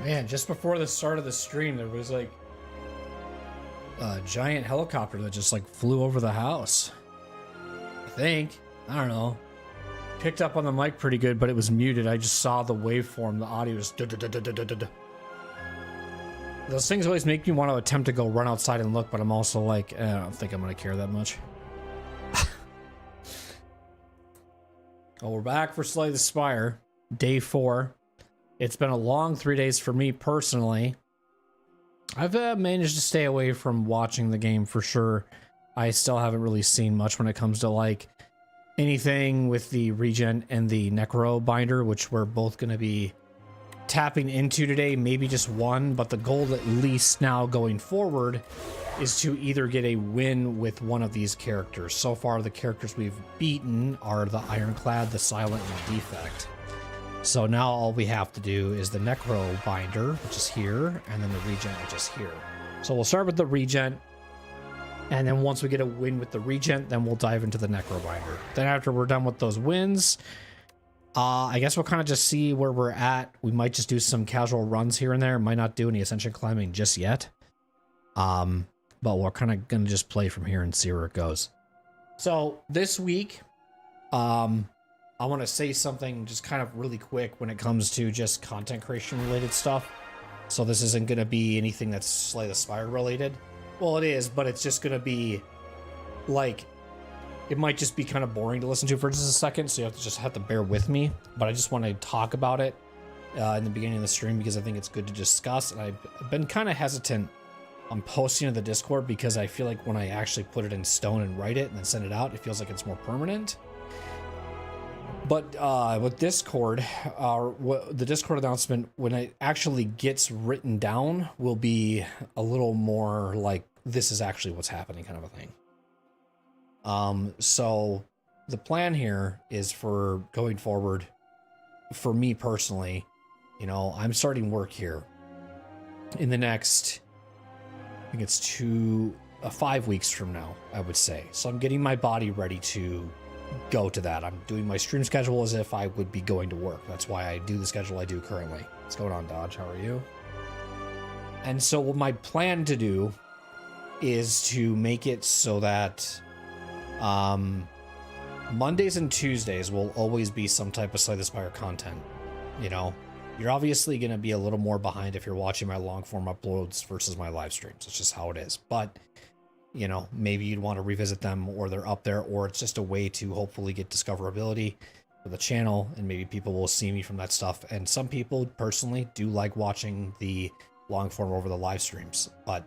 Man, just before the start of the stream, there was like a giant helicopter that just like flew over the house. I think. I don't know. Picked up on the mic pretty good, but it was muted. I just saw the waveform. The audio was da-da-da-da-da-da. Those things always make me want to attempt to go run outside and look, but I'm also like, I don't think I'm going to care that much. Well, we're back for Slay the Spire, day 4. It's been a long 3 days for me personally. I've managed to stay away from watching the game for sure. I still haven't really seen much when it comes to like anything with the Regent and the Necrobinder, which we're both going to be tapping into today. Maybe just one, but the goal at least now going forward is to either get a win with one of these characters. So far, the characters we've beaten are the Ironclad, the Silent, and the Defect. So now all we have to do is the Necrobinder, which is here, and then the Regent, which is here. So we'll start with the Regent, and then once we get a win with the Regent, then we'll dive into the Necrobinder. Then after we're done with those wins, I guess we'll kind of just see where we're at. We might just do some casual runs here and there. Might not do any Ascension climbing just yet. But we're kind of going to just play from here and see where it goes. So this week, I want to say something just kind of really quick when it comes to just content creation related stuff. So this isn't going to be anything that's Slay the Spire related. Well, it is, but it's just going to be like, it might just be kind of boring to listen to for just a second. So you have to bear with me, but I just want to talk about it in the beginning of the stream because I think it's good to discuss. And I've been kind of hesitant on posting to the Discord because I feel like when I actually put it in stone and write it and then send it out, it feels like it's more permanent. But with Discord, the Discord announcement, when it actually gets written down, will be a little more like, this is actually what's happening kind of a thing. So the plan here is for going forward, for me personally, you know, I'm starting work here in the next, I think it's 5 weeks from now, I would say. So I'm getting my body ready to go to that. I'm doing my stream schedule as if I would be going to work. That's why I do the schedule I do currently. What's going on, Dodge? How are you? And so what my plan to do is to make it so that Mondays and Tuesdays will always be some type of Slay the Spire content. You know, you're obviously going to be a little more behind if you're watching my long form uploads versus my live streams. It's just how it is. But you know, maybe you'd want to revisit them, or they're up there, or it's just a way to hopefully get discoverability for the channel, and maybe people will see me from that stuff. And some people personally do like watching the long form over the live streams, but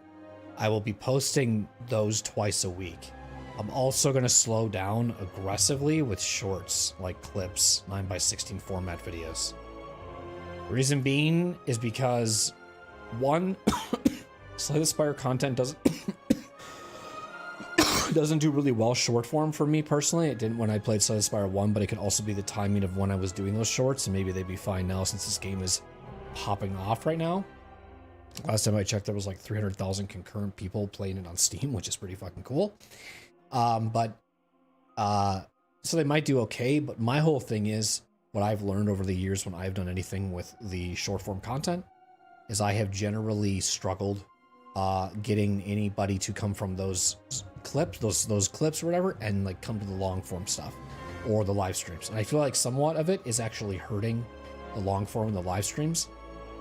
I will be posting those twice a week. I'm also going to slow down aggressively with shorts, like clips, 9x16 format videos. Reason being is because, one, Slay the Spire content doesn't do really well short form for me personally. It didn't when I played Slay the Spire 1, but it could also be the timing of when I was doing those shorts, and maybe they'd be fine now since this game is popping off right now. Last time I checked, there was like 300,000 concurrent people playing it on Steam, which is pretty fucking cool. So they might do okay, but my whole thing is, what I've learned over the years when I've done anything with the short form content is I have generally struggled getting anybody to come from those clips, those clips or whatever, and like come to the long form stuff or the live streams. And I feel like somewhat of it is actually hurting the long form and the live streams.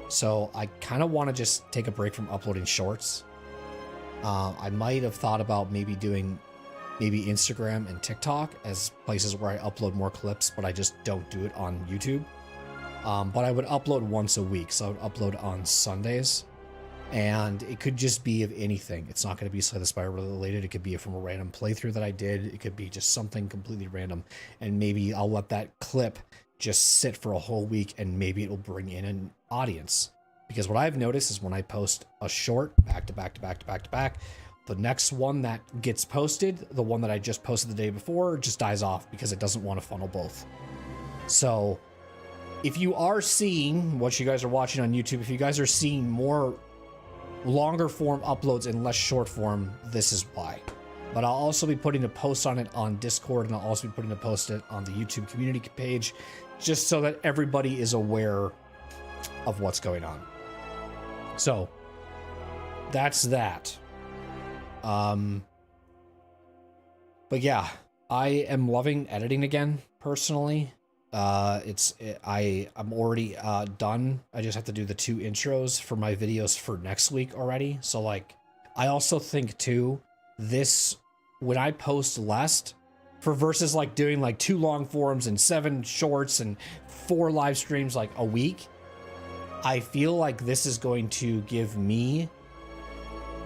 So I kind of want to just take a break from uploading shorts. I might have thought about maybe doing Instagram and TikTok as places where I upload more clips, but I just don't do it on YouTube. But I would upload once a week. So I would upload on Sundays. And it could just be of anything. It's not going to be Slay the Spire related. It could be from a random playthrough that I did. It could be just something completely random. And maybe I'll let that clip just sit for a whole week, and maybe it'll bring in an audience. Because what I've noticed is when I post a short back to back to back to back to back, the next one that gets posted, the one that I just posted the day before, just dies off because it doesn't want to funnel both. So if you are seeing what you guys are watching on YouTube, if you guys are seeing more longer form uploads and less short form, this is why. But I'll also be putting a post on it on Discord, and I'll also be putting a post on the YouTube community page, just so that everybody is aware of what's going on. So that's that. But yeah, I am loving editing again personally. I'm already done. I just have to do the 2 intros for my videos for next week already. So like, I also think too, this, when I post less for versus like doing like 2 long forums and 7 shorts and 4 live streams like a week, I feel like this is going to give me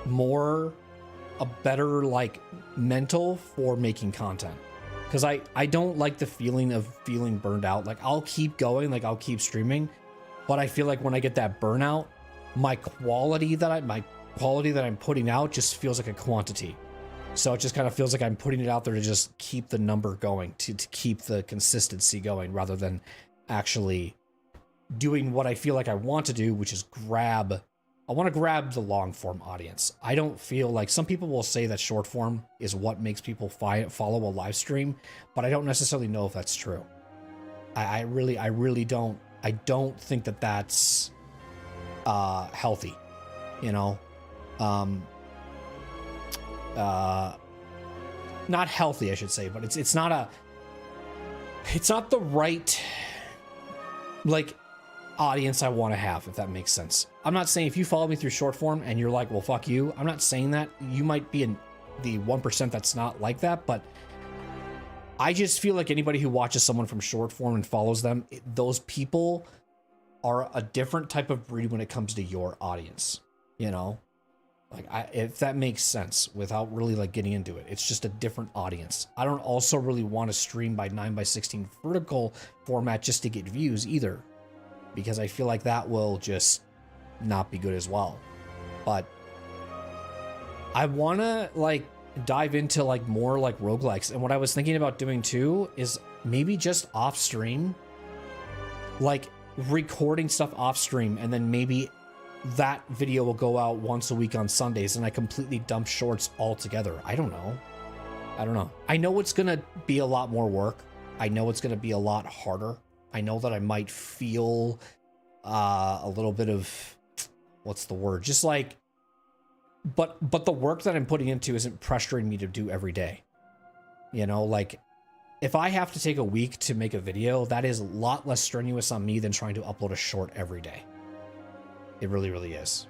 a better like mental for making content. Because I don't like the feeling of feeling burned out. Like I'll keep going, like I'll keep streaming, but I feel like when I get that burnout, my quality that I'm putting out just feels like a quantity. So it just kind of feels like I'm putting it out there to just keep the number going, to keep the consistency going, rather than actually doing what I feel like I want to do, which is I want to grab the long form audience. I don't feel like, some people will say that short form is what makes people follow a live stream, but I don't necessarily know if that's true. I really don't. I don't think that that's healthy, you know. Not healthy, I should say, but it's not the right like audience I want to have, if that makes sense. I'm not saying if you follow me through short form and you're like, well, fuck you. I'm not saying that. You might be in the 1% that's not like that, but I just feel like anybody who watches someone from short form and follows them, those people are a different type of breed when it comes to your audience, you know? Like, if that makes sense without really like getting into it, it's just a different audience. I don't also really want to stream by 9:16 vertical format just to get views either, because I feel like that will just not be good as well. But I want to like dive into like more like roguelikes. And what I was thinking about doing too is maybe just off stream, like recording stuff off stream, and then maybe that video will go out once a week on Sundays and I completely dump shorts altogether. I don't know. I know it's going to be a lot more work. I know it's going to be a lot harder. I know that I might feel a little bit of, what's the word? Just like, but the work that I'm putting into isn't pressuring me to do every day. You know, like if I have to take a week to make a video, that is a lot less strenuous on me than trying to upload a short every day. It really, really is.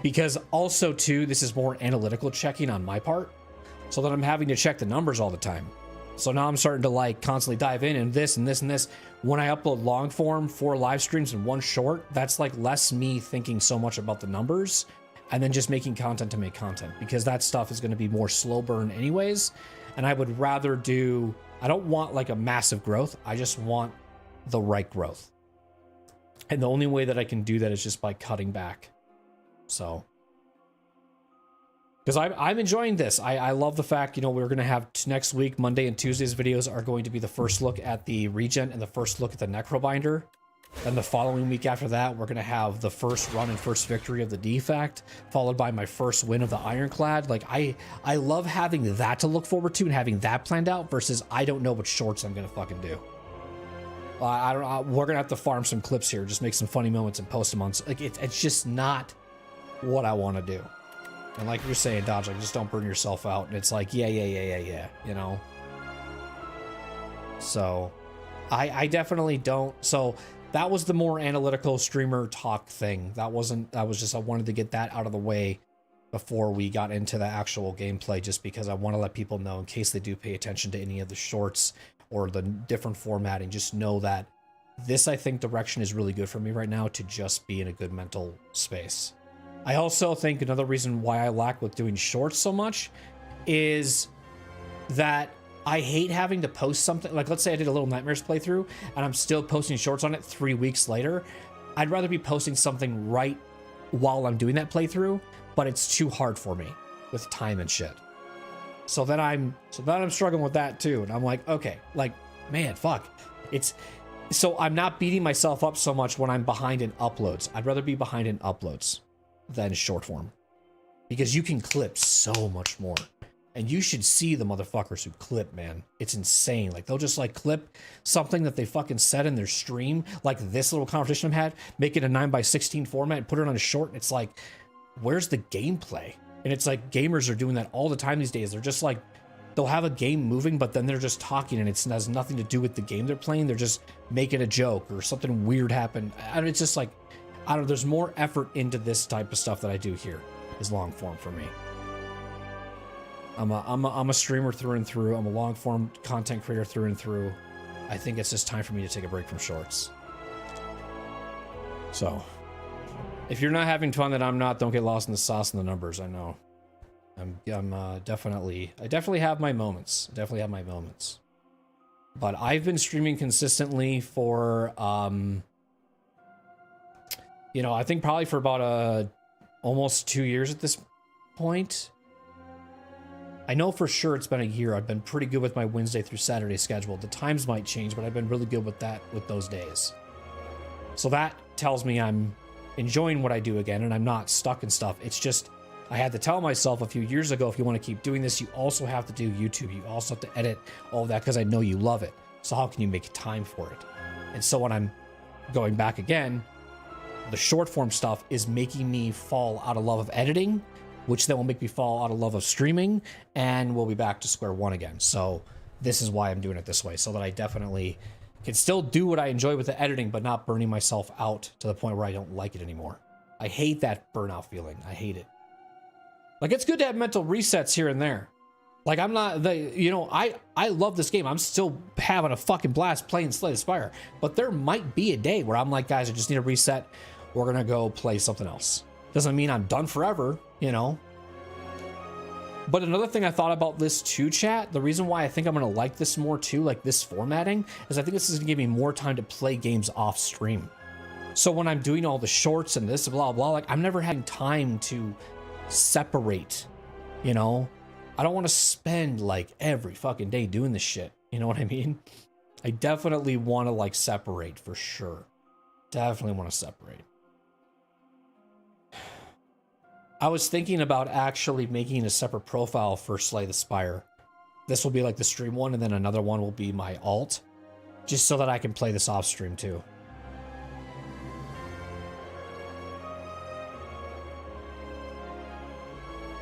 Because also too, this is more analytical checking on my part, so that I'm having to check the numbers all the time. So now I'm starting to like constantly dive in and this and this and this. When I upload long form 4 live streams and 1 short, that's like less me thinking so much about the numbers and then just making content to make content, because that stuff is going to be more slow burn anyways. And I would rather do, I don't want like a massive growth. I just want the right growth. And the only way that I can do that is just by cutting back. So, because I'm enjoying this. I love the fact, you know, we're going to have next week, Monday and Tuesday's videos are going to be the first look at the Regent and the first look at the Necrobinder. And the following week after that, we're going to have the first run and first victory of the Defect, followed by my first win of the Ironclad. Like, I love having that to look forward to and having that planned out versus I don't know what shorts I'm going to fucking do. I don't. We're gonna have to farm some clips here, just make some funny moments and post them on. Like it's just not what I want to do. And like you're saying, Dodge, like just don't burn yourself out. And it's like, yeah, you know. So, I definitely don't. So that was the more analytical streamer talk thing. That was just, I wanted to get that out of the way before we got into the actual gameplay, just because I want to let people know in case they do pay attention to any of the shorts or the different formatting, just know that this, I think, direction is really good for me right now to just be in a good mental space. I also think another reason why I lack with doing shorts so much is that I hate having to post something. Like, let's say I did a Little Nightmares playthrough and I'm still posting shorts on it 3 weeks later. I'd rather be posting something right while I'm doing that playthrough, but it's too hard for me with time and shit. So then I'm struggling with that too. And I'm like, okay, like, man, fuck. So I'm not beating myself up so much when I'm behind in uploads. I'd rather be behind in uploads than short form, because you can clip so much more And you should see the motherfuckers who clip, man. It's insane. Like, they'll just, like, clip something that they fucking said in their stream, like this little conversation I've had, make it a 9:16 format and put it on a short. And it's like, where's the gameplay? And it's like, gamers are doing that all the time these days. They're just like, they'll have a game moving, but then they're just talking, and it has nothing to do with the game they're playing. They're just making a joke or something weird happened. And it's just like, I don't know, there's more effort into this type of stuff that I do here, is long form for me. I'm a streamer through and through. I'm a long form content creator through and through. I think it's just time for me to take a break from shorts. So, if you're not having fun that I'm not, don't get lost in the sauce and the numbers. I know. I definitely have my moments. But I've been streaming consistently for, you know, I think probably for about almost 2 years at this point. I know for sure it's been a year. I've been pretty good with my Wednesday through Saturday schedule. The times might change, but I've been really good with that, with those days. So that tells me I'm enjoying what I do again, and I'm not stuck in stuff. It's just, I had to tell myself a few years ago, if you want to keep doing this, you also have to do YouTube. You also have to edit all of that, because I know you love it. So how can you make time for it? And so when I'm going back again, the short form stuff is making me fall out of love of editing, which then will make me fall out of love of streaming, and we'll be back to square one again. So this is why I'm doing it this way, so that I definitely can still do what I enjoy with the editing, but not burning myself out to the point where I don't like it anymore. I hate that burnout feeling. I hate it. Like, it's good to have mental resets here and there. Like, I'm not, you know, I love this game. I'm still having a fucking blast playing Slay the Spire, but there might be a day where I'm like, guys, I just need a reset. We're gonna go play something else. Doesn't mean I'm done forever, you know? But another thing I thought about this too, chat, the reason why I think I'm gonna like this more too, like this formatting, is I think this is gonna give me more time to play games off stream. So when I'm doing all the shorts and this blah blah, like, I'm never having time to separate, you know? I don't want to spend like every fucking day doing this shit, you know what I mean? I definitely want to like separate for sure. Definitely want to separate. I was thinking about actually making a separate profile for Slay the Spire. This will be like the stream one, and then another one will be my alt, just so that I can play this off stream too.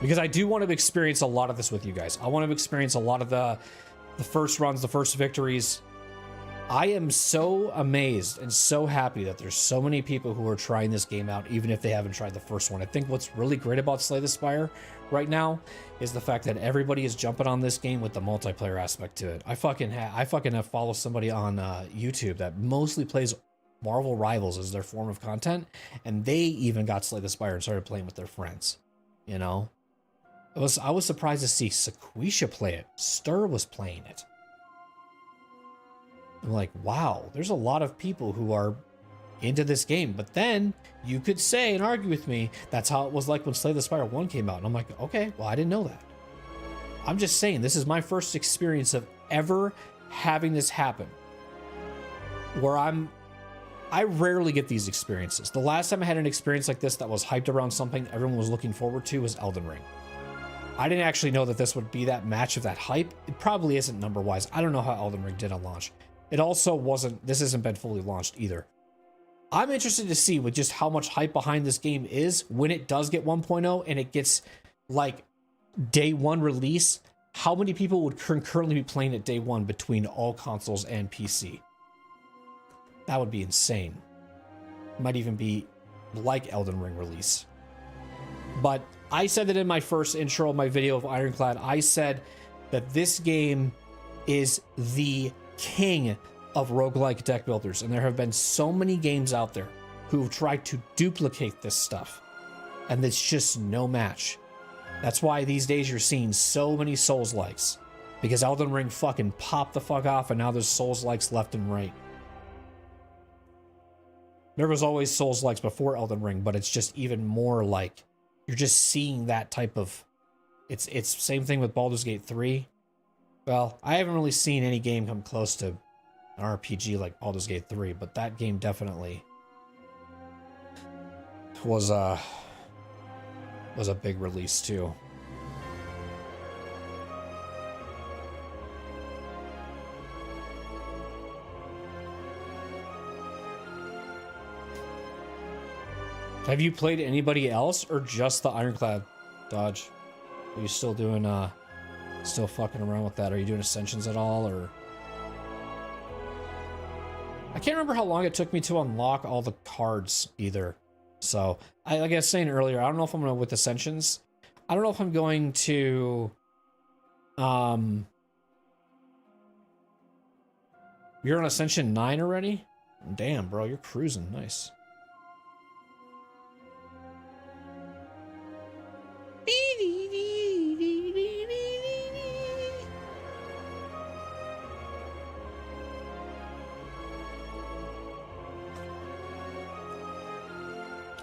Because I do want to experience a lot of this with you guys. I want to experience a lot of the first runs, the first victories. I am so amazed and so happy that there's so many people who are trying this game out, even if they haven't tried the first one. I think what's really great about Slay the Spire right now is the fact that everybody is jumping on this game with the multiplayer aspect to it. I fucking have followed somebody on YouTube that mostly plays Marvel Rivals as their form of content, and they even got Slay the Spire and started playing with their friends, you know? I was surprised to see Sequisha play it. Stir was playing it. I'm like, wow, there's a lot of people who are into this game. But then you could say and argue with me, that's how it was like when Slay the Spire 1 came out. And I'm like, okay, well, I didn't know that. I'm just saying, this is my first experience of ever having this happen. Where I rarely get these experiences. The last time I had an experience like this that was hyped around something everyone was looking forward to was Elden Ring. I didn't actually know that this would be that match of that hype. It probably isn't number-wise. I don't know how Elden Ring did on launch. It also wasn't, this hasn't been fully launched either. I'm interested to see with just how much hype behind this game is when it does get 1.0 and it gets like day one release, how many people would concurrently be playing it day one between all consoles and PC? That would be insane. It might even be like Elden Ring release. But I said that in my first intro of my video of Ironclad, I said that this game is the king of roguelike deck builders, and there have been so many games out there who've tried to duplicate this stuff, and it's just no match. That's why these days you're seeing so many Souls-likes, because Elden Ring fucking popped the fuck off, and now there's Souls-likes left and right. There was always Souls-likes before Elden Ring, but it's just even more like you're just seeing that type of, it's same thing with Baldur's Gate 3. Well, I haven't really seen any game come close to an RPG like Baldur's Gate 3, but that game definitely was a big release too. Have you played anybody else or just the Ironclad dodge? Are you still doing, still fucking around with that? Are you doing Ascensions at all, or? I can't remember how long it took me to unlock all the cards either. So, like I was saying earlier, I don't know if I'm going to, with Ascensions, I don't know if I'm going to, you're on Ascension 9 already? Damn, bro, you're cruising. Nice.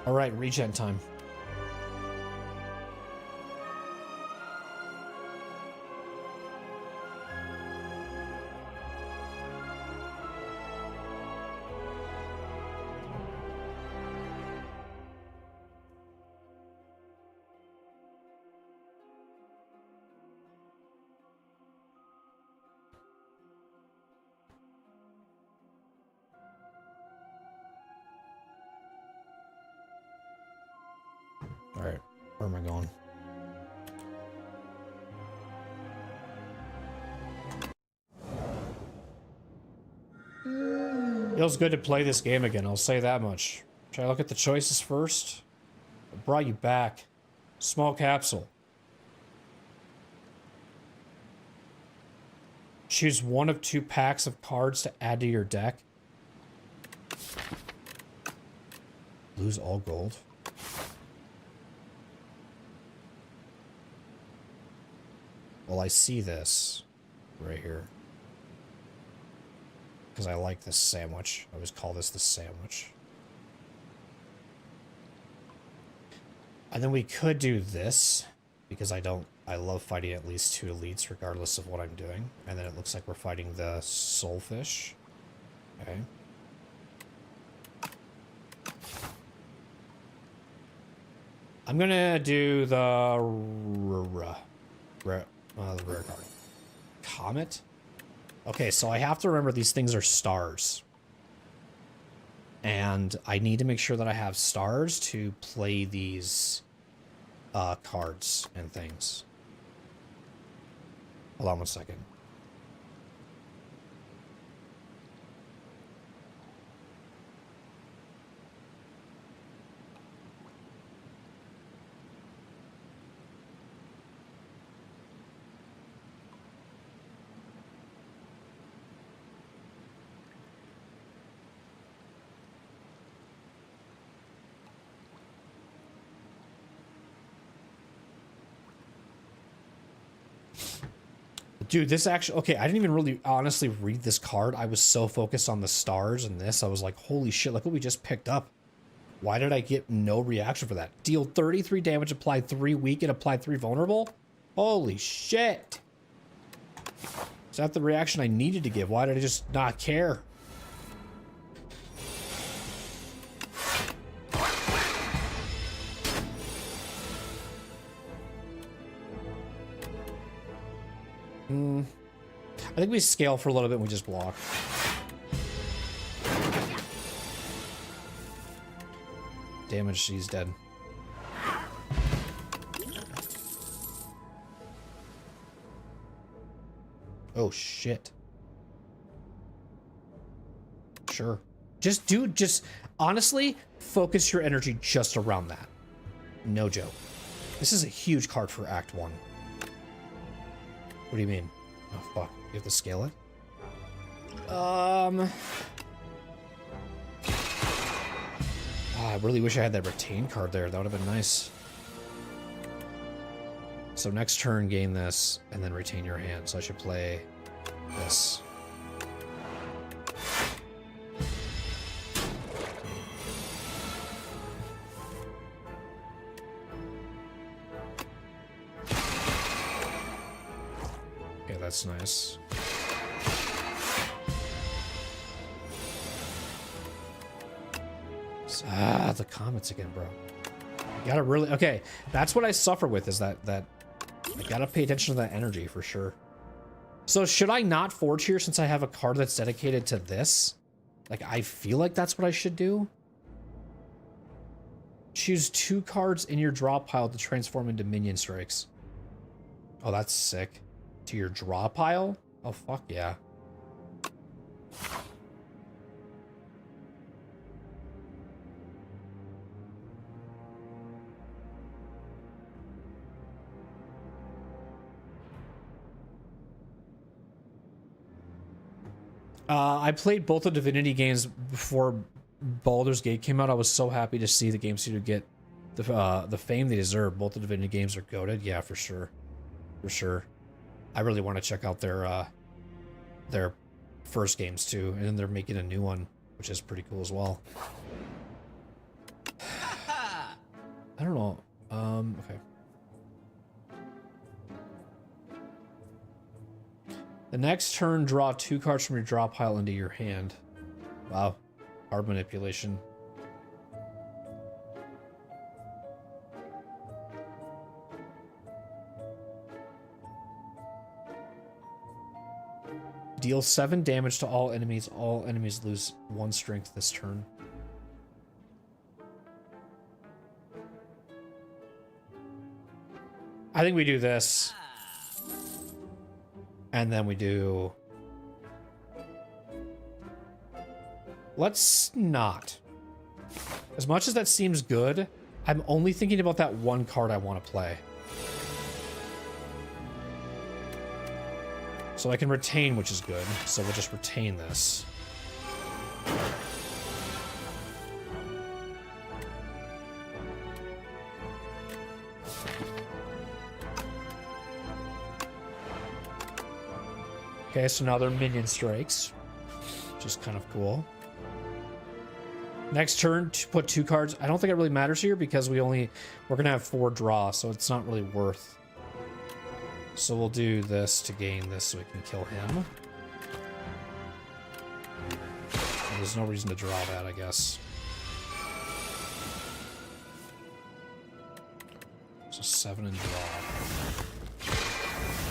All right, regen time. All right, where am I going? Feels good to play this game again, I'll say that much. Should I look at the choices first? I brought you back. Small capsule. Choose one of 2 packs of cards to add to your deck. Lose all gold. Well, I see this right here. Because I like this sandwich. I always call this the sandwich. And then we could do this, because I love fighting at least 2 elites regardless of what I'm doing. And then it looks like we're fighting the soulfish. Okay. I'm gonna do the rare card. Comet? Okay, so I have to remember these things are stars. And I need to make sure that I have stars to play these cards and things. Hold on one second. Dude, this actually... Okay, I didn't even really honestly read this card. I was so focused on the stars and this. I was like, holy shit, look what we just picked up. Why did I get no reaction for that? Deal 33 damage, apply 3 weak, and apply 3 vulnerable? Holy shit. Is that the reaction I needed to give? Why did I just not care? I think we scale for a little bit and we just block. Damage, she's dead. Oh shit. Sure. Just honestly, focus your energy just around that. No joke. This is a huge card for Act 1. What do you mean? Oh, fuck. You have to scale it? Oh, I really wish I had that retain card there. That would have been nice. So next turn, gain this, and then retain your hand. So I should play this. Okay, that's nice. Ah, the comets again, bro. You gotta really... Okay, that's what I suffer with, is that I gotta pay attention to that energy, for sure. So should I not forge here since I have a card that's dedicated to this? Like, I feel like that's what I should do. Choose 2 cards in your draw pile to transform into minion strikes. Oh, that's sick. To your draw pile? Oh, fuck yeah. I played both the Divinity games before Baldur's Gate came out. I was so happy to see the game studio get the fame they deserve. Both the Divinity games are goated. Yeah, for sure. For sure. I really want to check out their first games too. And then they're making a new one, which is pretty cool as well. I don't know. Okay. The next turn, draw 2 cards from your draw pile into your hand. Wow. Card manipulation. Deal 7 damage to all enemies. All enemies lose 1 strength this turn. I think we do this. And then we do... Let's not. As much as that seems good, I'm only thinking about that one card I want to play. So I can retain, which is good. So we'll just retain this. Okay, so now they're minion strikes, which is kind of cool. Next turn, to put 2 cards. I don't think it really matters here because we're gonna have 4 draws, so it's not really worth. So we'll do this to gain this so we can kill him. And there's no reason to draw that, I guess. So 7 and draw.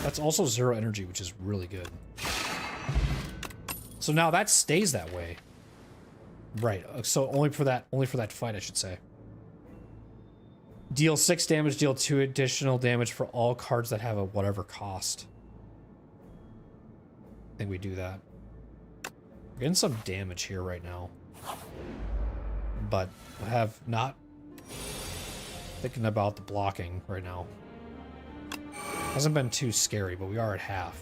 That's also 0 energy, which is really good. So now that stays that way. Right. So only for that fight, I should say. Deal 6 damage, deal 2 additional damage for all cards that have a whatever cost. I think we do that. We're getting some damage here right now. But I have not thinking about the blocking right now. Hasn't been too scary, but we are at half.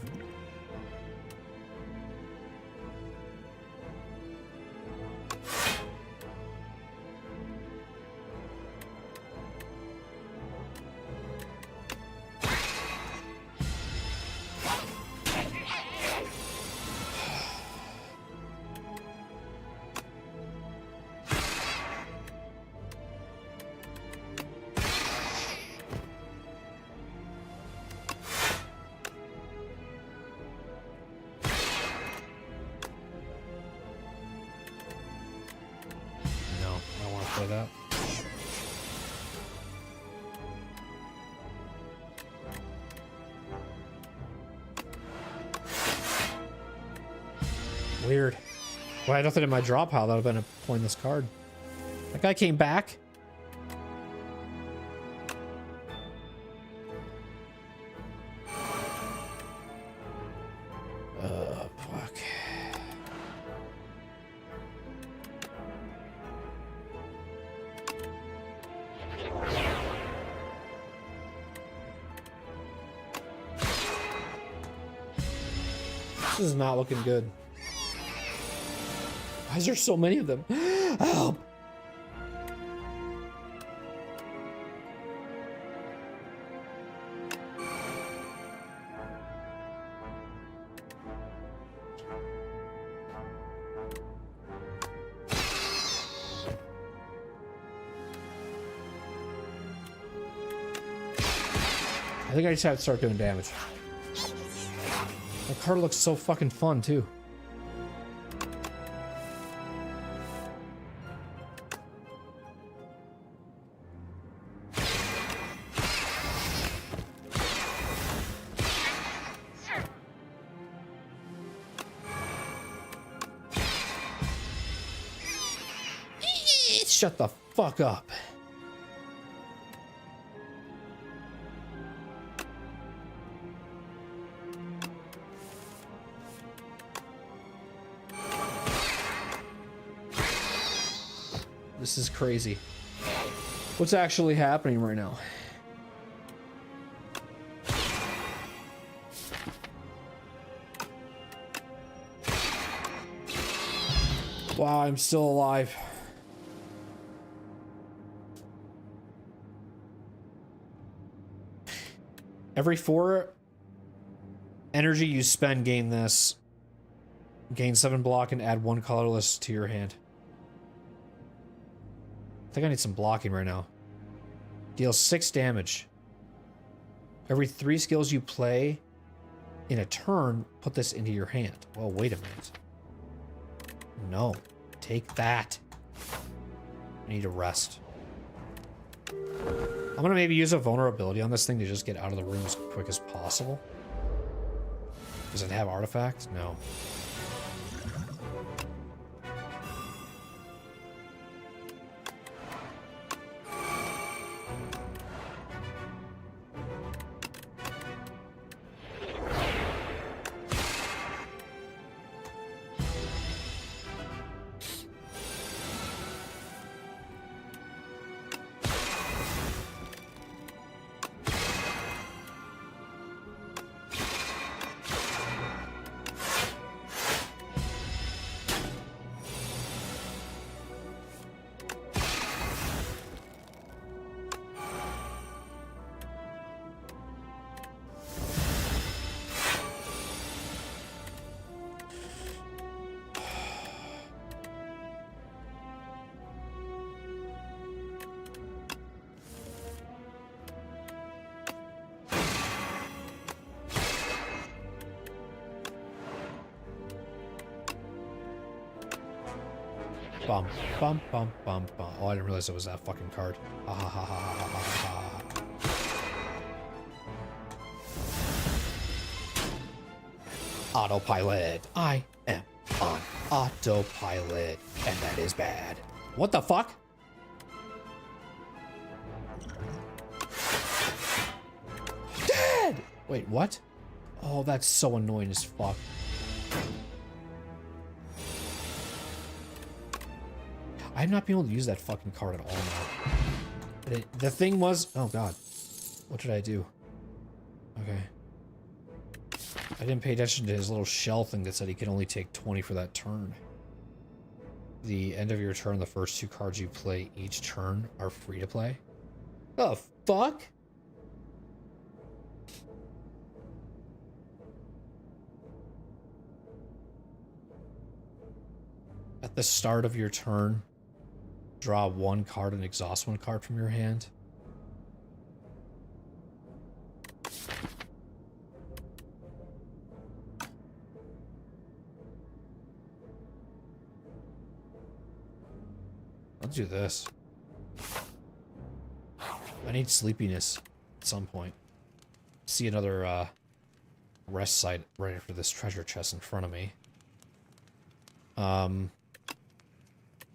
That. Weird. Well, I had nothing in my draw pile that would have been a pointless card. That guy came back. Fuck. This is not looking good. Why is there so many of them? Help! I think I just have to start doing damage. The card looks so fucking fun, too. Shut the fuck up. This is crazy. What's actually happening right now? Wow, I'm still alive. Every 4 energy you spend, gain this. Gain 7 block and add 1 colorless to your hand. I think I need some blocking right now. Deals 6 damage. Every 3 skills you play in a turn, put this into your hand. Well, wait a minute. No. Take that. I need to rest. I'm gonna maybe use a vulnerability on this thing to just get out of the room as quick as possible. Does it have artifacts? No. Bum, bum, bum, bum, bum. Oh, I didn't realize it was that fucking card. Ha ha ha ha ha ha ha ha. Autopilot. I am on autopilot, and that is bad. What the fuck? Dead! Wait, what? Oh, that's so annoying as fuck. I'm not being able to use that fucking card at all now. The thing was... Oh, God. What did I do? Okay. I didn't pay attention to his little shell thing that said he could only take 20 for that turn. The end of your turn, the first 2 cards you play each turn are free to play. The fuck? At the start of your turn, draw 1 card and exhaust 1 card from your hand. Let's do this. I need sleepiness at some point. See another rest site right after this treasure chest in front of me.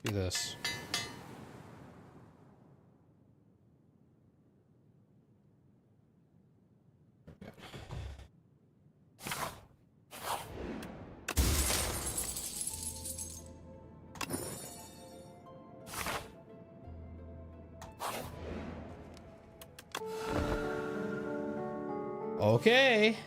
Do this. Okay.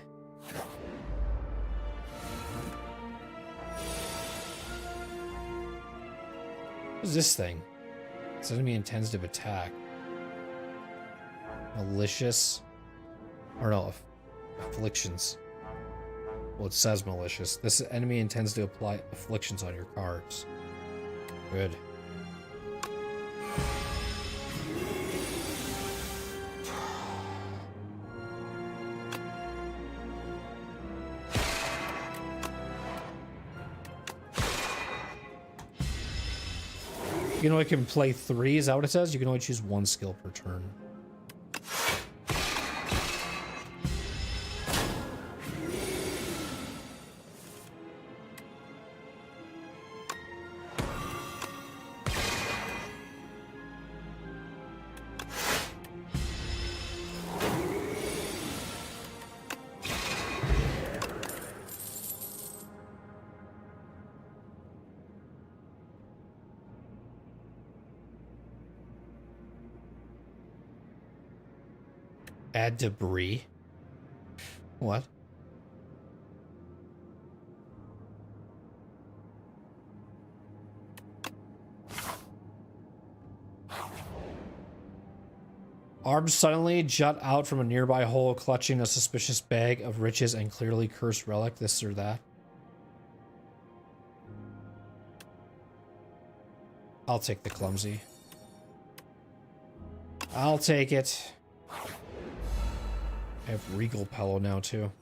What is this thing? This enemy intends to attack. Malicious. Or no, afflictions. Well, it says malicious. This enemy intends to apply afflictions on your cards. Good. You know, I can play 3. Is that what it says? You can only choose 1 skill per turn. Add debris. What? Arms suddenly jut out from a nearby hole, clutching a suspicious bag of riches and clearly cursed relic, this or that. I'll take the clumsy. I'll take it. I have Regal Pillow now, too.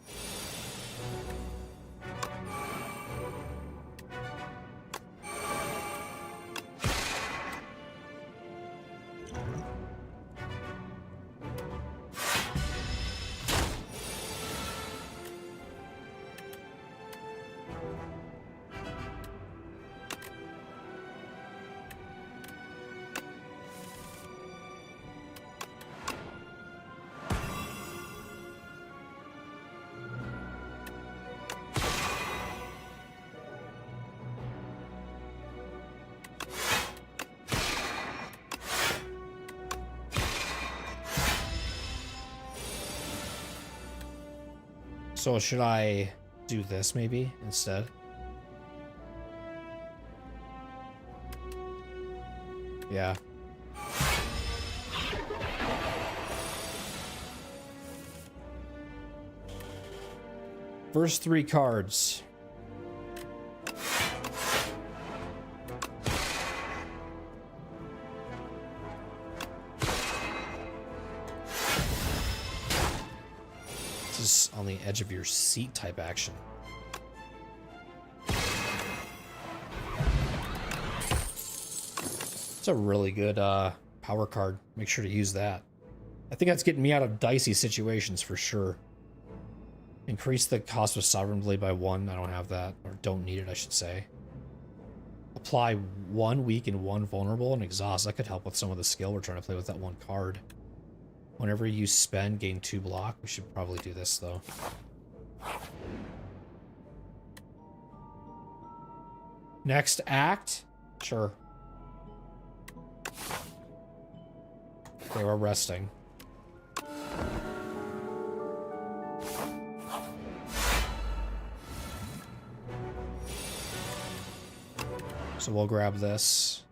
So should I do this maybe instead? Yeah. First 3 cards. On the edge of your seat type action. It's a really good power card. Make sure to use that. I think that's getting me out of dicey situations for sure. Increase the cost of Sovereign Blade by 1. I don't have that, or don't need it, I should say. Apply 1 weak and 1 vulnerable and exhaust. That could help with some of the skill we're trying to play with that 1 card. Whenever you spend, gain 2 block. We should probably do this, though. Next act? Sure. Okay, we're resting. So we'll grab this.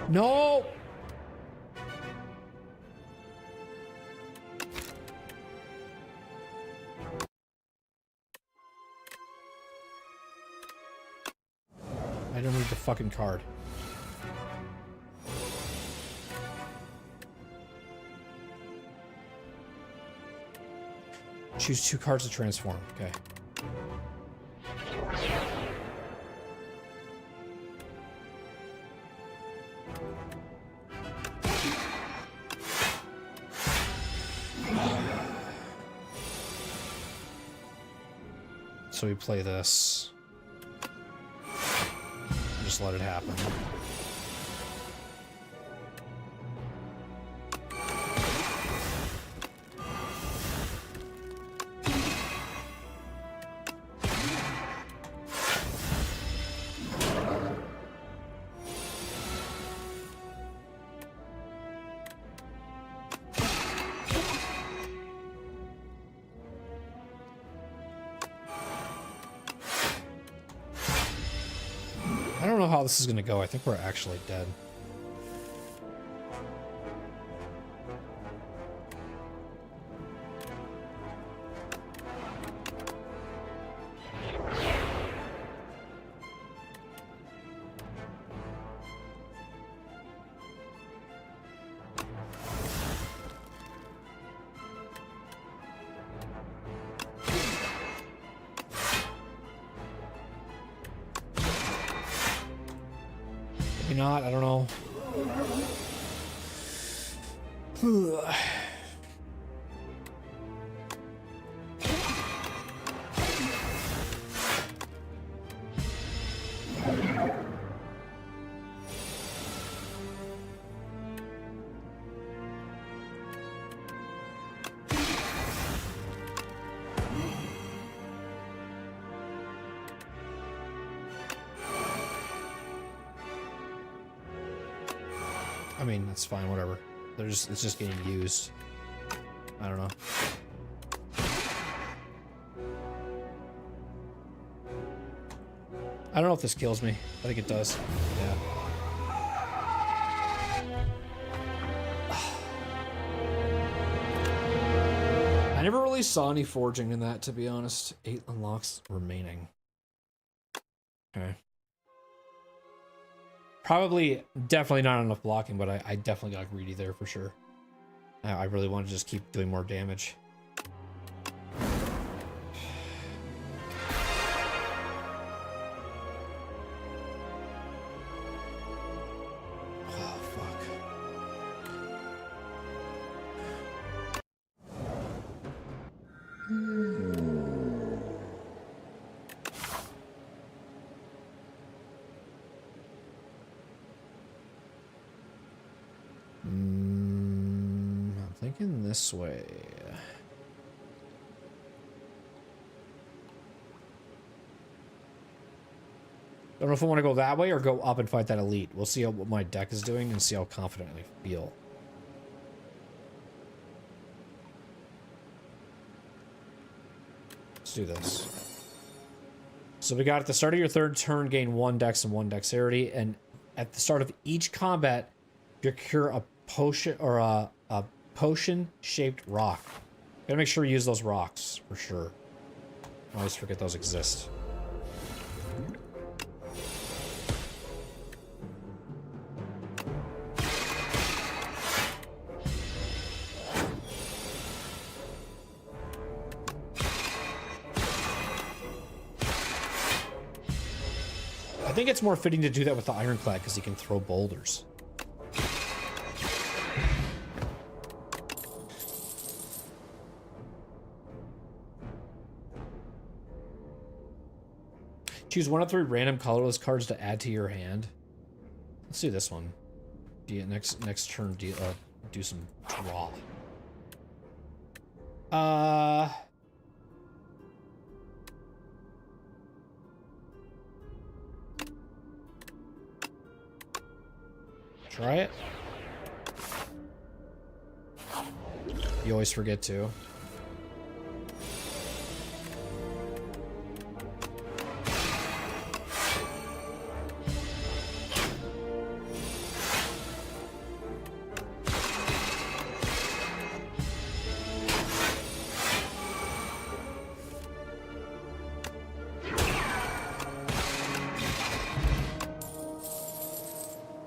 No! I don't need the fucking card. Choose 2 cards to transform. Okay. So we play this. Just let it happen. I don't know how this is going to go. I think we're actually dead. Maybe not, I don't know. I mean, that's fine, whatever. It's just getting used. I don't know. I don't know if this kills me. I think it does. Yeah. I never really saw any forging in that, to be honest. 8 unlocks remaining. Okay. Probably, definitely not enough blocking, but I definitely got greedy there for sure. I really want to just keep doing more damage. Oh, fuck. I'm thinking this way. Don't know if I want to go that way or go up and fight that elite. We'll see what my deck is doing and see how confident I feel. Let's do this. So we got at the start of your third turn, gain 1 dex and 1 dexterity, and at the start of each combat, procure a potion or a potion-shaped rock. Gotta make sure you use those rocks for sure. I always forget those exist. I think it's more fitting to do that with the ironclad because he can throw boulders. Choose 1 of 3 random colorless cards to add to your hand. Let's do this one. Next turn, do some draw. Try it. You always forget to.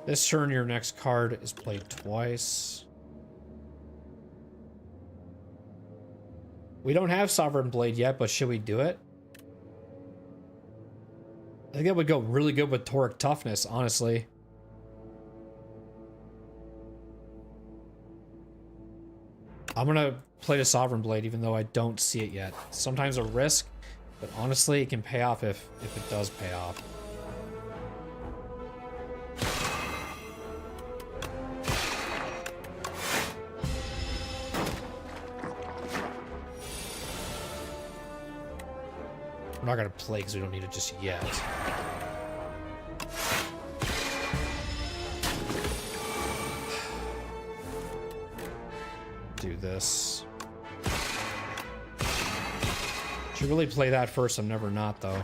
This turn, your next card is played twice. We don't have Sovereign Blade yet, but should we do it? I think that would go really good with Toric Toughness, honestly. I'm gonna play the Sovereign Blade, even though I don't see it yet. Sometimes a risk, but honestly, it can pay off if it does pay off. We're not gonna play because we don't need it just yet. Do this. Should really play that first. I'm never not though.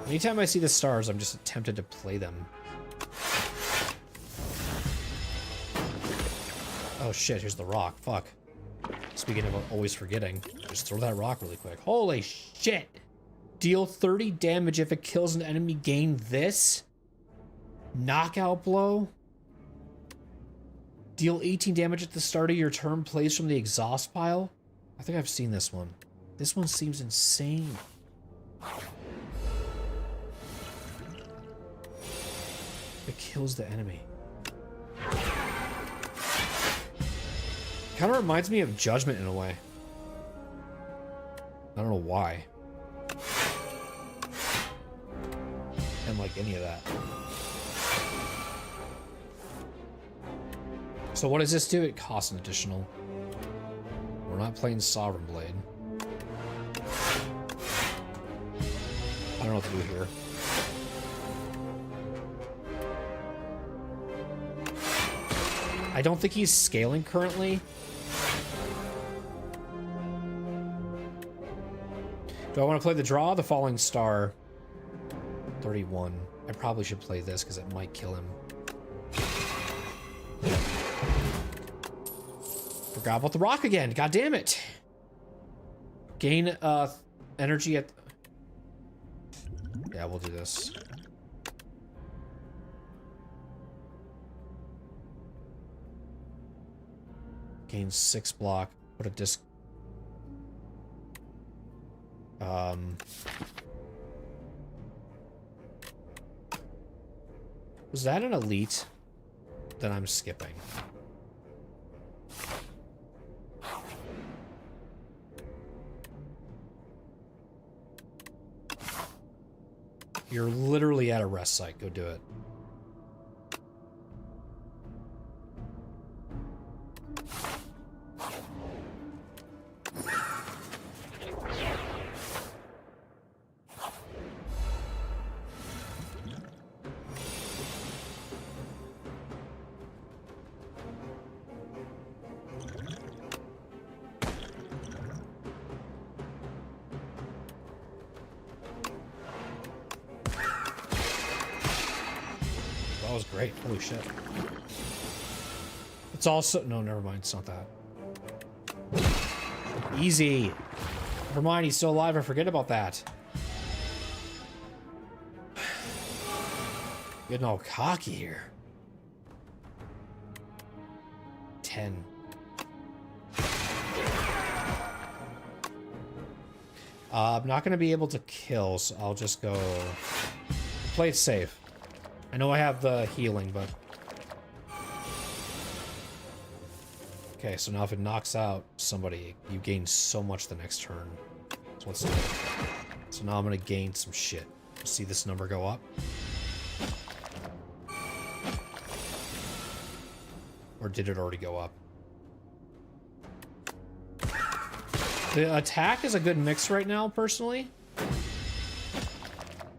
Anytime I see the stars, I'm just tempted to play them. Oh shit, here's the rock. Fuck. Speaking of always forgetting, just throw that rock really quick. Holy shit! Deal 30 damage if it kills an enemy. Gain this. Knockout blow. Deal 18 damage at the start of your turn. Plays from the exhaust pile. I think I've seen this one. This one seems insane. It kills the enemy. Kind of reminds me of Judgment in a way. I don't know why. And like any of that. So what does this do? It costs an additional. We're not playing Sovereign Blade. I don't know what to do here. I don't think he's scaling currently. Do I want to play the draw or the falling star? 31. I probably should play this because it might kill him. Forgot about the rock again. God damn it. Gain energy at... Yeah, we'll do this. Gain 6 block. Put a disc. Was that an elite? Then I'm skipping. You're literally at a rest site. Go do it. That was great. Holy shit. It's also... No, never mind. It's not that. Easy. Never mind. He's still alive. I forget about that. Getting all cocky here. 10. I'm not going to be able to kill, so I'll just go... Play it safe. I know I have the healing, but... Okay, so now if it knocks out somebody, you gain so much the next turn. So let's do it. So now I'm gonna gain some shit. See this number go up? Or did it already go up? The attack is a good mix right now, personally.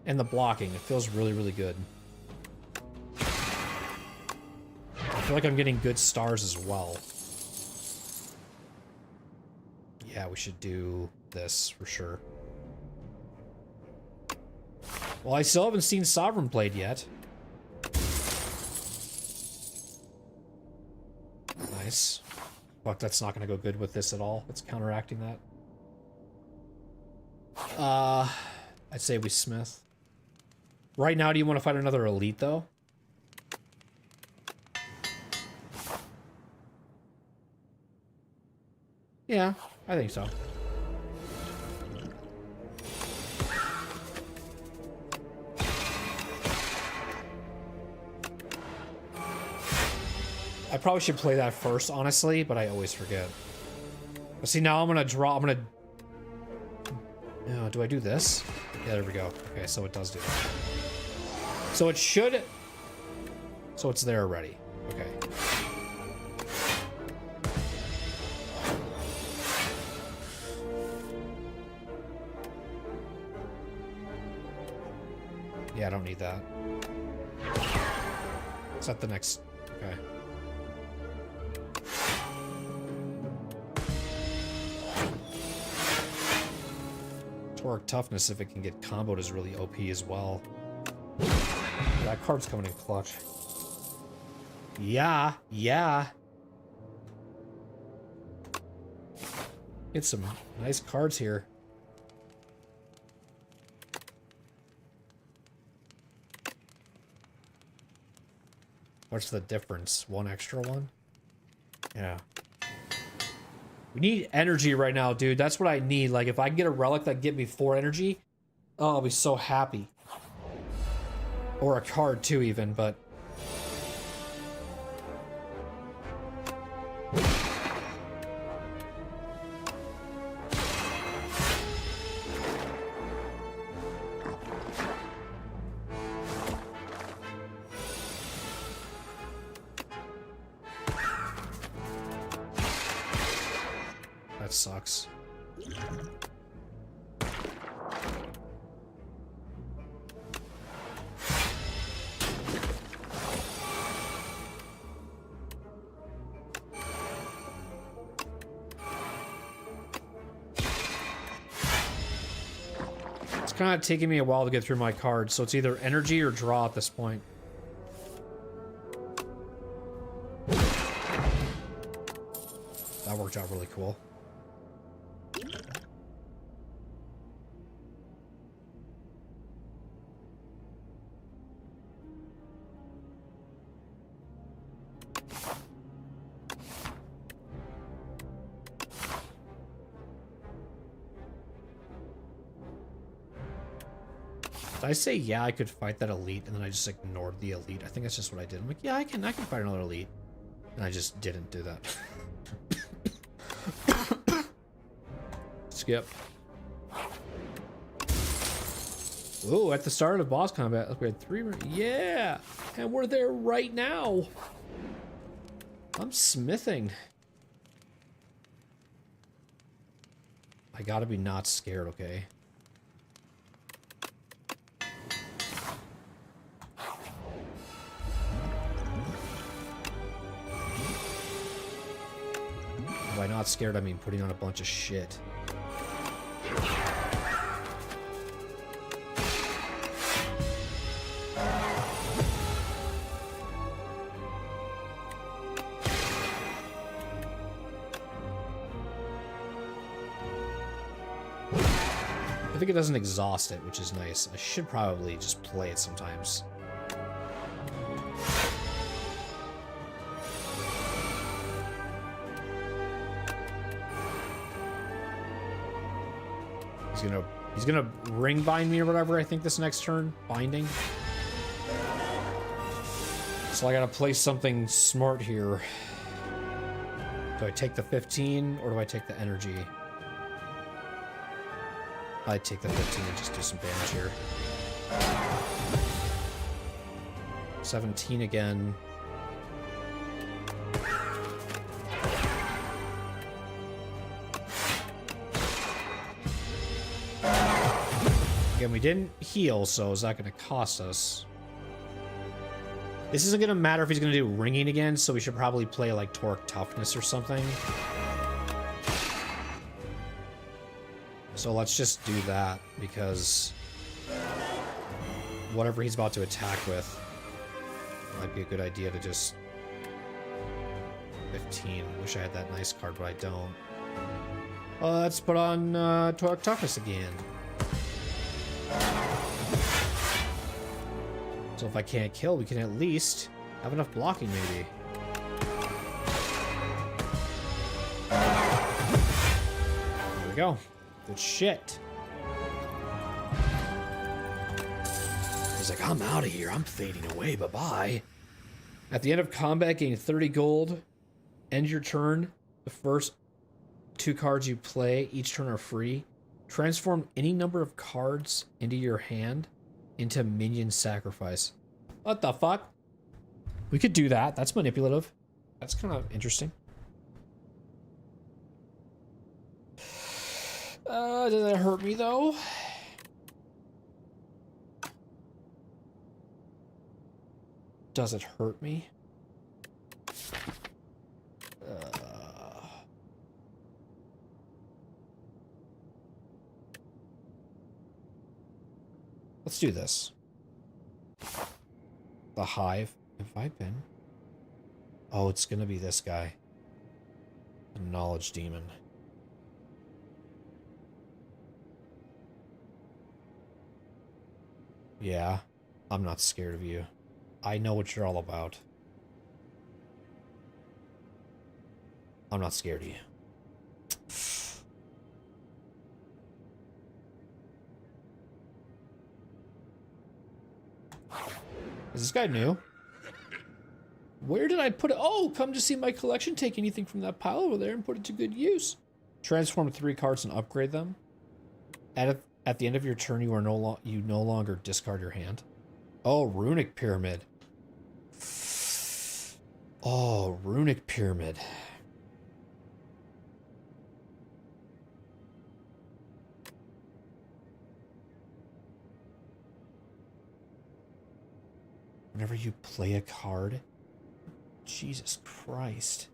And the blocking, it feels really, really good. I feel like I'm getting good stars as well. Yeah, we should do this for sure. Well, I still haven't seen Sovereign played yet. Nice. Fuck, that's not gonna go good with this at all. It's counteracting that. I'd say we Smith. Right now, do you want to fight another elite, though? Yeah, I think so. I probably should play that first, honestly, but I always forget. But see, now I'm gonna draw. I'm gonna... No, do I do this? Yeah, there we go. Okay, so it does do that. So it should... So it's there already. Okay. Yeah, I don't need that. Is that the next... Okay. Torque toughness, if it can get comboed, is really OP as well. That card's coming in clutch. Yeah, yeah. Get some nice cards here. What's the difference? One extra one? Yeah. We need energy right now, dude. That's what I need. Like, if I can get a relic that give me 4 energy, oh, I'll be so happy. Or a card, too, even, but... That sucks. kind of taking me a while to get through my cards, so it's either energy or draw at this point. That worked out really cool. Did I say, yeah, I could fight that elite, and then I just ignored the elite? I think that's just what I did. I'm like, yeah, I can fight another elite. And I just didn't do that. Skip. Ooh, at the start of boss combat, upgrade 3. Yeah! And we're there right now. I'm smithing. I gotta be not scared, okay? By not scared, I mean putting on a bunch of shit. I think it doesn't exhaust it, which is nice. I should probably just play it sometimes. He's gonna ring bind me or whatever, I think, this next turn. Binding. So I gotta play something smart here. Do I take the 15 or do I take the energy? I take the 15 and just do some damage here. 17 again. Again, we didn't heal, so is that going to cost us? This isn't going to matter if he's going to do ringing again, so we should probably play like torque toughness or something. So let's just do that, because whatever he's about to attack with might be a good idea to just... 15. Wish I had that nice card, but I don't. Let's put on torque toughness again. So if I can't kill, we can at least have enough blocking, maybe. There we go. Good shit. He's like, I'm out of here. I'm fading away. Bye-bye. At the end of combat, gain 30 gold. End your turn. The first 2 cards you play each turn are free. Transform any number of cards into your hand into minion sacrifice. What the fuck? We could do that. That's manipulative. That's kind of interesting. Does that hurt me though? Does it hurt me? Let's do this. The Hive. Have I been? Oh, it's gonna be this guy. The Knowledge Demon. Yeah, I'm not scared of you. I know what you're all about. I'm not scared of you. Is this guy new? Where did I put it? Oh, come to see my collection. Take anything from that pile over there and put it to good use. Transform 3 cards and upgrade them. At the end of your turn, you no longer discard your hand. Oh, Runic Pyramid. Oh, Runic Pyramid. Whenever you play a card, Jesus Christ.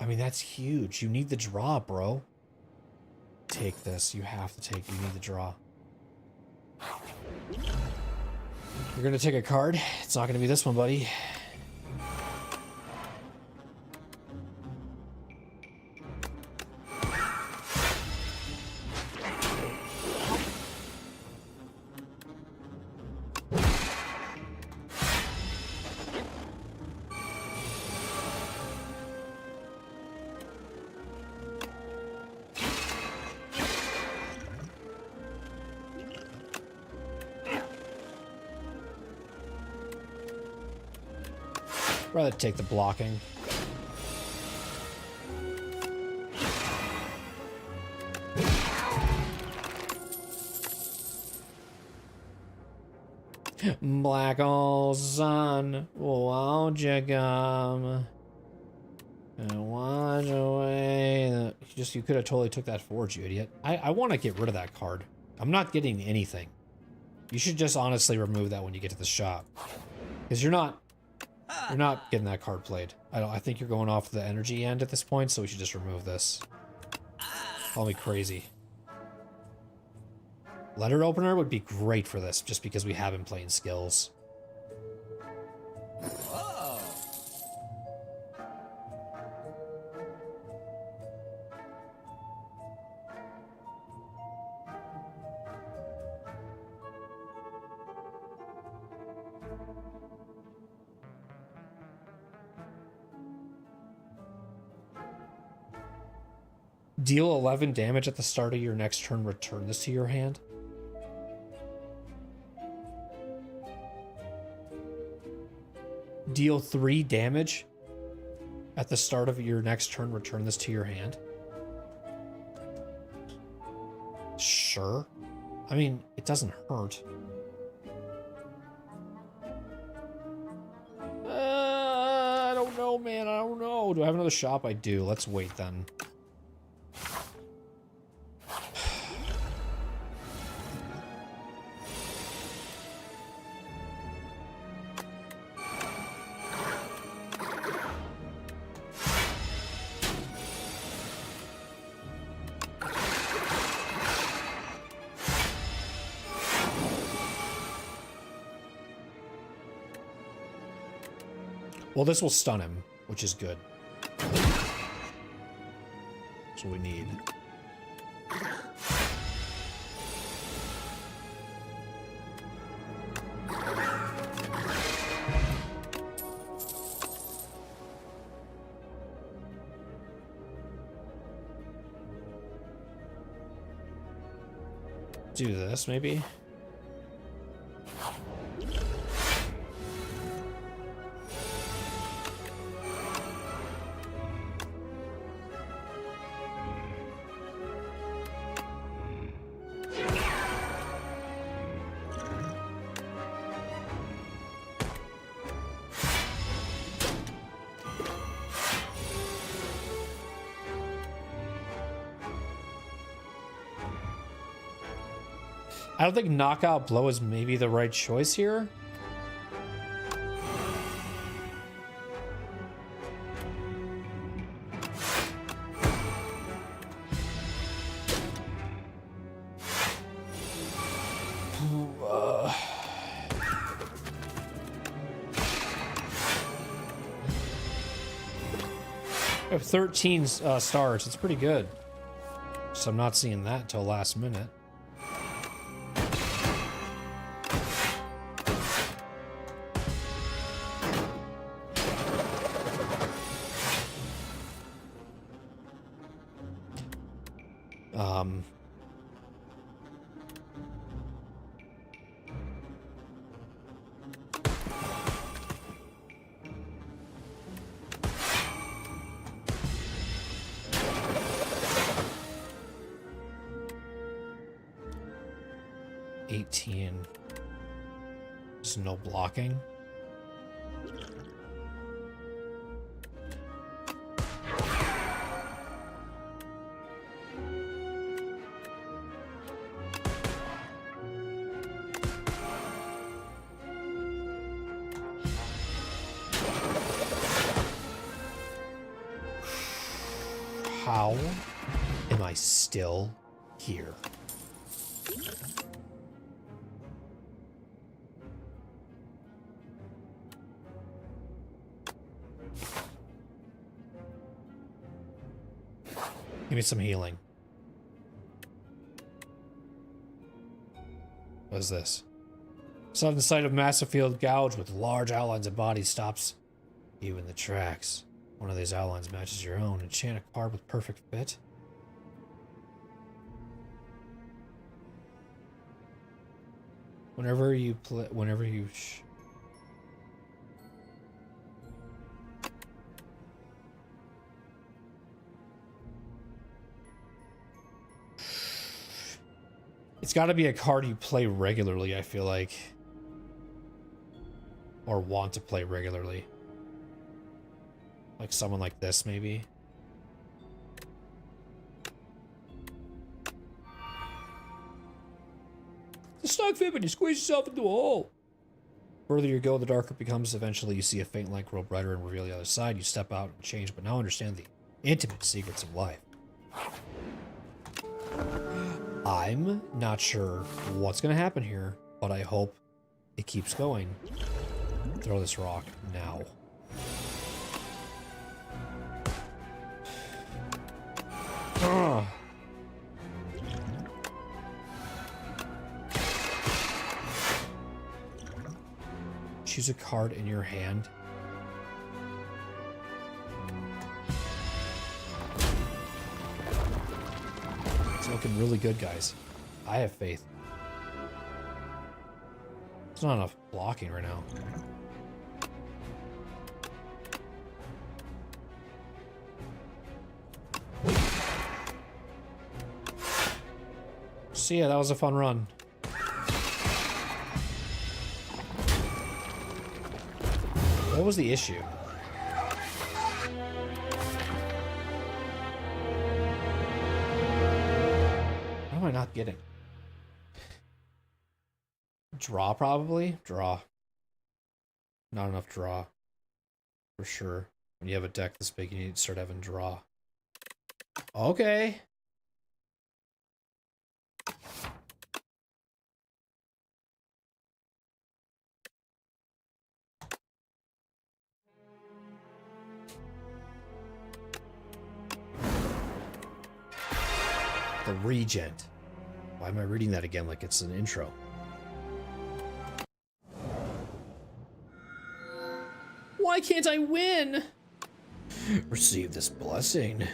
I mean, that's huge. You need the draw, bro. Take this. You have to take. You need the draw. You're gonna take a card. It's not gonna be this one, buddy. Rather take the blocking. Black hole sun, won't you come and wash away the... You could have totally took that forward, you idiot. I want to get rid of that card. I'm not getting anything. You should just honestly remove that when you get to the shop. Because you're not getting that card played. I think you're going off the energy end at this point, so we should just remove this. Call me crazy. Letter opener would be great for this, just because we have him playing skills. Deal 11 damage at the start of your next turn. Return this to your hand. Deal 3 damage at the start of your next turn. Return this to your hand. Sure. I mean, it doesn't hurt. I don't know, man. I don't know. Do I have another shop? I do. Let's wait then. Well, this will stun him, which is good. That's what we need. Do this, maybe? I don't think knockout blow is maybe the right choice here. I have 13 stars. It's pretty good. So I'm not seeing that until last minute. There's no blocking. How am I still here? Give me some healing. What is this? Sudden sight of massive field gouge with large outlines of bodies stops you in the tracks. One of these outlines matches your own. Enchant a card with perfect fit. Whenever you it's got to be a card you play regularly, I feel like. Or want to play regularly. Like someone like this, maybe. The stock fit, but you squeeze yourself into a hole. The further you go, the darker it becomes. Eventually, you see a faint light grow brighter and reveal the other side. You step out and change, but now understand the intimate secrets of life. I'm not sure what's going to happen here, but I hope it keeps going. Throw this rock now. Ugh. Choose a card in your hand. It's looking really good, guys. I have faith. There's not enough blocking right now. So yeah, that was a fun run. What was the issue? What am I not getting? Draw, probably? Draw. Not enough draw. For sure. When you have a deck this big, you need to start having draw. Okay. The Regent. Why am I reading that again like it's an intro? Why can't I win? Receive this blessing.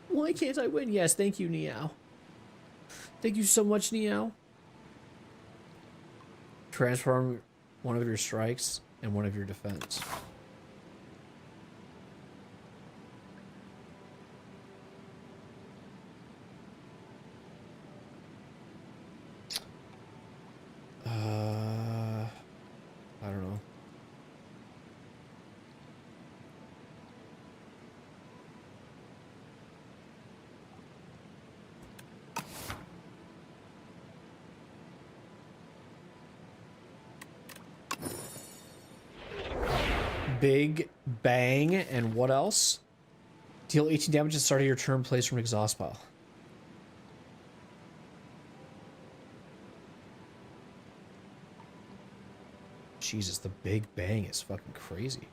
Why can't I win? Yes, thank you, Niao. Thank you so much, Niao. Transform one of your strikes and one of your defense. I don't know. Big bang, and what else? Deal 18 damage at the start of your turn, plays from exhaust pile. Jesus, the big bang is fucking crazy.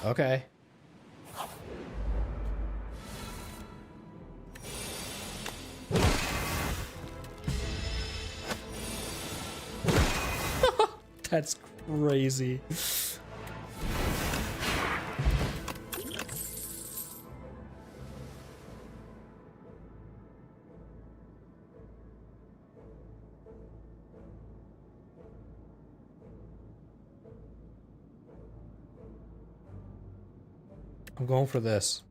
Okay. That's crazy. I'm going for this.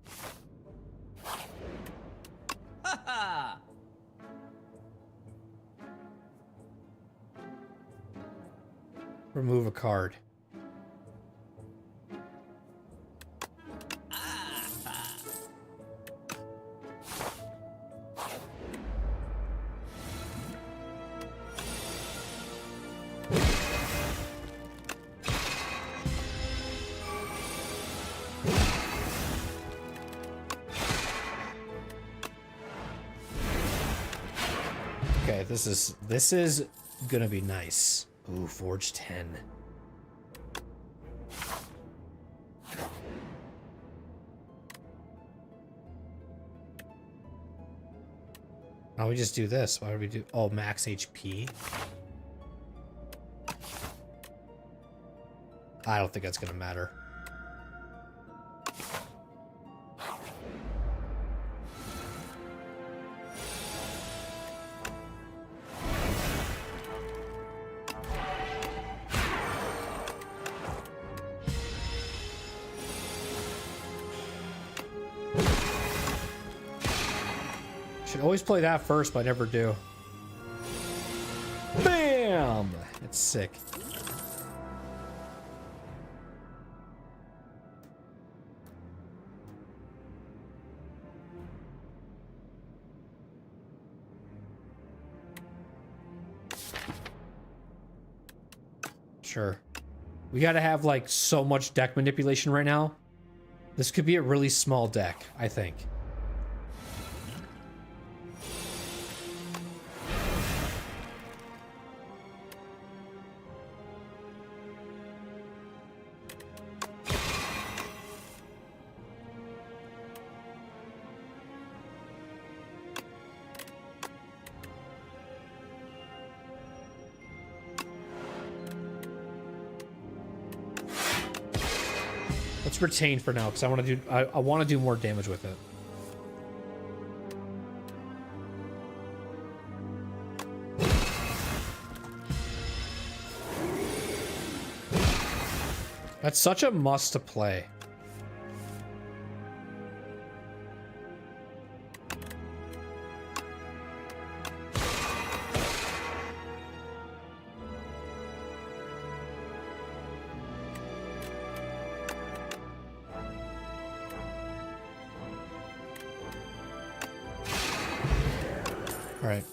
Remove a card. This is gonna be nice. Ooh, Forge 10. Why don't we just do this? Why do we do... Oh, max HP? I don't think that's gonna matter. Should always play that first, but I never do. Bam! It's sick. Sure. We gotta have like so much deck manipulation right now. This could be a really small deck, I think. Let's retain for now because I want to do I want to do more damage with it. That's such a must to play. All right.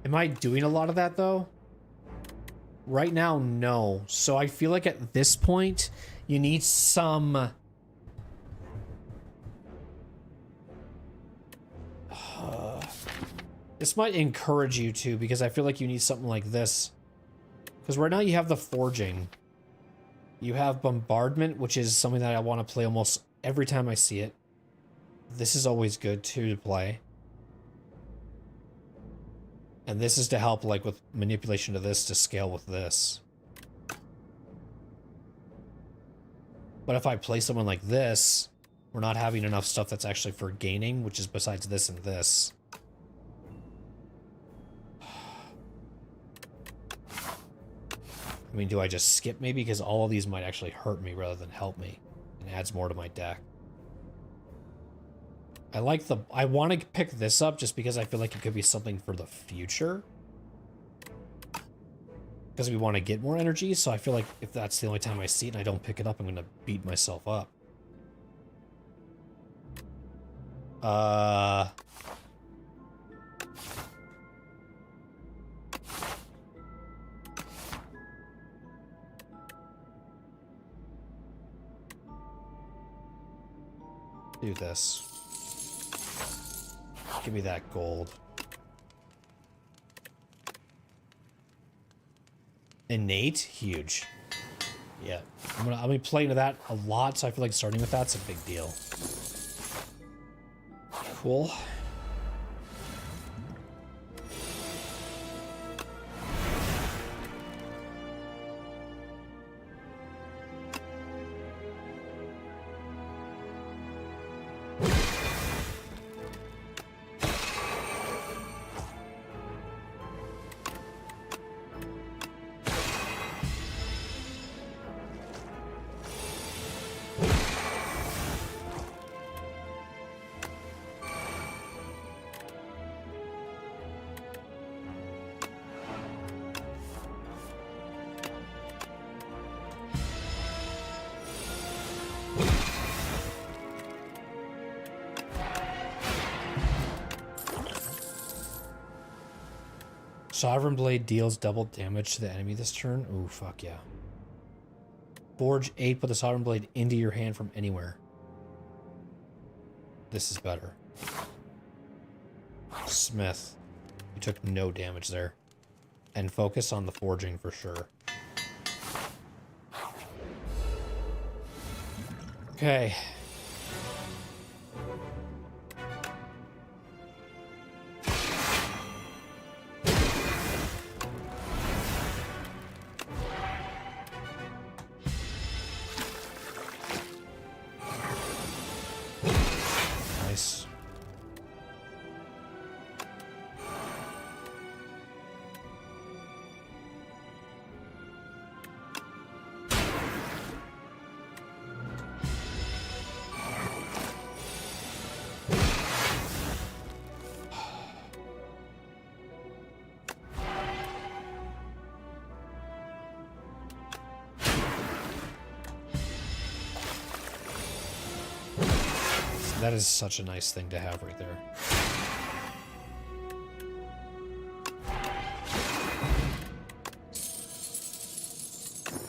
Am I doing a lot of that though? Right now, no. So I feel like at this point, you need some... This might encourage you to, because I feel like you need something like this. Because right now you have the forging. You have bombardment, which is something that I want to play almost every time I see it. This is always good too to play. And this is to help like with manipulation of this to scale with this. But if I play someone like this, we're not having enough stuff that's actually for gaining, which is besides this and this. I mean, do I just skip maybe? Because all of these might actually hurt me rather than help me. And adds more to my deck. I want to pick this up just because I feel like it could be something for the future. Because we want to get more energy, so I feel like if that's the only time I see it and I don't pick it up, I'm going to beat myself up. Do this. Give me that gold. Innate? Huge. Yeah. I'm gonna be playing to that a lot, so I feel like starting with that's a big deal. Cool. Sovereign Blade deals double damage to the enemy this turn. Ooh, fuck yeah. Forge 8, put the sovereign blade into your hand from anywhere. This is better. Smith. You took no damage there. And focus on the forging for sure. Okay. Nice. That is such a nice thing to have right there.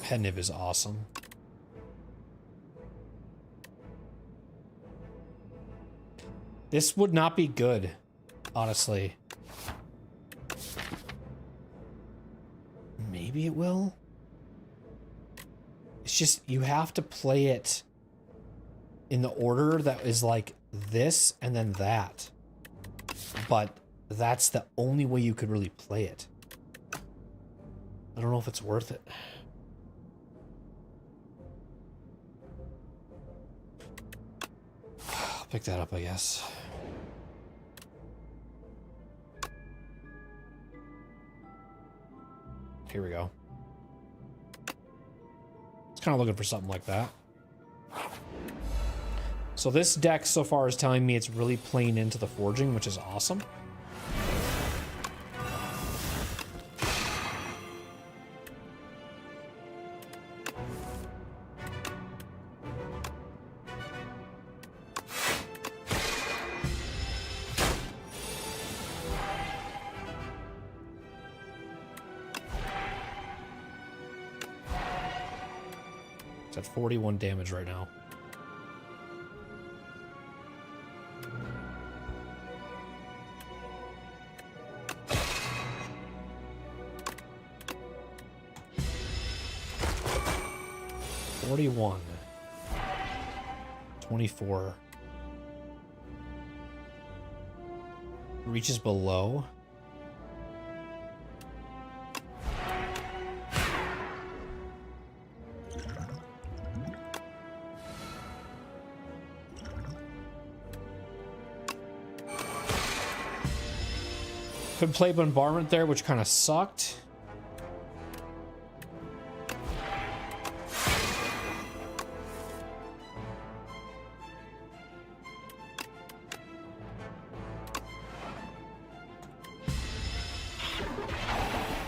Head nib is awesome. This would not be good, honestly. Maybe it will? It's just, you have to play it in the order that is like this and then that. But that's the only way you could really play it. I don't know if it's worth it. I'll pick that up, I guess. Here we go. I was kind of looking for something like that. So this deck so far is telling me it's really playing into the forging, which is awesome. It's at 41 damage right now. $41. 24. Reaches below. Could play bombardment there, which kind of sucked.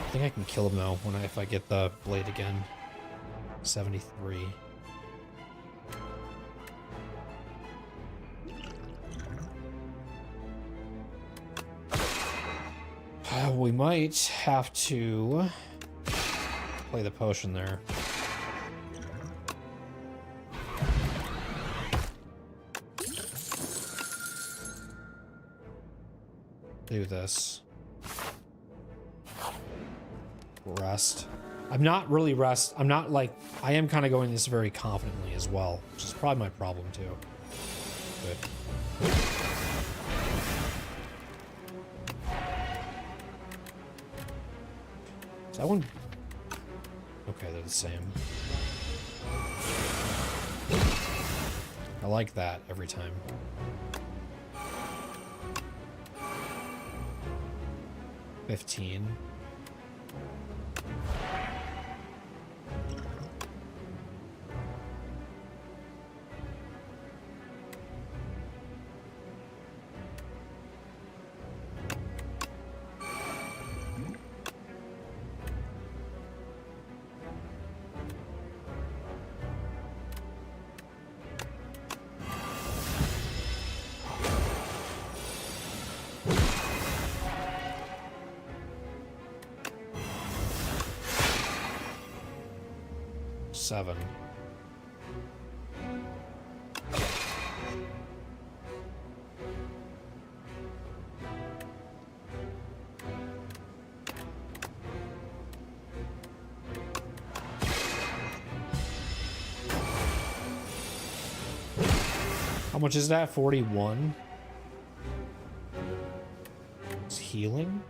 I think I can kill him though if I get the blade again. 73. We might have to play the potion there. Do this. Rest. I'm not really rest. I'm not like, I am kind of going this very confidently as well, which is probably my problem too. Good. Is that one? Okay, they're the same. I like that every time. $15. $7. How much is that? 41? It's healing?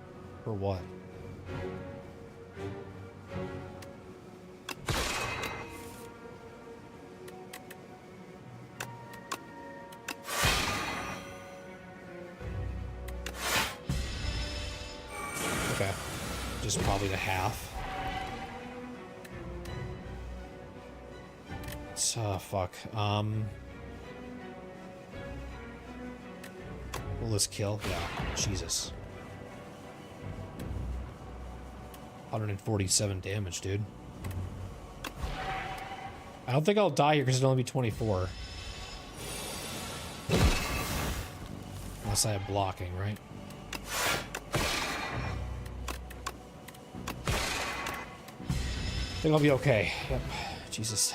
Or what? Okay. Just probably the half. Fuck. Will this kill? Yeah. Jesus. 147 damage, dude. I don't think I'll die here because it'll only be 24. Unless I have blocking, right? I think I'll be okay. Yep. Jesus.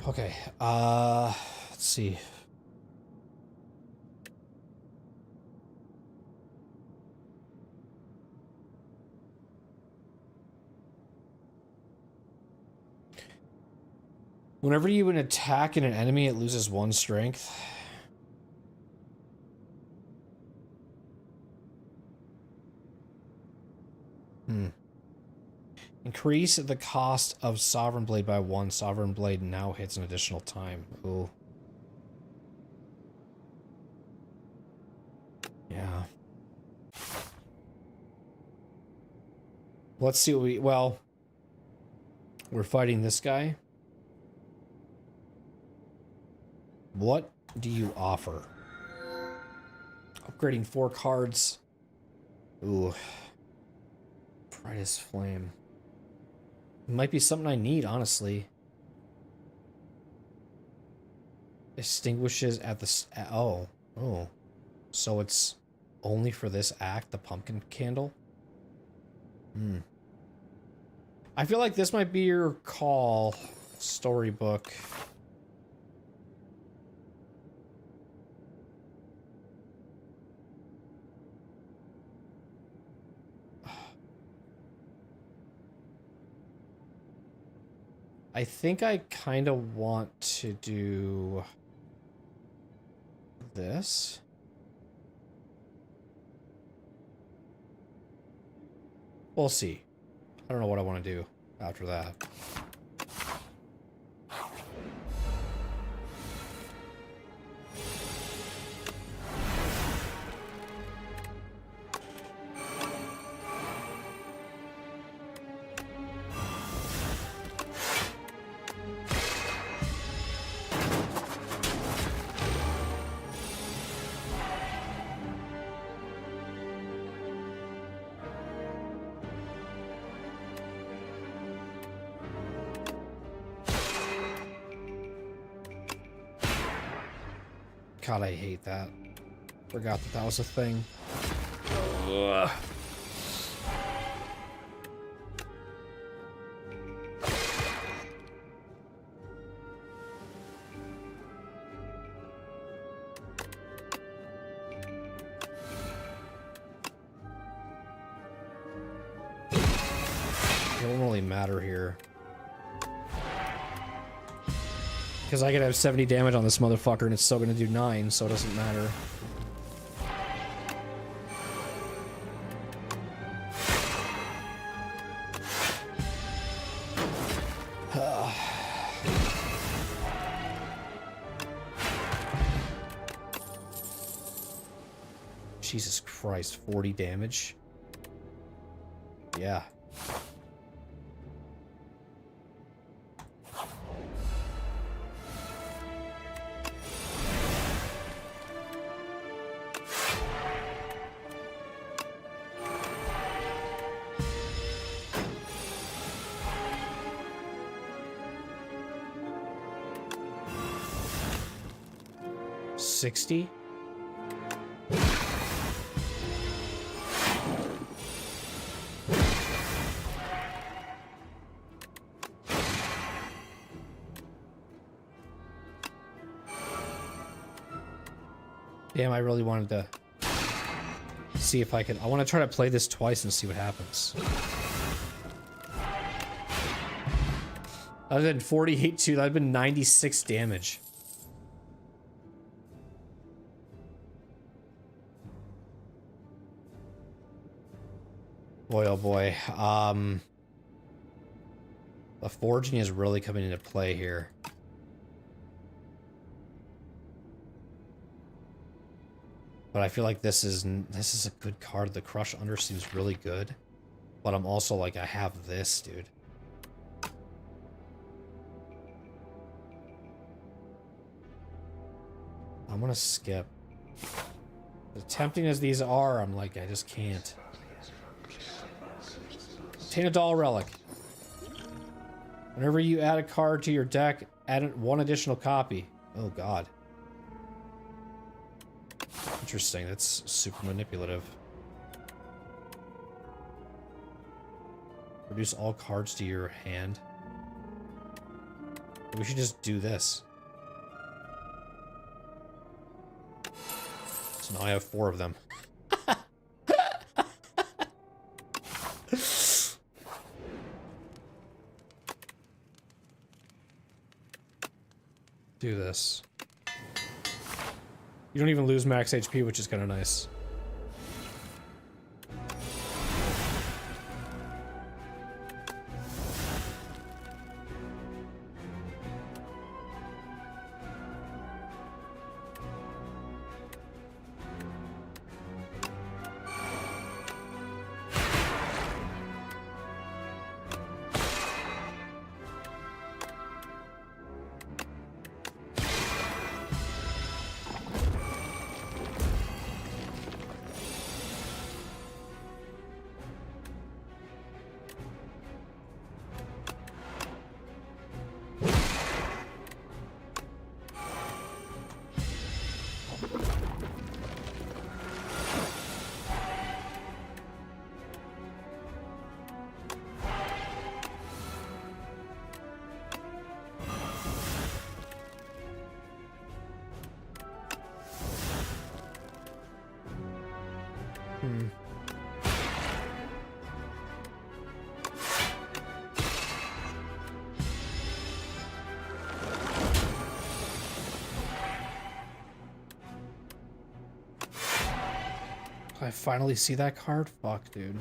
Okay, let's see. Whenever you attack an enemy, it loses 1 strength. Increase the cost of Sovereign Blade by 1. Sovereign Blade now hits an additional time. Ooh. Yeah. Let's see what we... Well, we're fighting this guy. What do you offer? Upgrading 4 cards. Ooh. Brightest Flame. It might be something I need, honestly. Extinguishes at the... Oh. So it's only for this act, the pumpkin candle? I feel like this might be your call, storybook. I think I kind of want to do this. We'll see. I don't know what I want to do after that. God, I hate that. Forgot that that was a thing. Ugh. It won't really matter here. Because I could have 70 damage on this motherfucker and it's still going to do 9, so it doesn't matter. Jesus Christ, 40 damage? Yeah. 60. Damn, I really wanted to see if I could. I want to try to play this twice and see what happens. Other than 48 too, that'd been 96 damage. Boy, oh boy. The forging is really coming into play here. But I feel like this is a good card. The Crush Under seems really good. But I'm also like, I have this, dude. I'm gonna skip. As tempting as these are, I'm like, I just can't. Obtain a doll relic. Whenever you add a card to your deck, add one additional copy. Oh god. Interesting, that's super manipulative. Reduce all cards to your hand. We should just do this. So now I have 4 of them. Do this. You don't even lose max HP, which is kind of nice. I finally see that card? Fuck, dude.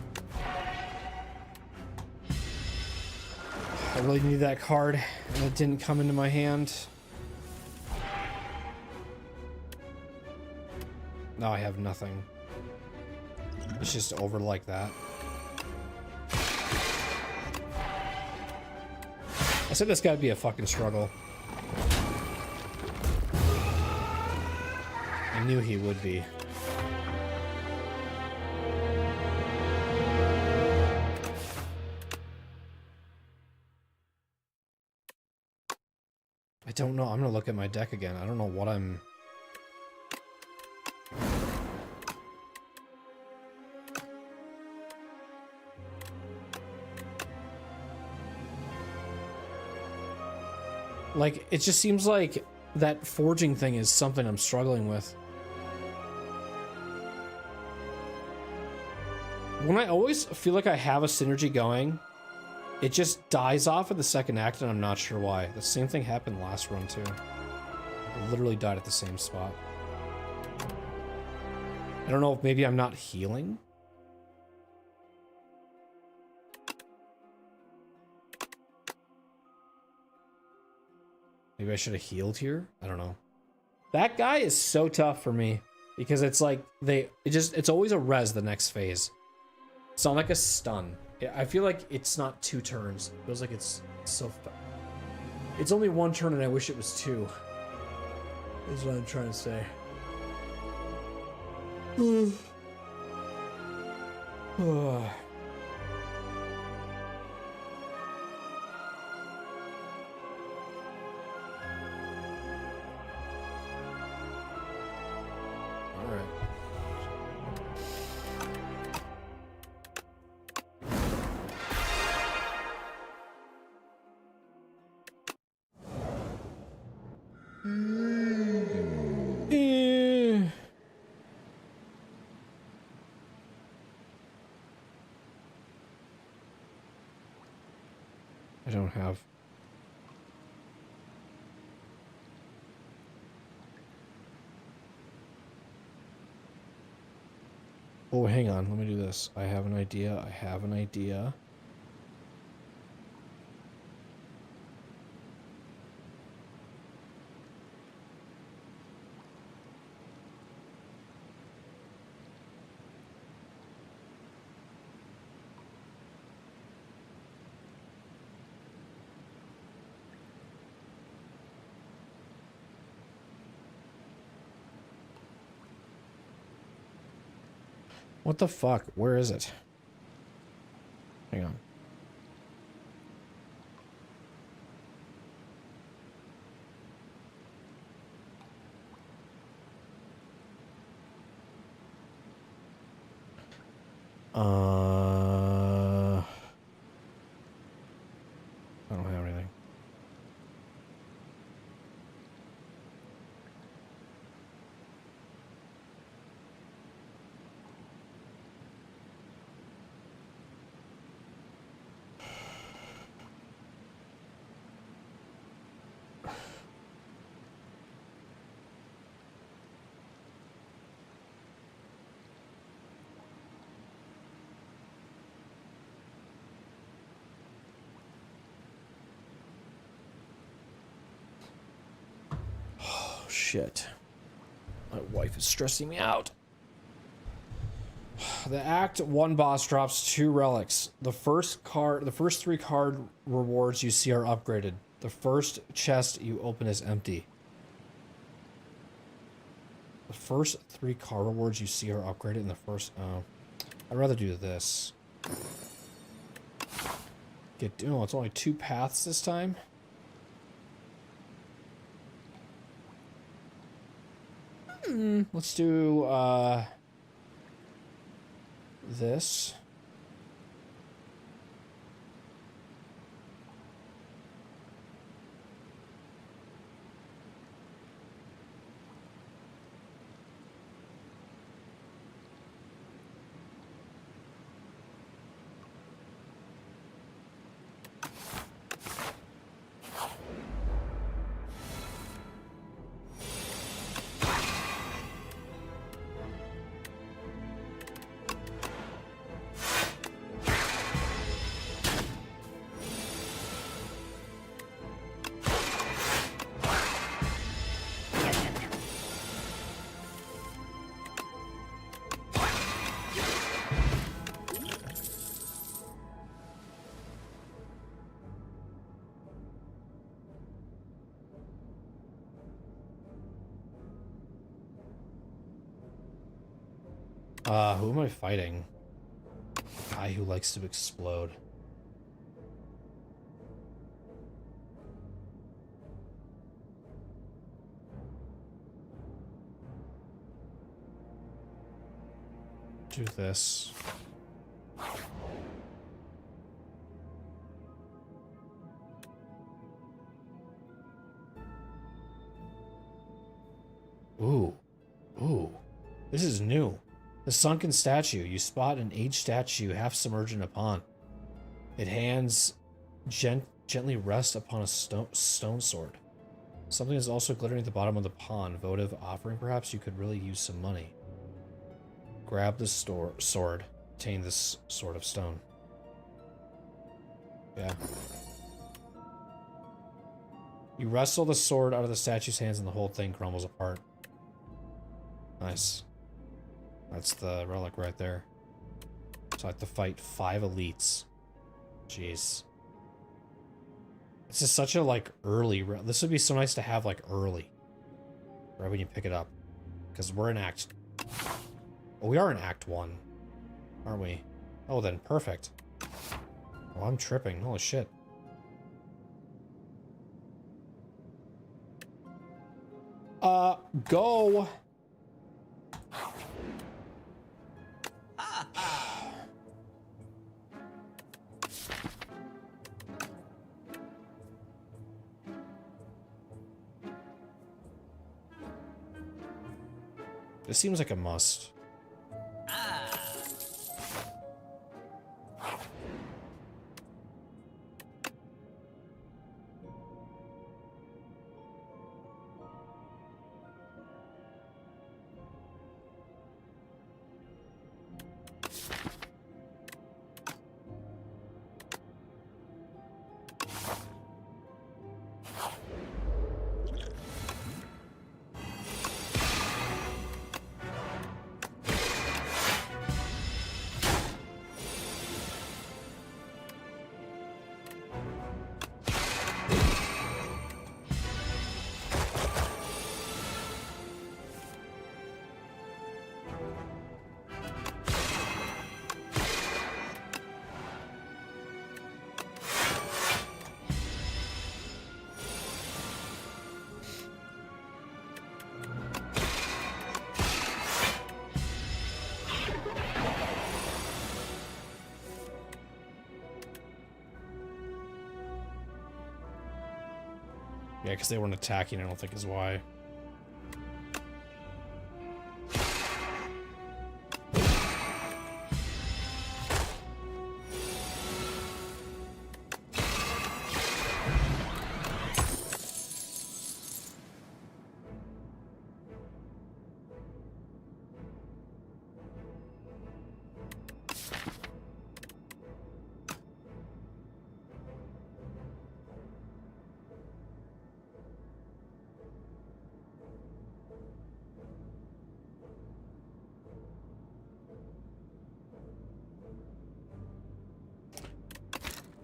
I really need that card, and it didn't come into my hand. Now I have nothing. It's just over like that. I said this gotta be a fucking struggle. I knew he would be. I don't know. I'm gonna look at my deck again. I don't know what I'm... Like, it just seems like that forging thing is something I'm struggling with. When I always feel like I have a synergy going, it just dies off at the second act, and I'm not sure why. The same thing happened last run, too. I literally died at the same spot. I don't know if maybe I'm not healing. Maybe I should have healed here? I don't know. That guy is so tough for me, because it's like, it's always a res the next phase. It's not like a stun. I feel like it's not 2 turns. It feels like it's so... It's only 1 turn, and I wish it was 2. Is what I'm trying to say. I don't have. Oh, hang on. Let me do this. I have an idea. I have an idea. What the fuck? Where is it? Hang on. I don't have anything. Shit. My wife is stressing me out. The Act 1 boss drops 2 relics. The first 3 card rewards you see are upgraded. The first chest you open is empty. The first 3 card rewards you see are upgraded in the first... I'd rather do this. Oh, it's only 2 paths this time? Let's do, this. Who am I fighting? A guy who likes to explode. Do this. Ooh. Ooh. This is new. The sunken statue. You spot an aged statue half submerged in a pond. Its hands gently rest upon a stone sword. Something is also glittering at the bottom of the pond. Votive offering, perhaps? You could really use some money. Grab the sword. Obtain this sword of stone. Yeah. You wrestle the sword out of the statue's hands and the whole thing crumbles apart. Nice. That's the relic right there. So I have to fight 5 elites. Jeez. This is such a, like, early... This would be so nice to have, like, early. Right when you pick it up. Because we're in Act... Oh, we are in Act 1. Aren't we? Oh, then perfect. Oh, I'm tripping. Holy shit. Go! This seems like a must. Yeah, because they weren't attacking, I don't think is why.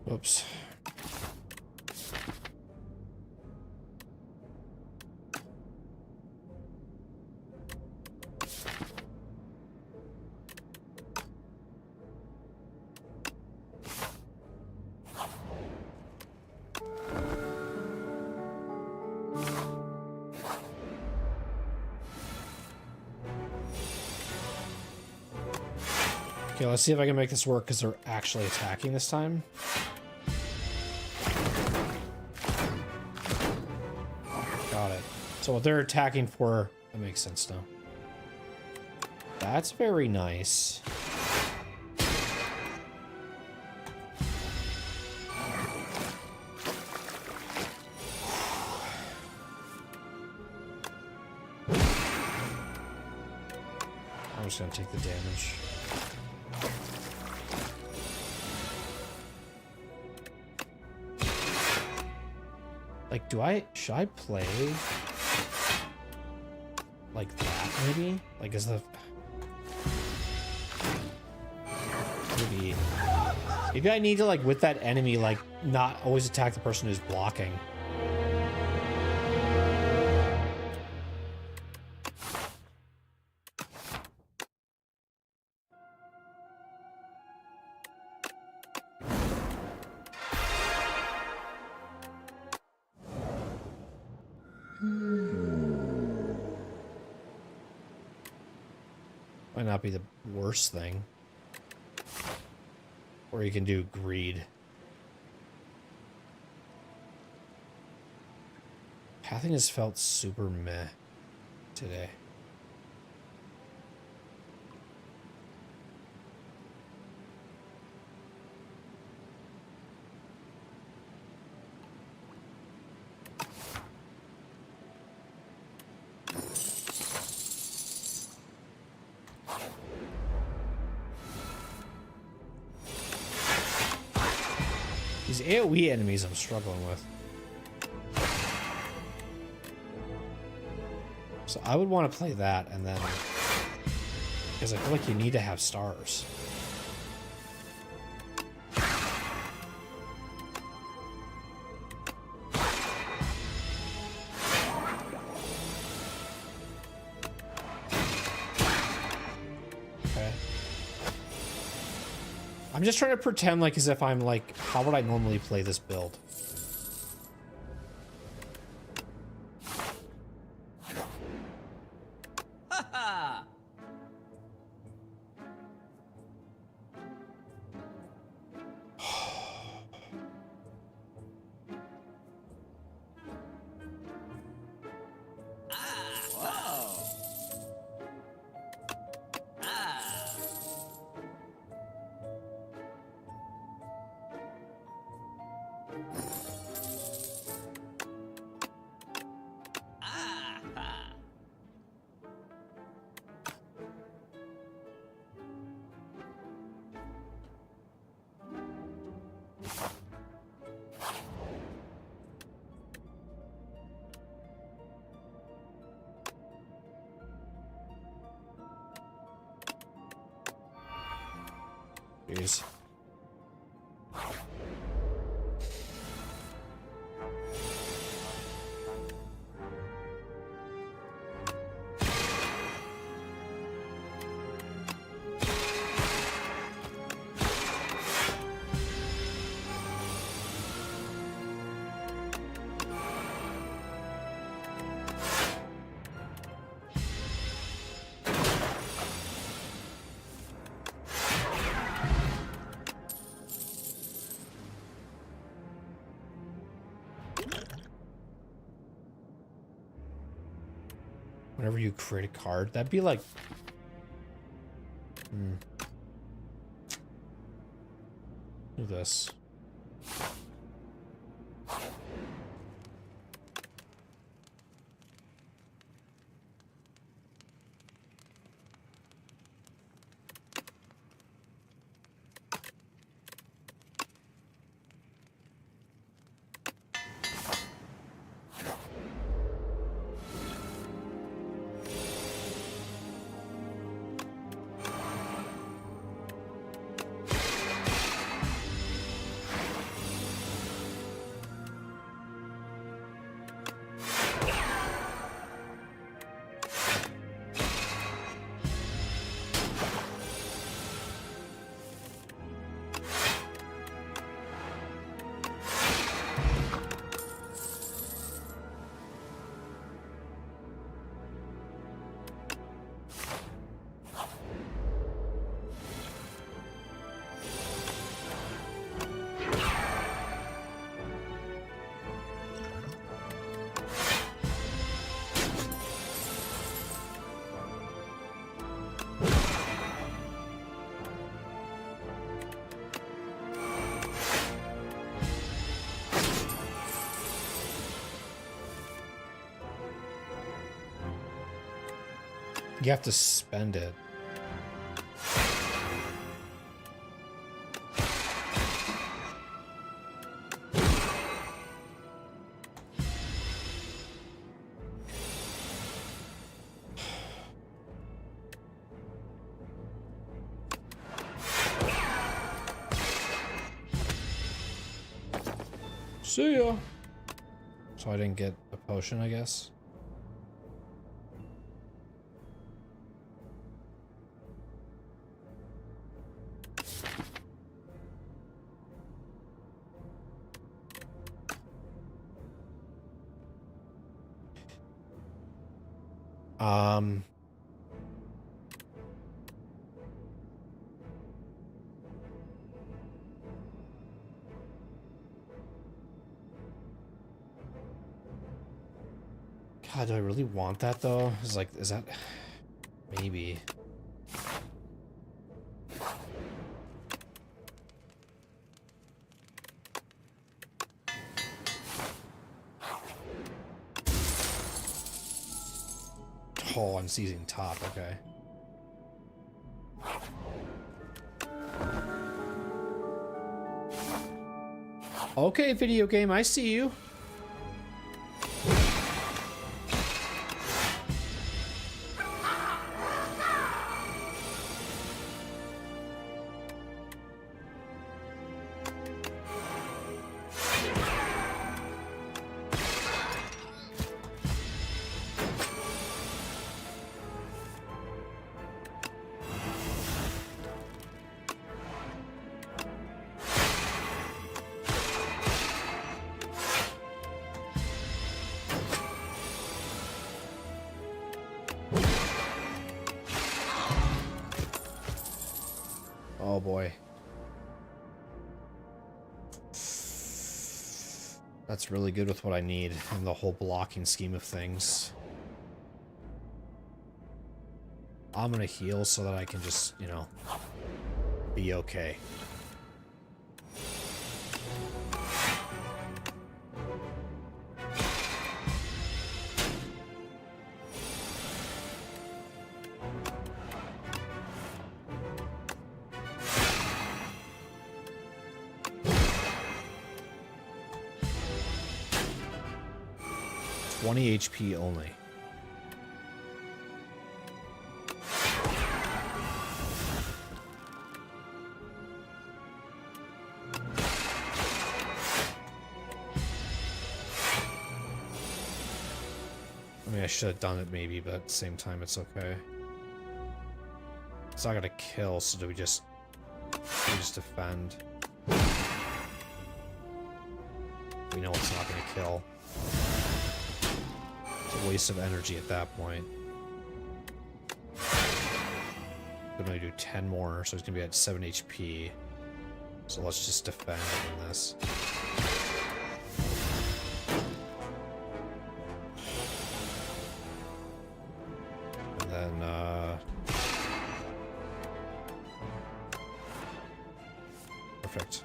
Whoops. Okay, let's see if I can make this work because they're actually attacking this time. Got it. So what they're attacking for, that makes sense now. That's very nice. I'm just gonna take the damage. Like, should I play like that maybe? Like, is the maybe I need to, like, with that enemy, like, not always attack the person who's blocking. Might not be the worst thing. Or you can do greed. Pathing has felt super meh today. These AoE enemies I'm struggling with. So I would want to play that and then... because I feel like you need to have stars. I'm just trying to pretend like as if I'm like, how would I normally play this build? Jeez. Whenever you create a card, that'd be like... Do this. You have to spend it. See ya. So I didn't get a potion, I guess. God, do I really want that though? Is that maybe? Oh, I'm seizing top, okay. Okay, video game, I see you. Oh boy. That's really good with what I need in the whole blocking scheme of things. I'm gonna heal so that I can just, you know, be okay. HP only. I mean, I should have done it maybe, but at the same time, it's okay. It's not gonna kill, so do we just defend? We know it's not gonna kill. It's a waste of energy at that point. I'm gonna do 10 more, so it's gonna be at 7 HP. So let's just defend on this. And then, perfect.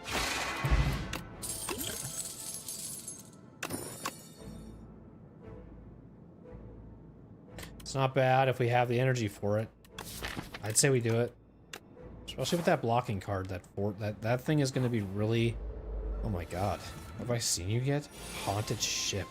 It's not bad if we have the energy for it. I'd say we do it. Especially with that blocking card, that thing is going to be really... Oh my god. Have I seen you yet? Haunted ship.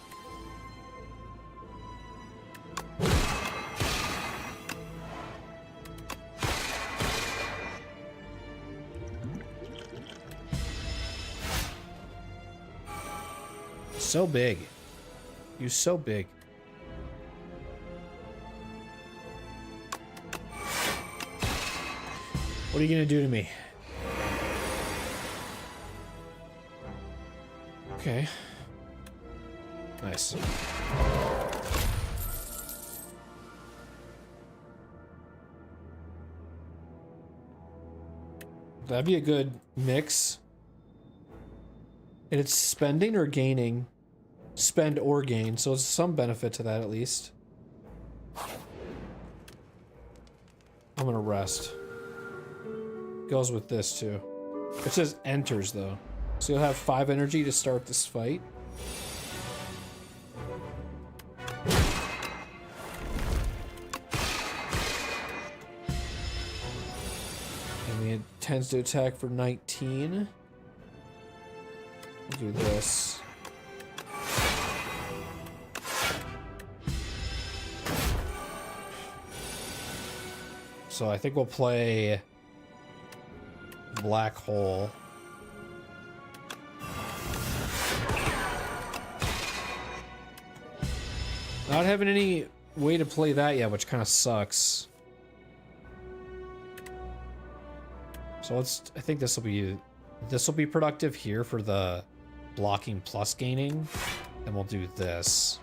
So big. You're so big. What are you gonna do to me? Okay. Nice. That'd be a good mix. And it's spending or gaining? Spend or gain, so it's some benefit to that at least. I'm gonna rest. Goes with this too. It says enters though. So you'll have 5 energy to start this fight. And it tends to attack for 19. We'll do this. So I think we'll play Black Hole. Not having any way to play that yet, which kind of sucks. So I think this will be productive here for the blocking plus gaining, and we'll do this.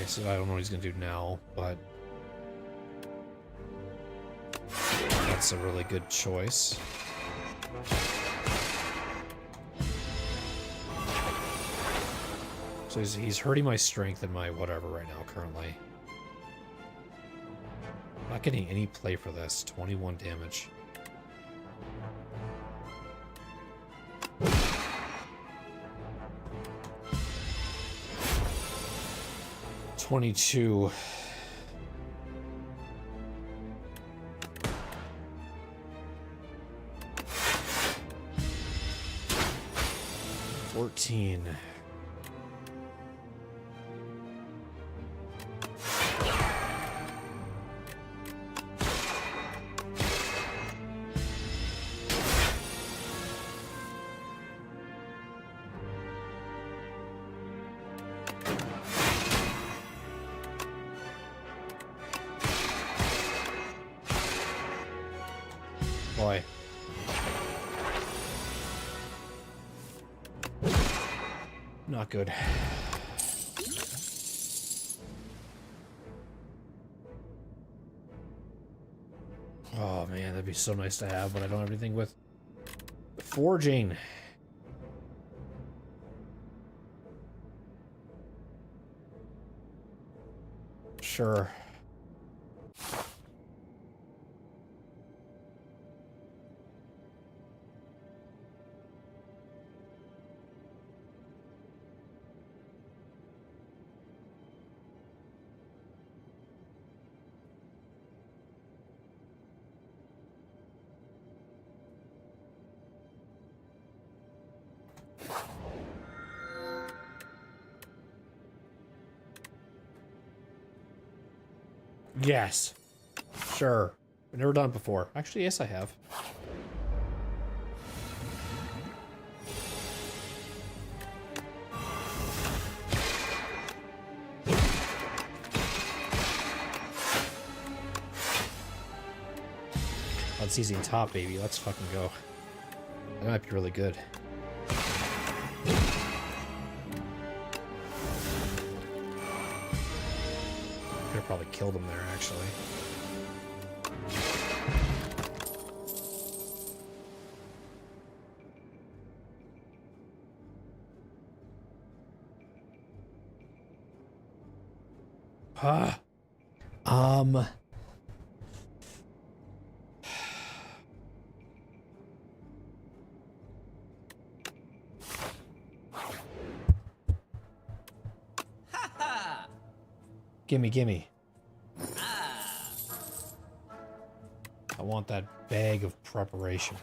So I don't know what he's gonna do now, but that's a really good choice. So he's hurting my strength and my whatever right now currently. I'm not getting any play for this. 21 damage. $22. $14. Boy. Not good. Oh man, that'd be so nice to have, but I don't have anything with forging. Sure. Yes. Sure. I've never done it before. Actually, yes, I have. seizing top, baby. Let's fucking go. That might be really good. Could have probably killed him there, actually. Gimme, gimme. I want that bag of preparation.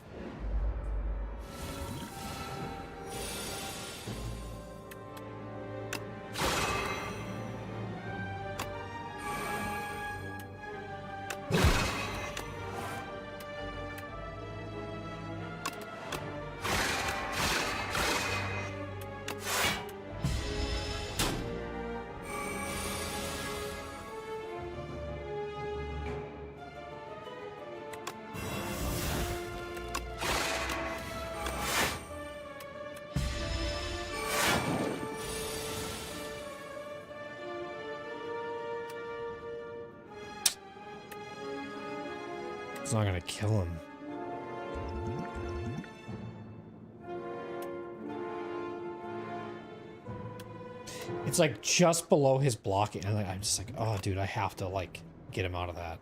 It's not gonna kill him. It's like just below his blocking, and I'm just like, oh, dude, I have to like get him out of that.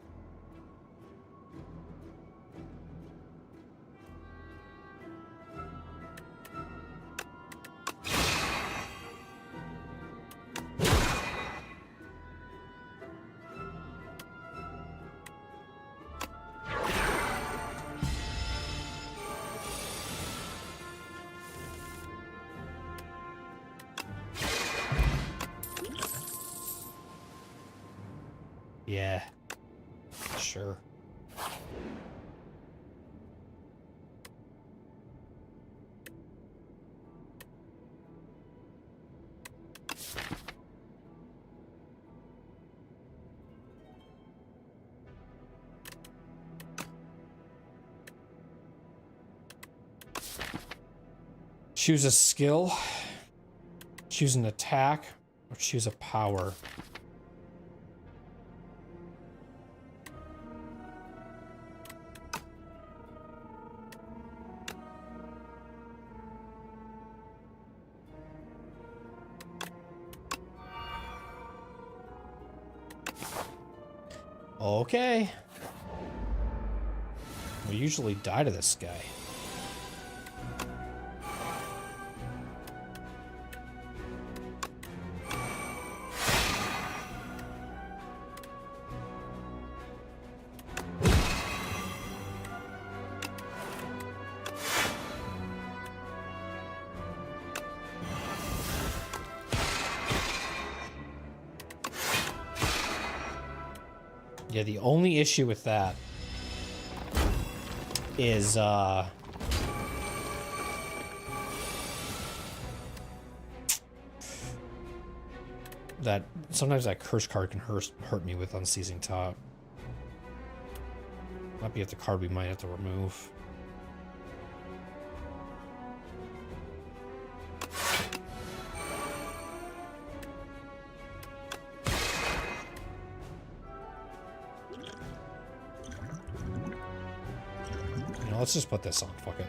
Yeah, sure. Choose a skill, choose an attack, or choose a power. Okay. We usually die to this guy. Yeah, the only issue with that is, that sometimes that curse card can hurt me with Unseizing Top. Might be at the card we might have to remove. Let's just put this on, fuck it.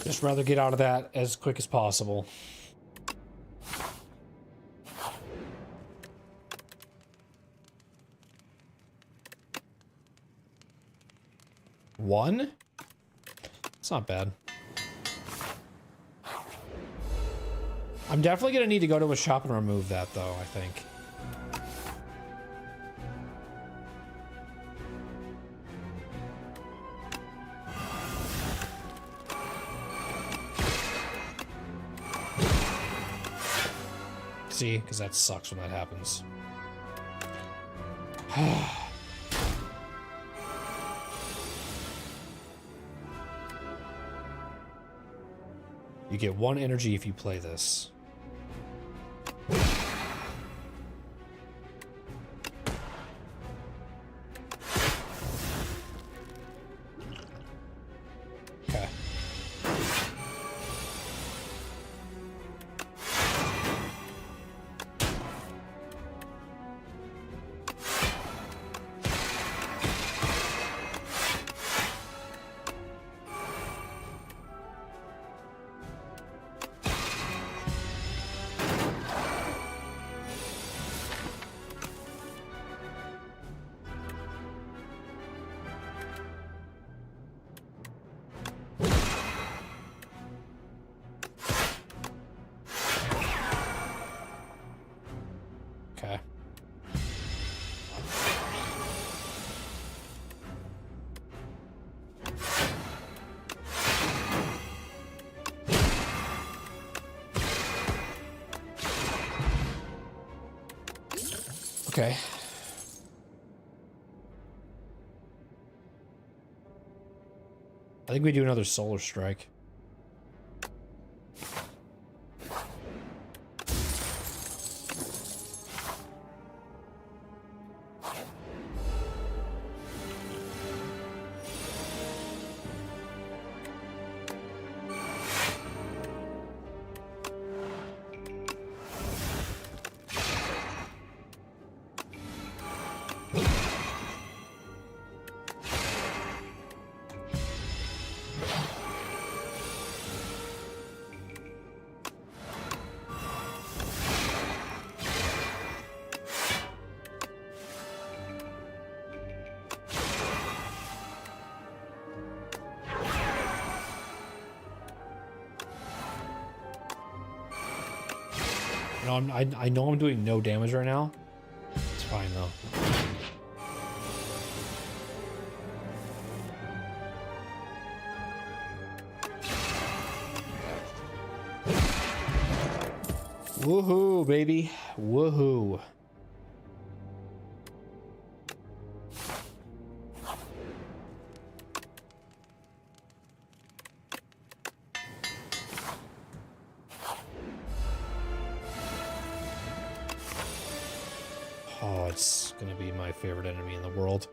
Just rather get out of that as quick as possible. One? It's not bad. I'm definitely gonna need to go to a shop and remove that, though, I think. See? Because that sucks when that happens. You get 1 energy if you play this. Okay. Okay. Okay. I think we do another solar strike. No, I know I'm doing no damage right now. It's fine though. Woohoo, baby. Woohoo. Oh, it's gonna be my favorite enemy in the world.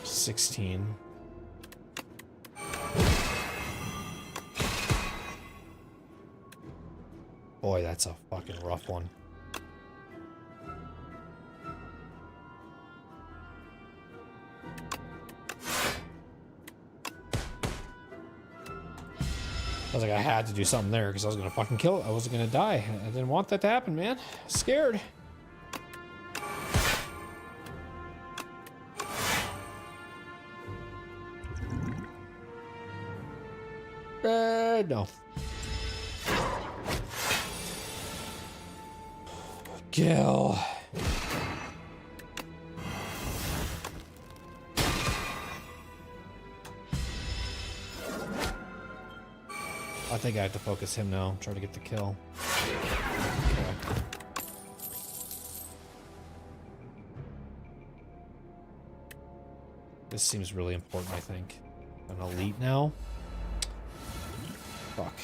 $16. Boy, that's a fucking rough one. I was like, I had to do something there because I was gonna fucking kill it. I wasn't gonna die. I didn't want that to happen, man. Scared. No. Kill. I think I have to focus him now. Try to get the kill. Okay. This seems really important, I think. An elite now? Fuck.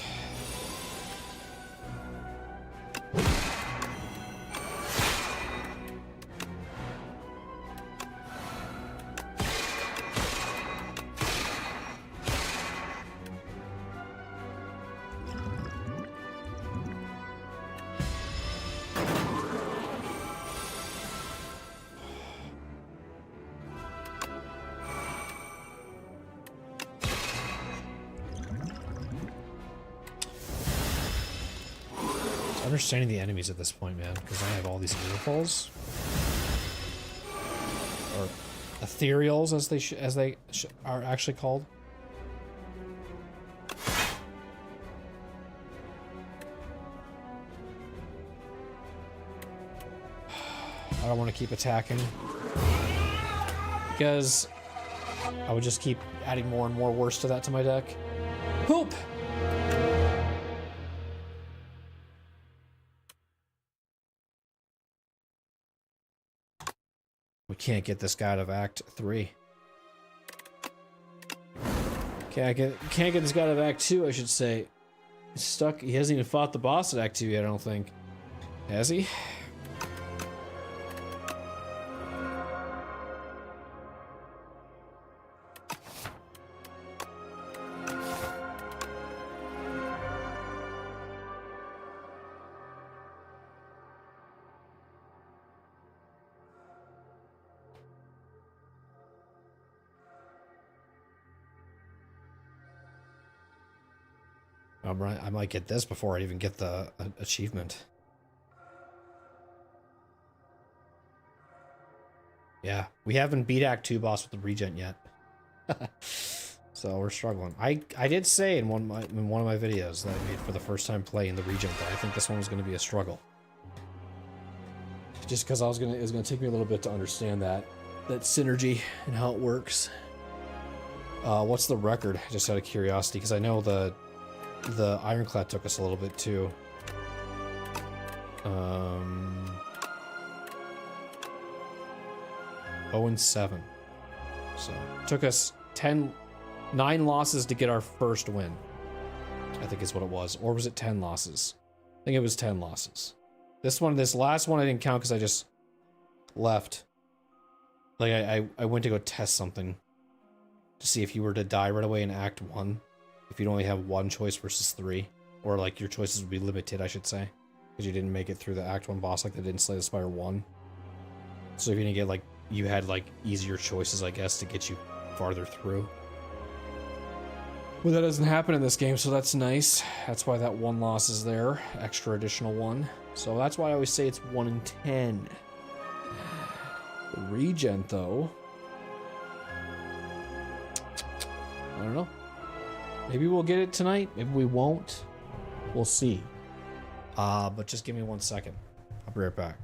understanding the enemies at this point, man, because I have all these earfuls. Or ethereals, as they are actually called. I don't want to keep attacking because I would just keep adding more and more worse to that to my deck. Poop! We can't get this guy out of Act 3. Can't get this guy out of Act 2, I should say. He's stuck. He hasn't even fought the boss at Act 2 yet, I don't think. Has he? I might get this before I even get the achievement. Yeah, we haven't beat Act 2 boss with the Regent yet. So we're struggling. I did say in one of my videos that I made for the first time playing the Regent that I think this one was going to be a struggle. Just because it was gonna take me a little bit to understand that synergy and how it works. What's the record? Just out of curiosity, because I know the Ironclad took us a little bit too. 0-7. So it took us 9 losses to get our first win. I think is what it was. Or was it 10 losses? I think it was 10 losses. This last one I didn't count because I just left. Like I went to go test something to see if you were to die right away in Act 1. If you'd only have 1 choice versus 3. Or like your choices would be limited, I should say. Because you didn't make it through the Act 1 boss like they didn't slay the Spire 1. So if you didn't get like, you had like easier choices, I guess, to get you farther through. Well, that doesn't happen in this game, so that's nice. That's why that 1 loss is there. Extra additional 1. So that's why I always say it's 1 in 10. The Regent, though. I don't know. Maybe we'll get it tonight. Maybe we won't. We'll see. But just give me 1 second. I'll be right back.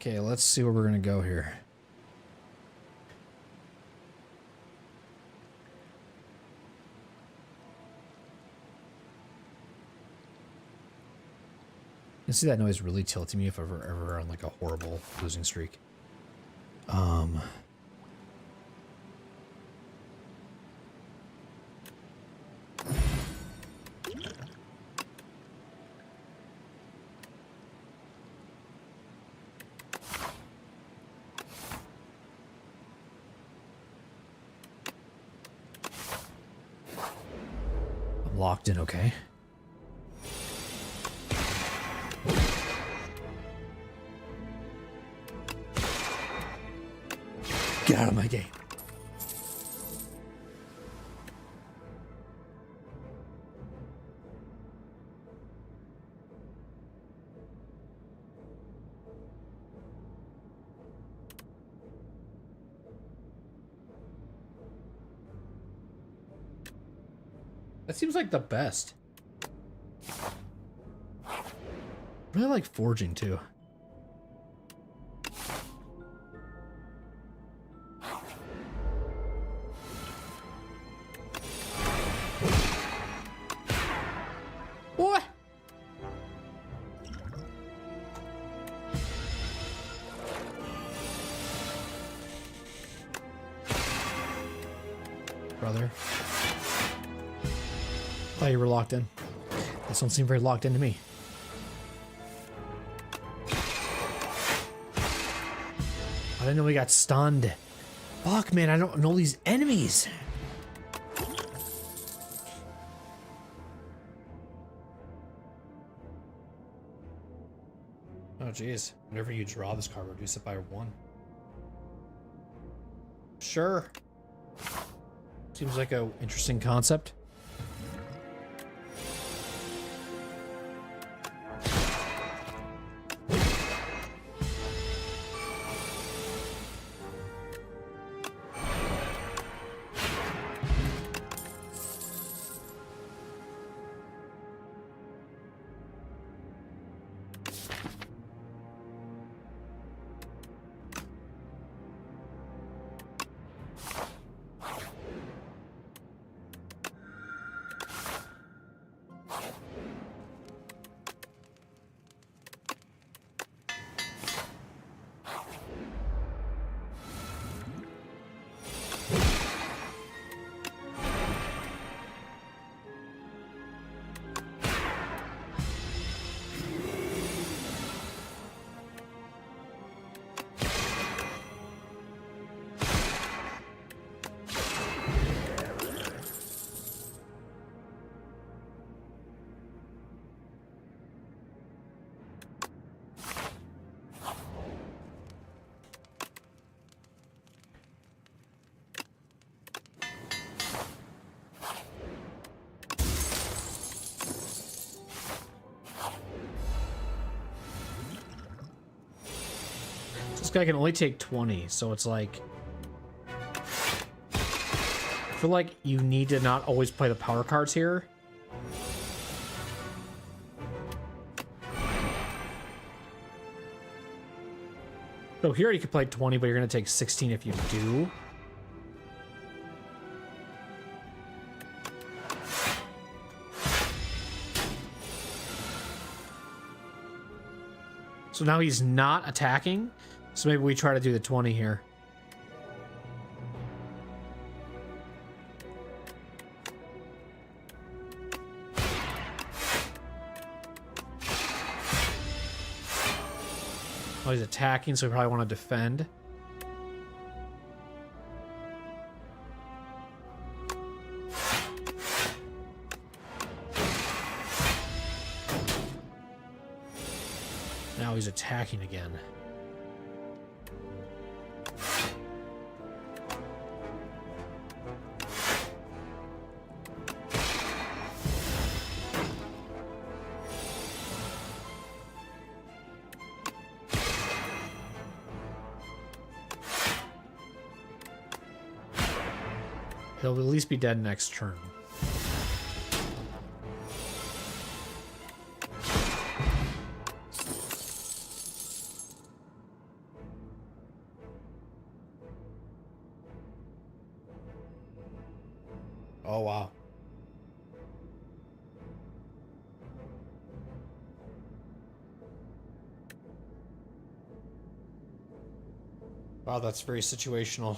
Okay, let's see where we're gonna go here. You see that noise really tilting me if I'm ever on like a horrible losing streak. I'm locked in, okay? Get out of my game. That seems like the best. I really like forging too. What? Brother. Oh, you were locked in. This one seemed very locked into me. I didn't know we got stunned. Fuck, man, I don't know these enemies. Oh, jeez. Whenever you draw this card, reduce it by 1. Sure. Seems like a interesting concept. This guy can only take 20, so it's like... I feel like you need to not always play the power cards here. So here you could play 20, but you're going to take 16 if you do. So now he's not attacking. So maybe we try to do the 20 here. Oh, he's attacking, so we probably want to defend. Now he's attacking again. He'll at least be dead next turn. Oh, wow. Wow, that's very situational.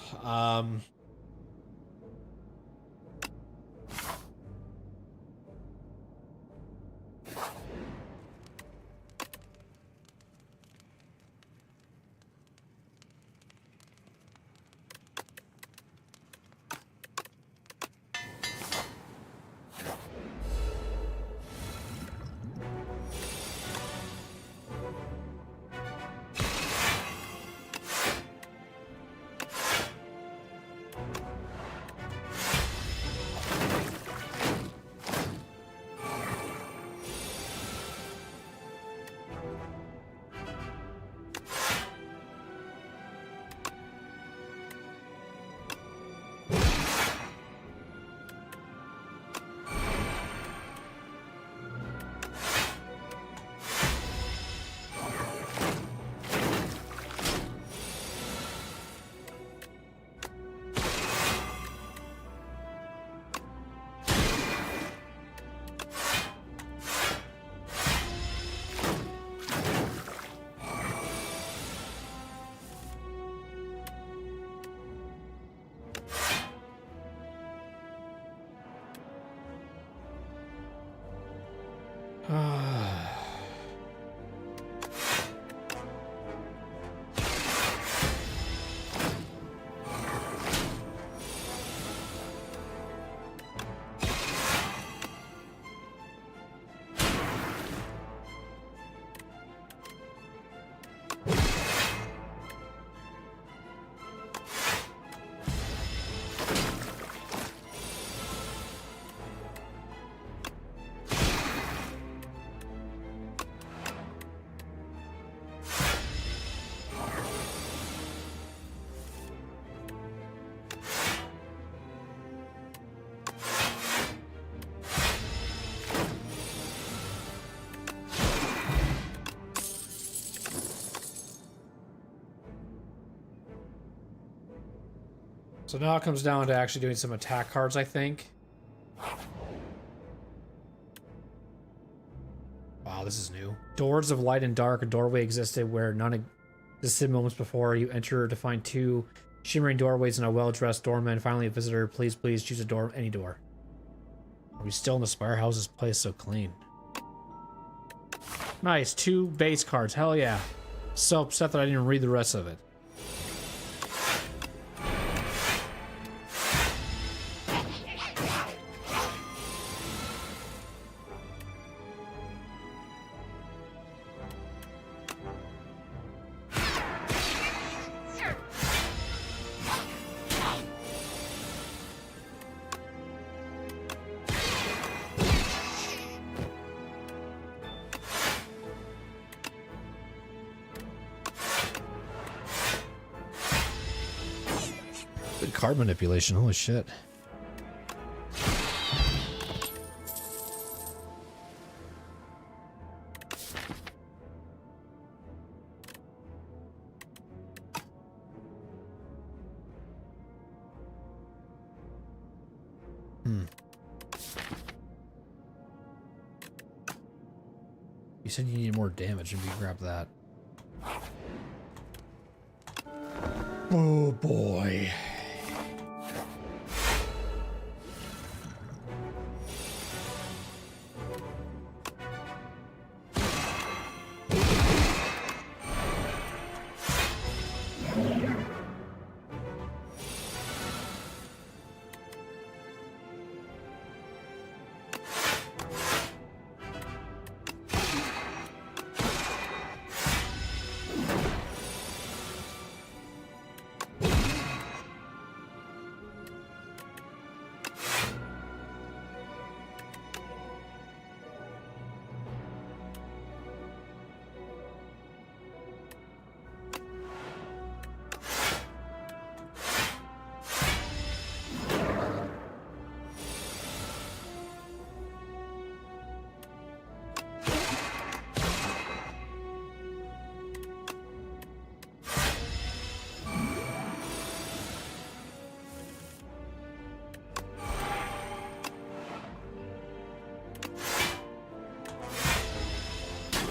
So now it comes down to actually doing some attack cards, I think. Wow, this is new. Doors of light and dark. A doorway existed where none existed moments before. You enter to find two shimmering doorways and a well-dressed doorman. Finally, a visitor. Please, please choose a door, any door. Are we still in the Spire house? This place is so clean. Nice, 2 base cards. Hell yeah. So upset that I didn't even read the rest of it. Good card manipulation, holy shit. You said you needed more damage, and we grab that. Oh boy.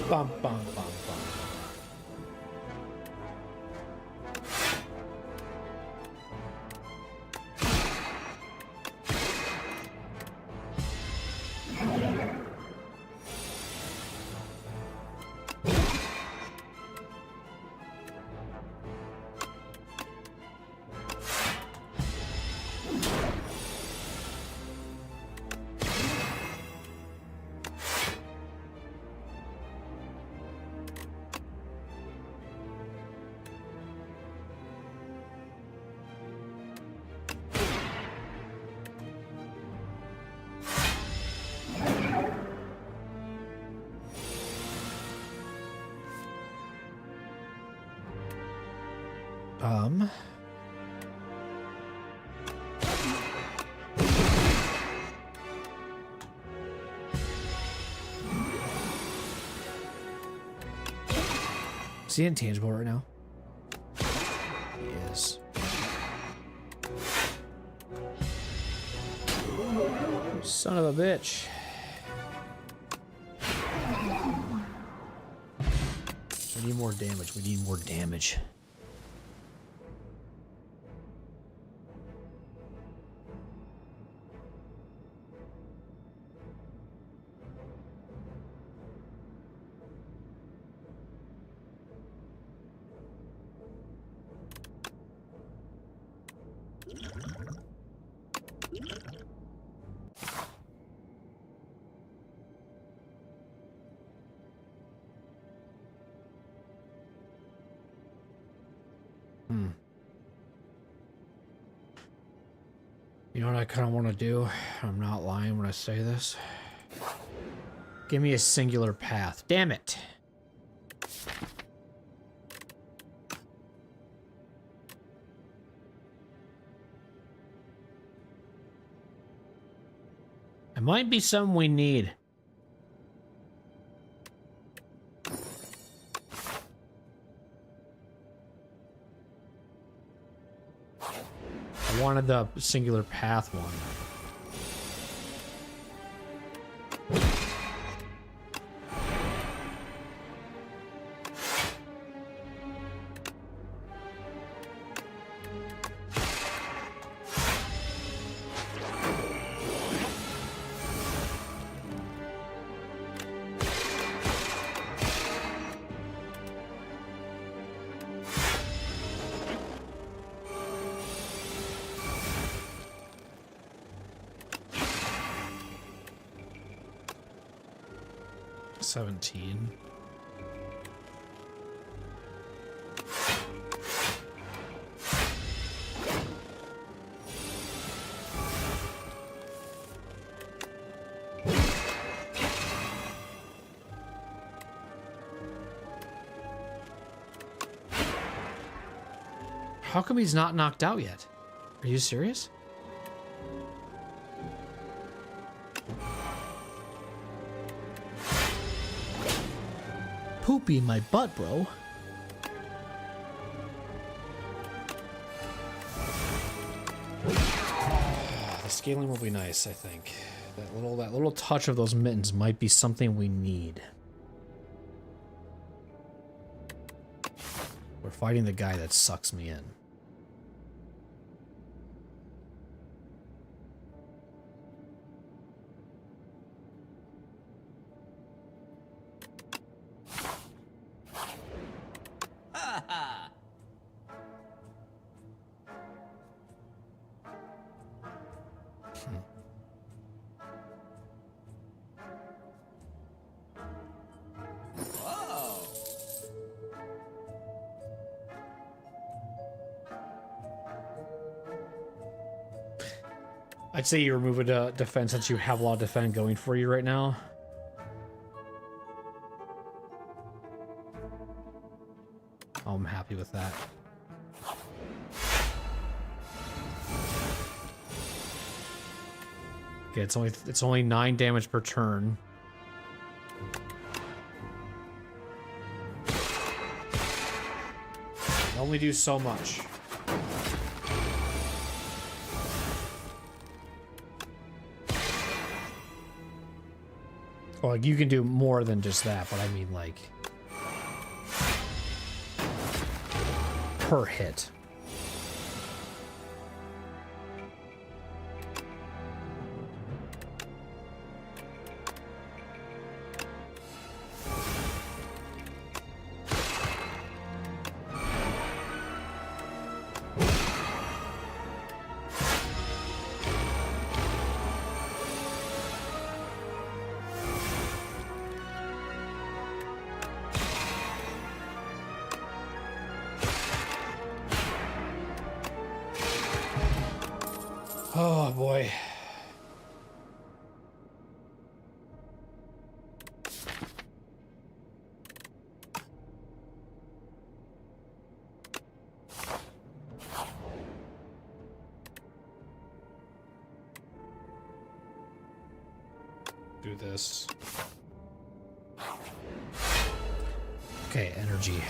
Bum, bum, bum, bum. Is he intangible right now? He is. Son of a bitch. We need more damage. We need more damage. You know what I kind of want to do? I'm not lying when I say this. Give me a singular path. Damn it. It might be something we need. I wanted the singular path one. $17. How come he's not knocked out yet? Are you serious? Poopy in my butt, bro. The scaling will be nice, I think. That little touch of those mittens might be something we need. We're fighting the guy that sucks me in. I'd say you remove a defense since you have a lot of defense going for you right now. Oh, I'm happy with that. Okay, it's only 9 damage per turn. I only do so much. Well, like, you can do more than just that, but I mean, like, per hit. Oh boy. Do this. Okay, energy.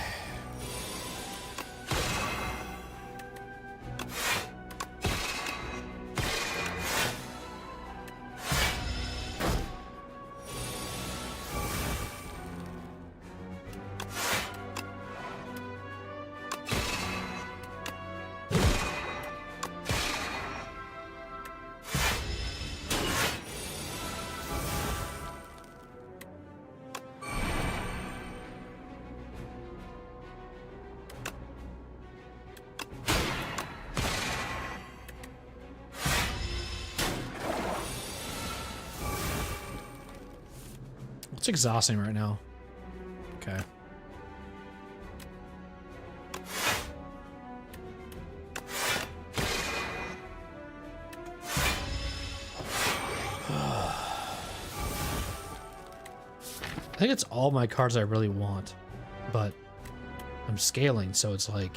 It's exhausting right now. Okay. I think it's all my cards I really want, but I'm scaling, so it's like...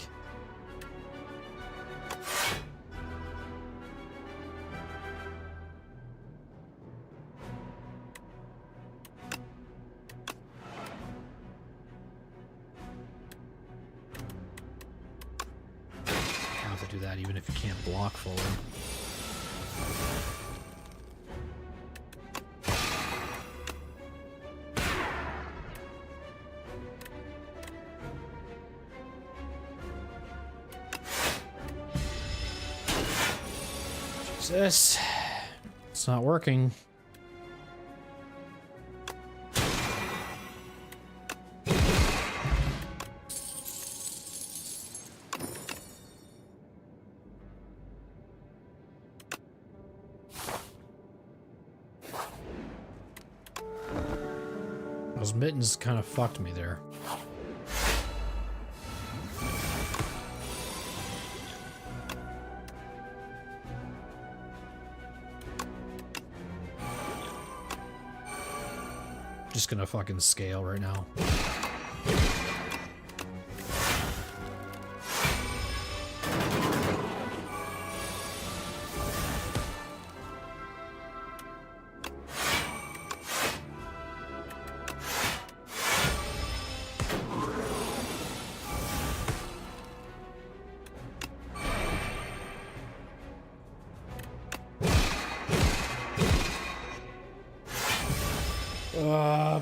You have to do that even if you can't block forward. Jesus, it's not working. Those mittens kind of fucked me there. Just gonna fucking scale right now.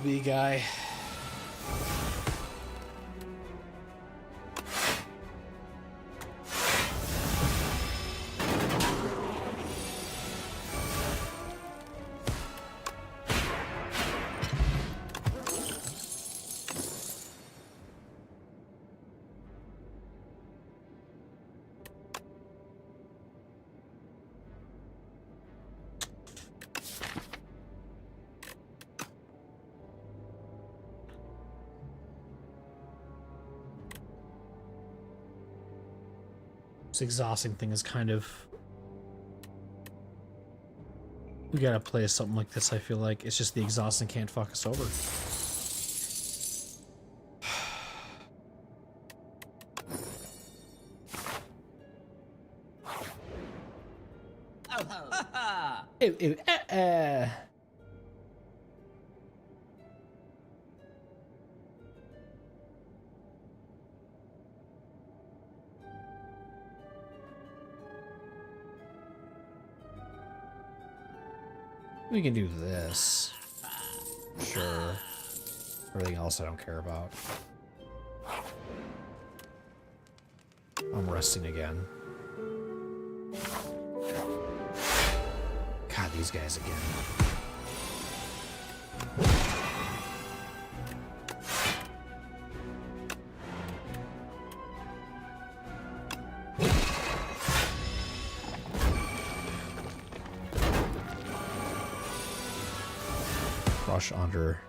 B guy. This exhausting thing is kind of... We gotta play something like this, I feel like. It's just the exhausting can't fuck us over. Ew, ew, We can do this. Sure. Everything else I don't care about. I'm resting again. God, these guys again. Crush under.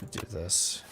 Do this.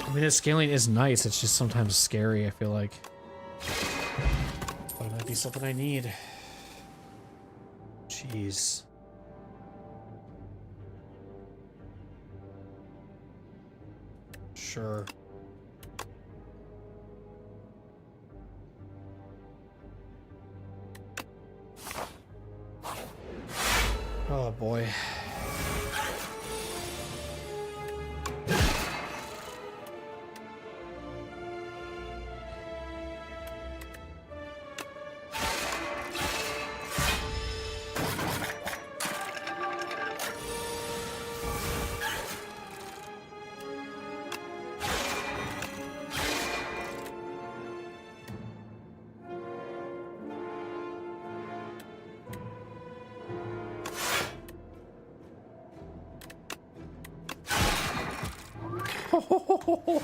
I mean, the scaling is nice. It's just sometimes scary, I feel like. But it might be something I need. Jeez. Sure. Oh boy.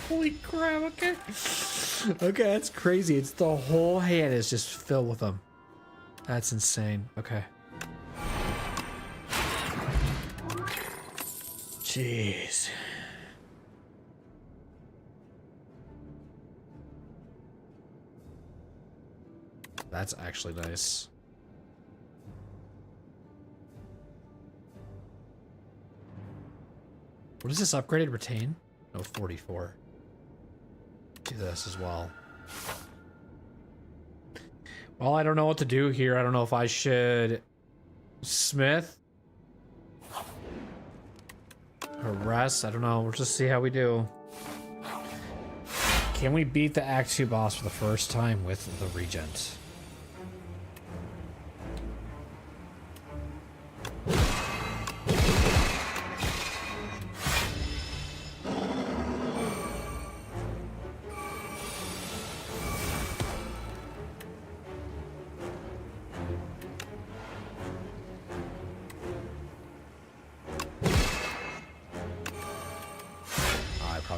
Holy crap, okay. Okay, that's crazy. It's the whole hand is just filled with them. That's insane. Okay. Jeez. That's actually nice. What is this upgraded retain? No, 44. Do this as well. Well, I don't know what to do here. I don't know if I should smith or rest. I don't know. We'll just see how we do. Can we beat the Act 2 boss for the first time with the Regent?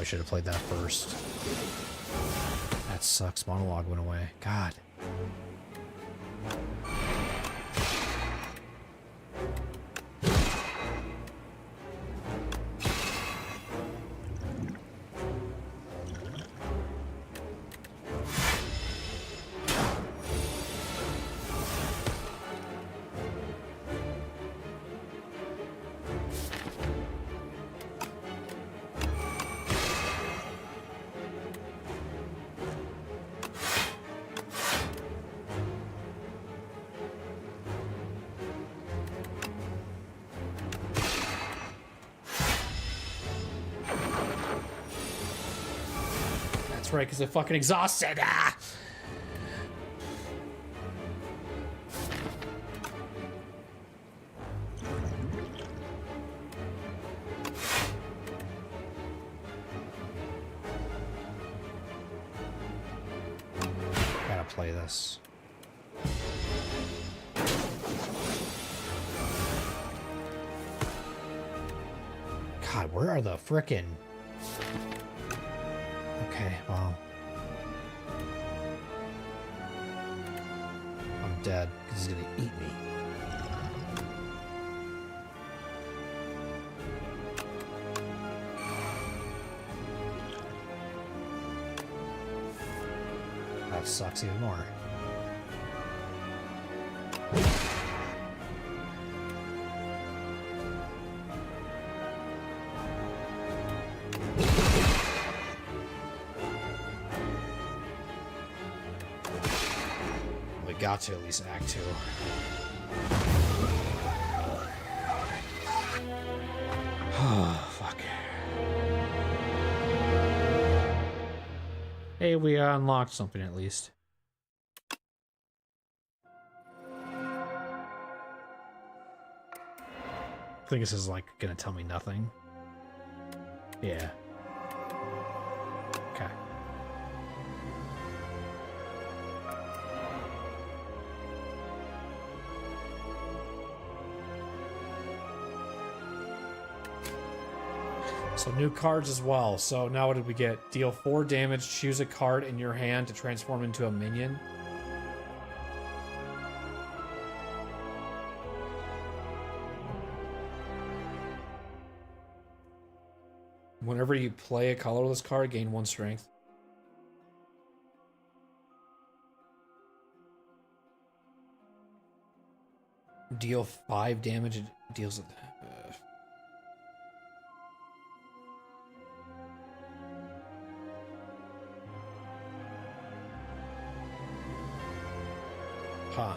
Should have played that first. That sucks. Monologue went away. God. That's right, because I fucking exhausted. Ah! Gotta play this. God, where are the frickin'... Okay, well... I'm dead, because he's gonna eat me. That sucks even more. We got to at least act 2. Oh, fuck. Hey, we unlocked something at least. I think this is like gonna tell me nothing. Yeah. Okay. So new cards as well. So now what did we get? Deal 4 damage, choose a card in your hand to transform into a minion. Whenever you play a colorless card, gain 1 strength. Deal 5 damage, it deals with... Huh.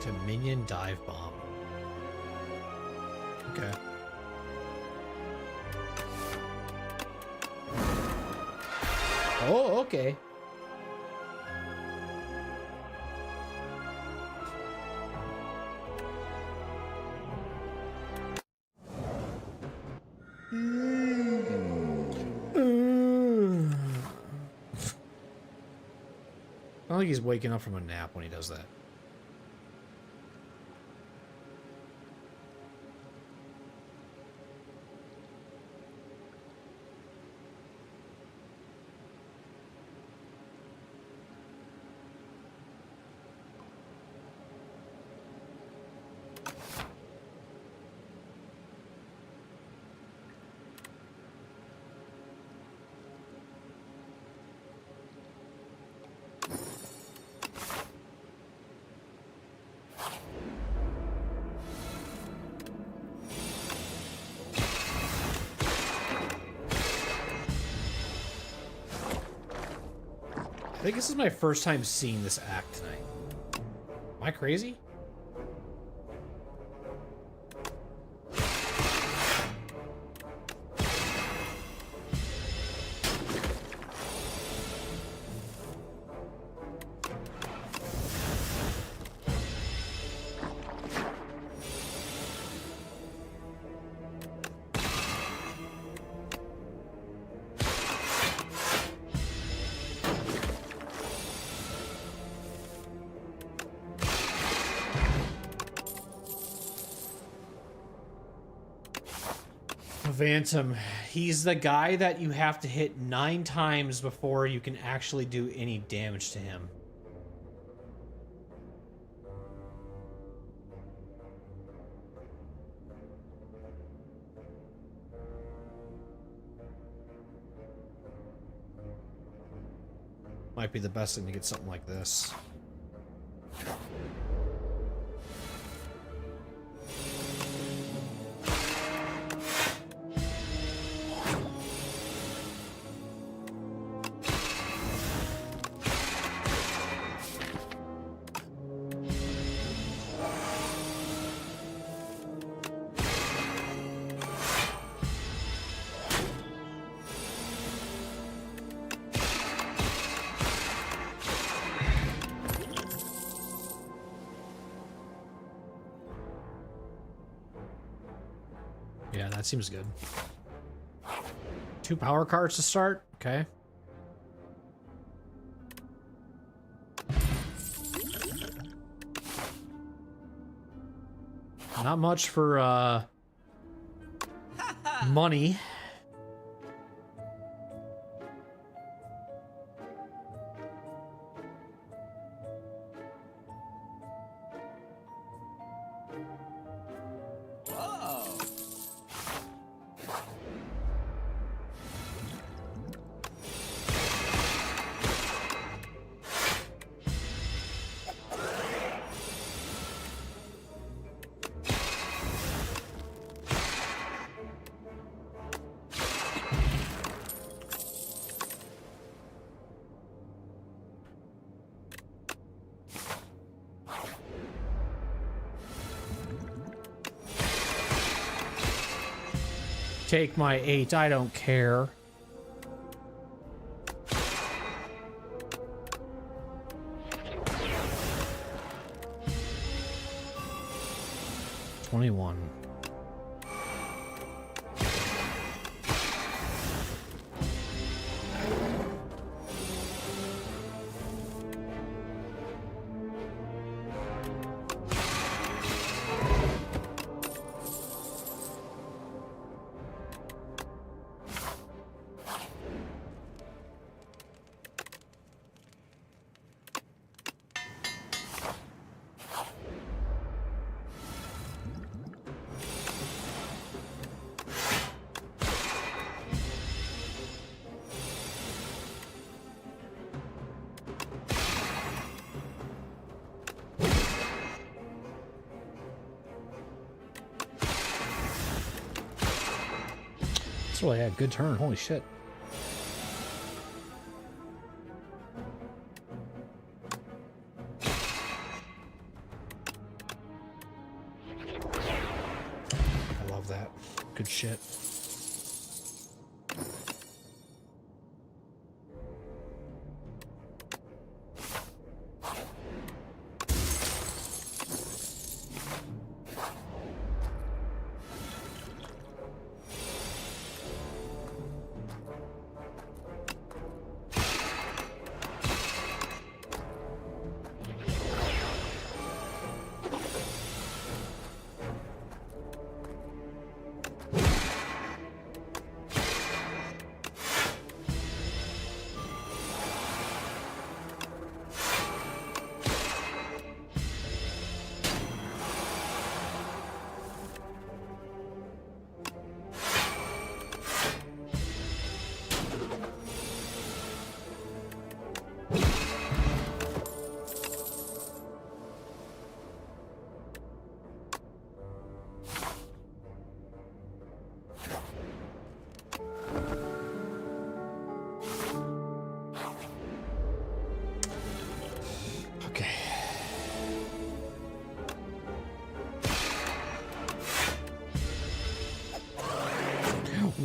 To minion dive bomb. Okay. Oh, okay. I don't think he's waking up from a nap when he does that. I think this is my first time seeing this act tonight. Am I crazy? Phantom, he's the guy that you have to hit 9 times before you can actually do any damage to him. Might be the best thing to get something like this. that seems good. 2 power cards to start? Okay. Not much for money. Take my 8, I don't care. $21. Really had a good turn. Holy shit. I love that. Good shit.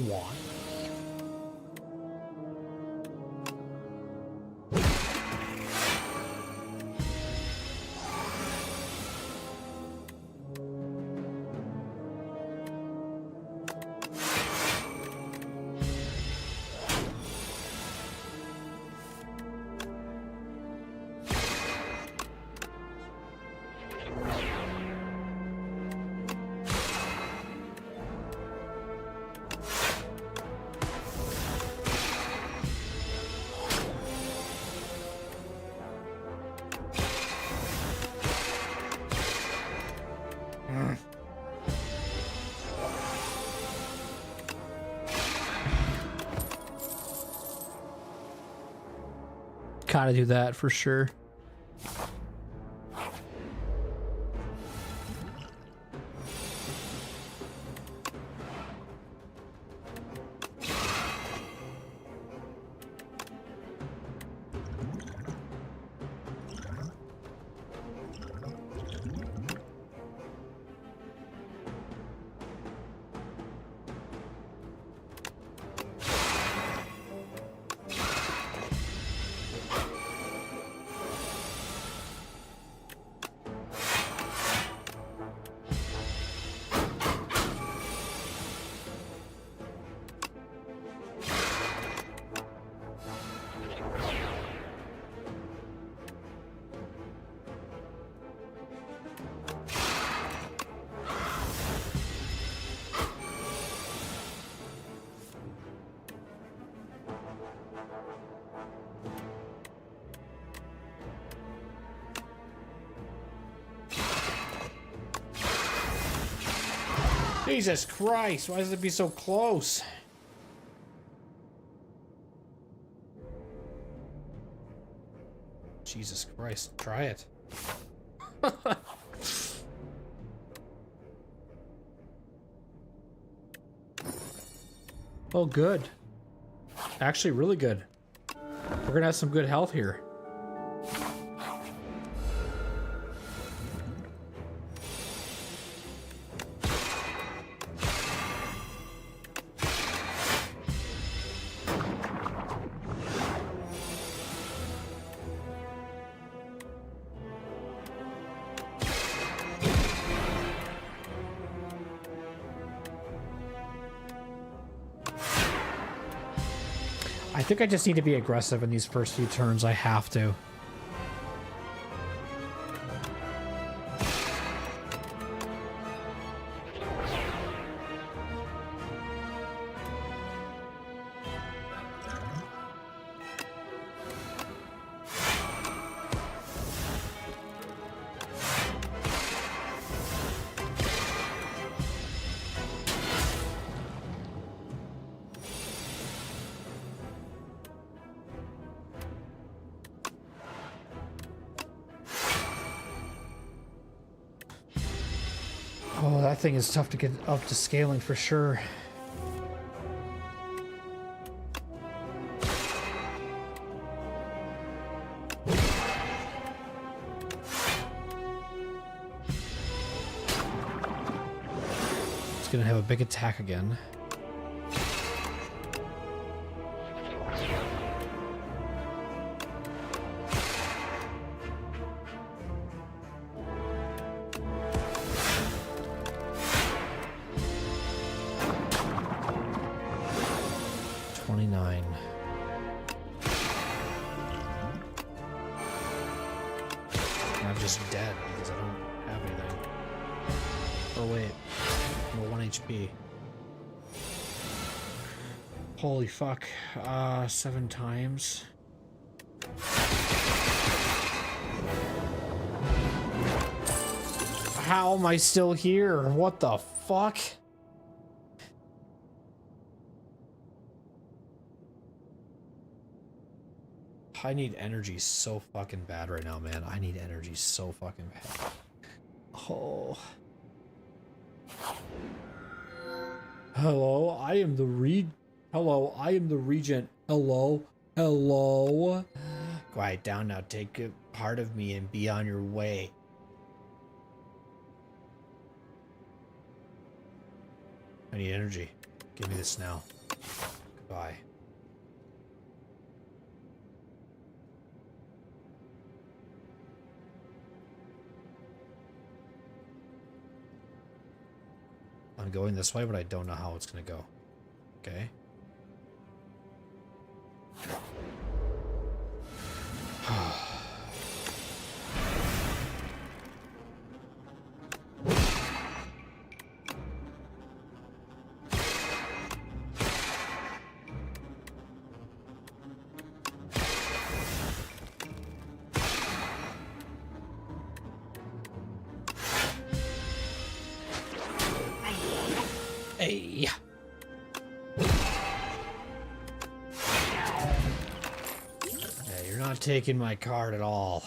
One. Gotta do that for sure. Jesus Christ, why does it be so close? Jesus Christ, try it. Oh, good. Actually, really good. We're gonna have some good health here. I think I just need to be aggressive in these first few turns. I have to. Oh, that thing is tough to get up to scaling for sure. It's gonna have a big attack again. I'm just dead because I don't have anything. Oh wait, I'm 1 HP. Holy fuck, 7 times. How am I still here? What the fuck? I need energy so fucking bad right now, man. I need energy so fucking bad. Oh. Hello, I am the Hello, I am the Regent. Hello, hello. Quiet down now. Take a part of me and be on your way. I need energy. Give me this now. Goodbye. I'm going this way, but I don't know how it's gonna go. Okay. Hey. Yeah, you're not taking my card at all.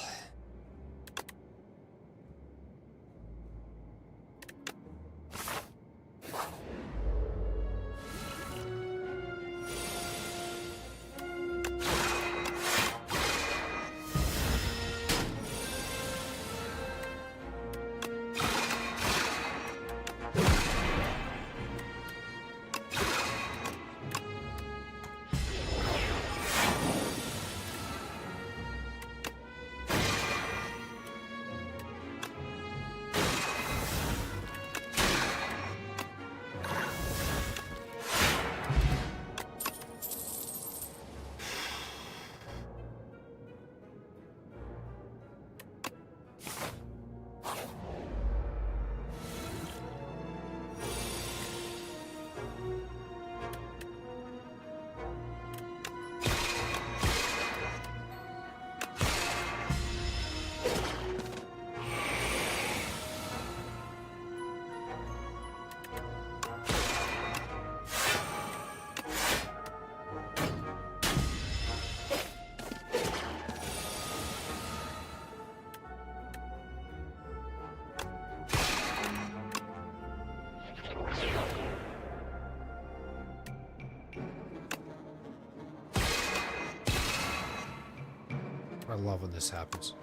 I love when this happens.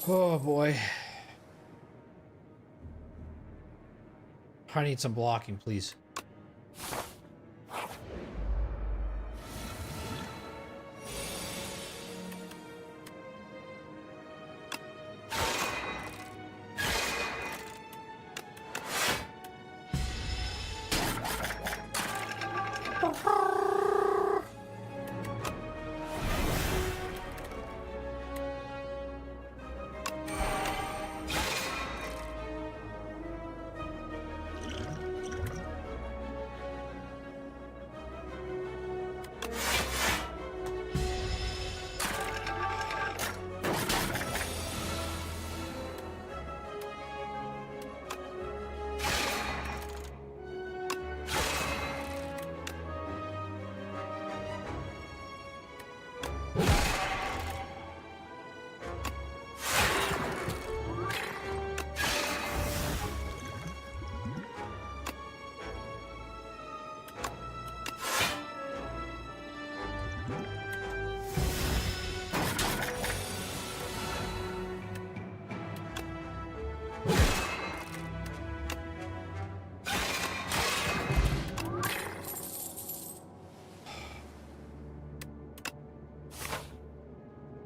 Oh boy. I need some blocking, please.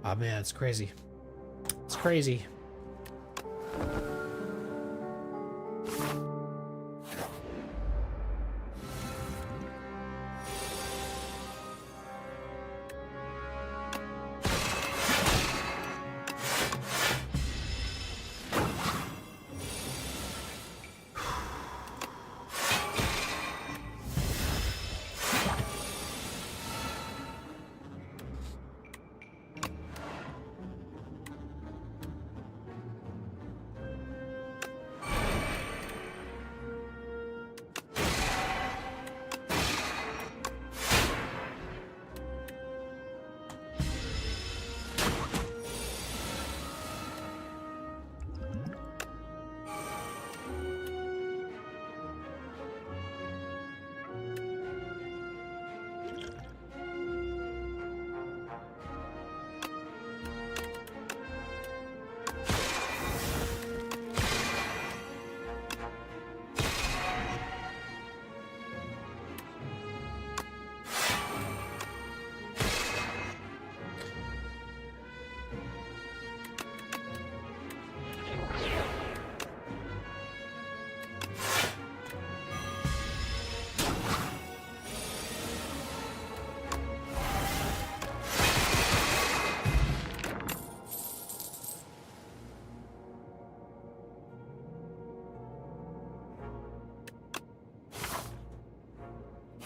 Oh man, it's crazy. It's crazy.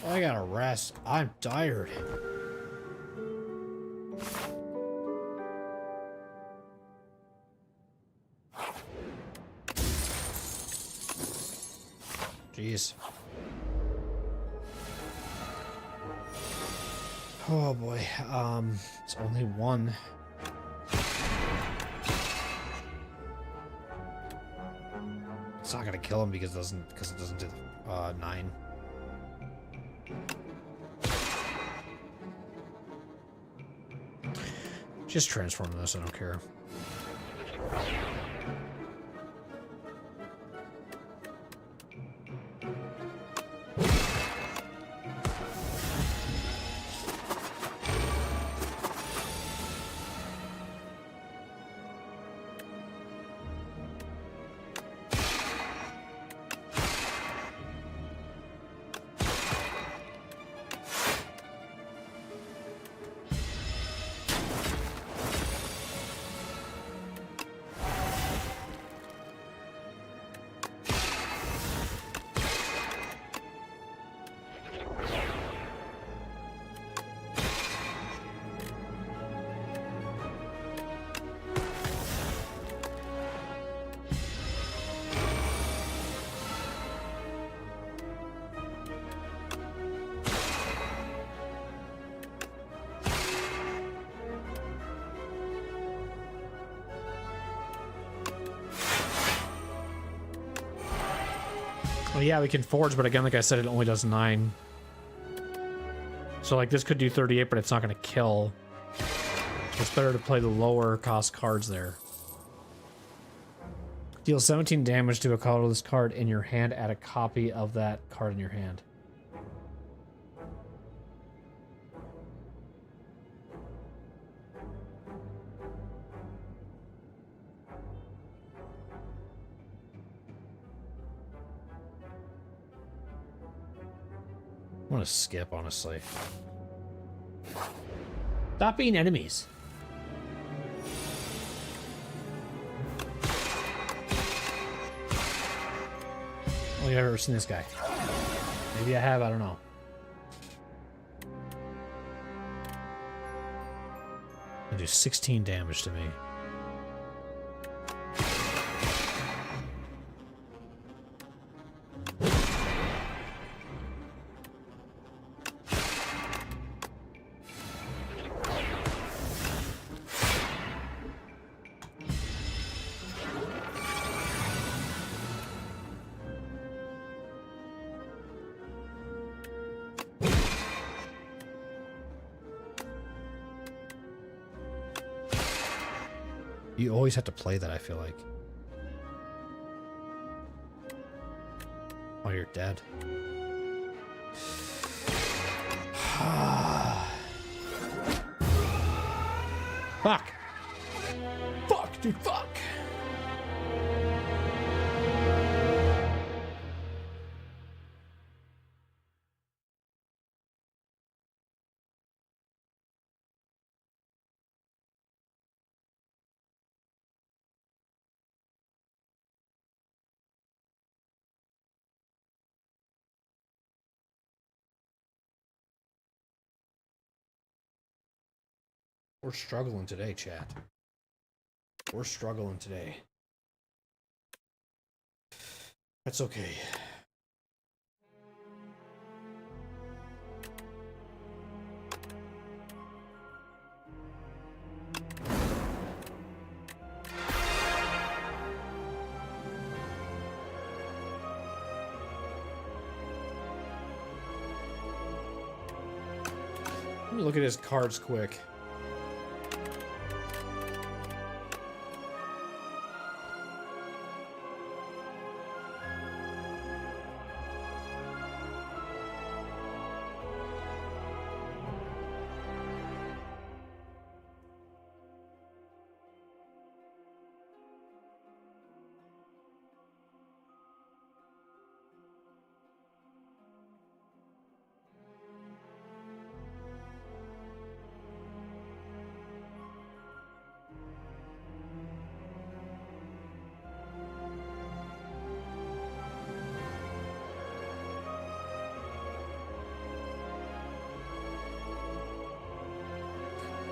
I gotta rest. I'm tired. Jeez. Oh boy. It's only one. It's not gonna kill him because it doesn't do 9. Just transform this, I don't care. Well, yeah, we can forge, but again, like I said, it only does 9. So, like, this could do 38, but it's not going to kill. It's better to play the lower cost cards there. Deal 17 damage to a colorless card in your hand. Add a copy of that card in your hand. I want to skip, honestly. Stop being enemies. Oh, I've ever seen this guy. Maybe I have, I don't know. They do 16 damage to me. You always have to play that, I feel like. Oh, you're dead. Fuck! Fuck, dude, fuck! We're struggling today, chat. We're struggling today. That's okay. Let me look at his cards quick.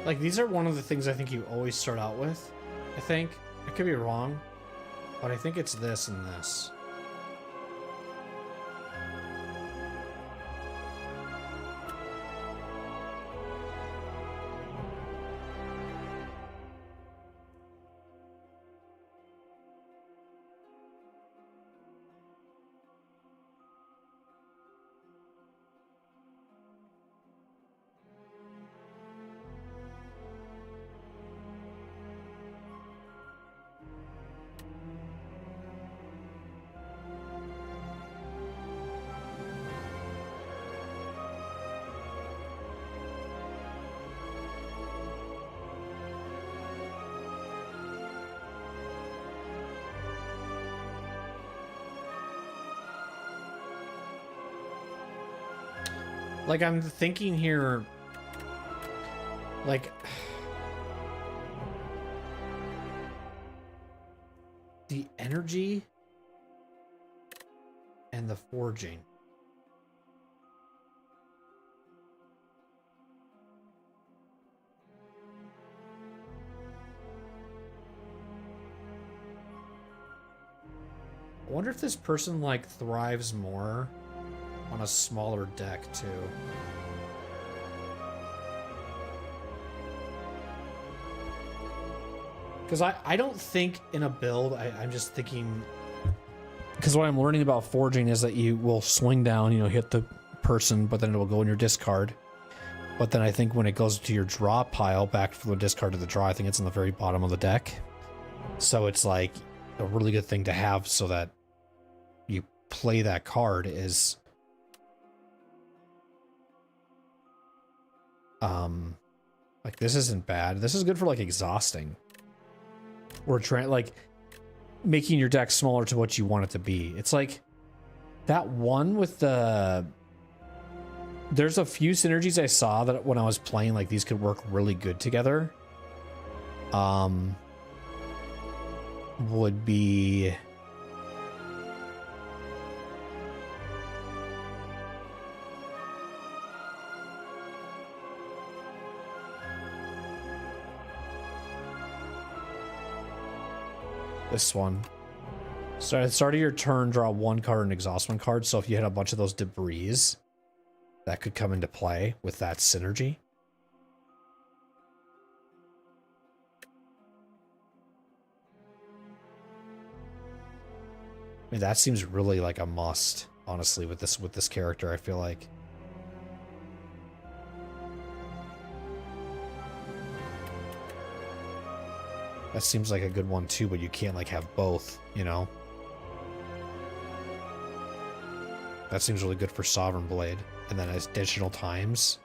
Like, these are one of the things I think you always start out with, I think. I could be wrong, but I think it's this and this. Like, I'm thinking here, like, the energy and the forging. I wonder if this person, like, thrives more on a smaller deck, too. Because I don't think in a build, I'm just thinking Because what I'm learning about forging is that you will swing down, you know, hit the person, but then it will go in your discard. But then I think when it goes to your draw pile, back from the discard to the draw, I think it's in the very bottom of the deck. So it's like a really good thing to have so that you play that card is... like, this isn't bad. This is good for, like, exhausting. Or like, making your deck smaller to what you want it to be. It's like, that one with the... There's a few synergies I saw that when I was playing, like, these could work really good together. Would be... this one. So at the start of your turn, draw one card and exhaust one card. So if you had a bunch of those debris, that could come into play with that synergy. I mean, that seems really like a must, honestly, with this character, I feel like. That seems like a good one too, but you can't like have both, you know? That seems really good for Sovereign Blade. And then additional times.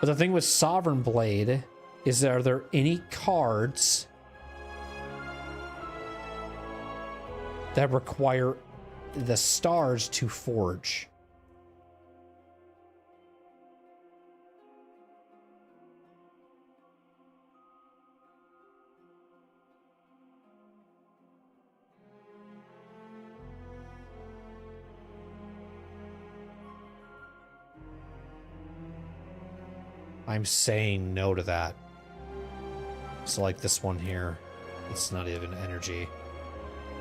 But the thing with Sovereign Blade is, are there any cards that require the stars to forge? I'm saying no to that. So like this one here, it's not even energy.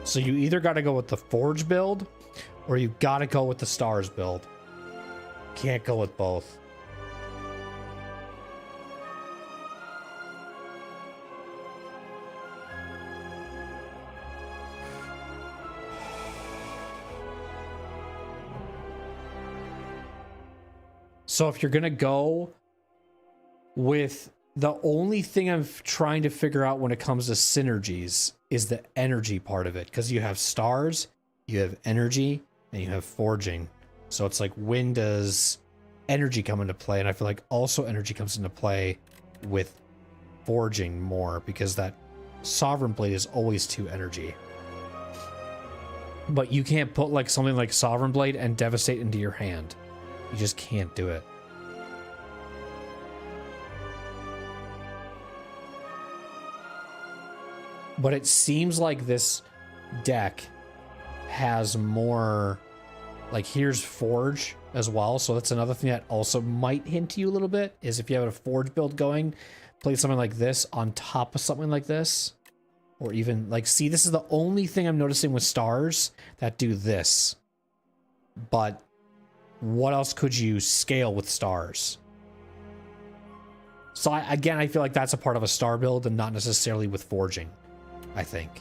So you either got to go with the Forge build, or you got to go with the Stars build. Can't go with both. So if you're going to go with the only thing I'm trying to figure out when it comes to synergies is the energy part of it. Because you have stars, you have energy, and you have forging. So it's like, when does energy come into play? And I feel like also energy comes into play with forging more, because that Sovereign Blade is always 2 energy. But you can't put like something like Sovereign Blade and Devastate into your hand. You just can't do it. But it seems like this deck has more, like, here's Forge as well. So that's another thing that also might hint to you a little bit, is if you have a Forge build going, play something like this on top of something like this. Or even, like, see, this is the only thing I'm noticing with stars that do this. But what else could you scale with stars? So again, I feel like that's a part of a star build and not necessarily with forging, I think.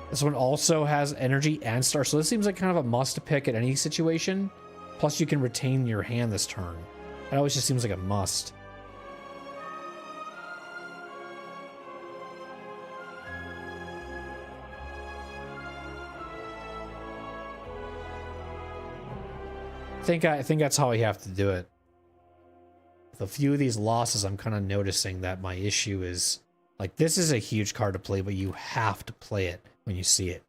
This one also has energy and star, so this seems like kind of a must to pick at any situation. Plus you can retain your hand this turn. It always just seems like a must. I think that's how I have to do it. With a few of these losses, I'm kind of noticing that my issue is, like, this is a huge card to play, but you have to play it when you see it.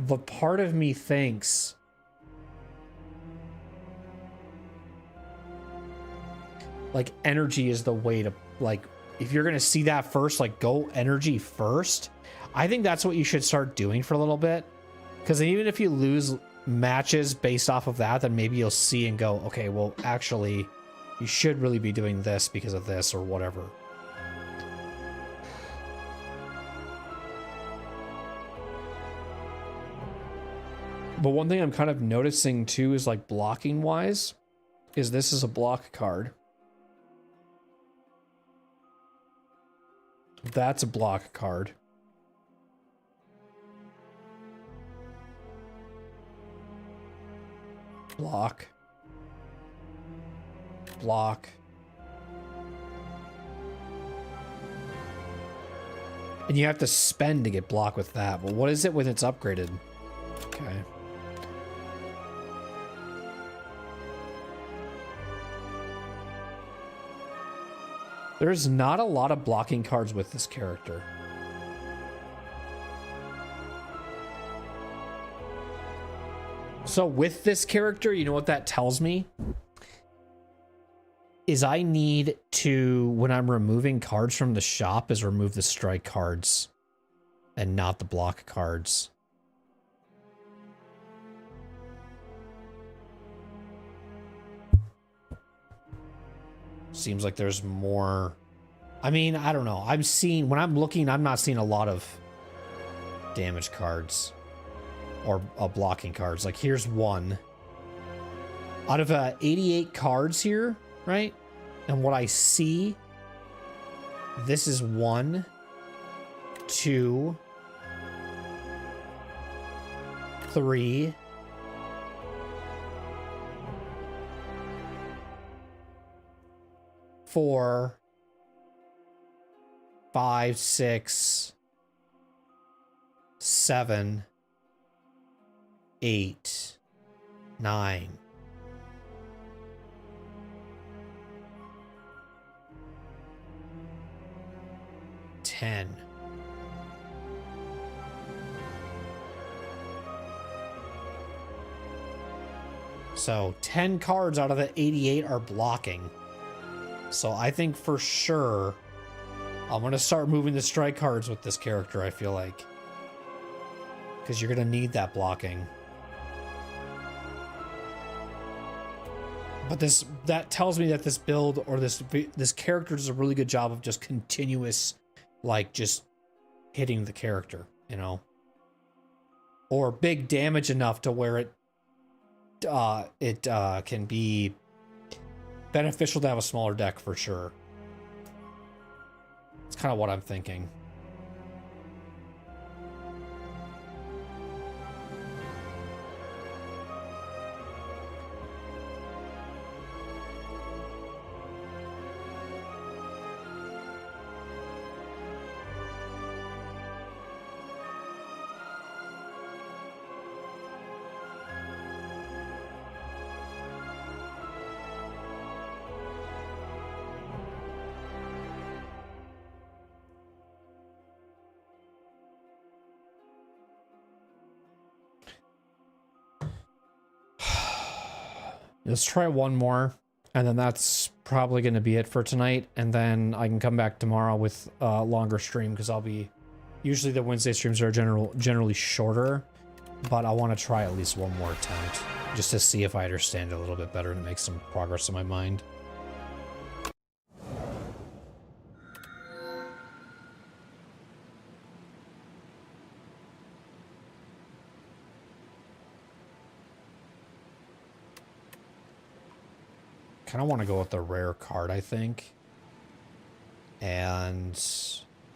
But part of me thinks like energy is the way to, like, if you're gonna see that first, like, go energy first. I think that's what you should start doing for a little bit, because even if you lose matches based off of that, then maybe you'll see and go, okay, well, actually, you should really be doing this because of this or whatever. But one thing I'm kind of noticing too is, like, blocking wise, is this is a block card. That's a block card. Block. Block. And you have to spend to get block with that. But what is it when it's upgraded? Okay. There's not a lot of blocking cards with this character. So with this character, you know what that tells me? Is I need to, when I'm removing cards from the shop, is remove the strike cards and not the block cards. Seems like there's more. I mean, I don't know. I'm seeing, when I'm looking, I'm not seeing a lot of damage cards or blocking cards. Like here's one out of 88 cards here, right? And what I see, this is 1, 2, 3, 4, 5, 6, 7, 8, 9. 10. So 10 cards out of the 88 are blocking. So I think for sure I'm going to start moving the strike cards with this character, I feel like. Because you're going to need that blocking. But that tells me that this build or this character does a really good job of just continuous, like, just hitting the character, you know? Or big damage enough to where it can be beneficial to have a smaller deck for sure. It's kind of what I'm thinking. Let's try one more, and then that's probably going to be it for tonight. And then I can come back tomorrow with a longer stream, because I'll be... Usually the Wednesday streams are generally shorter, but I want to try at least one more attempt, just to see if I understand it a little bit better and make some progress in my mind. Kind of want to go with the rare card, I think. And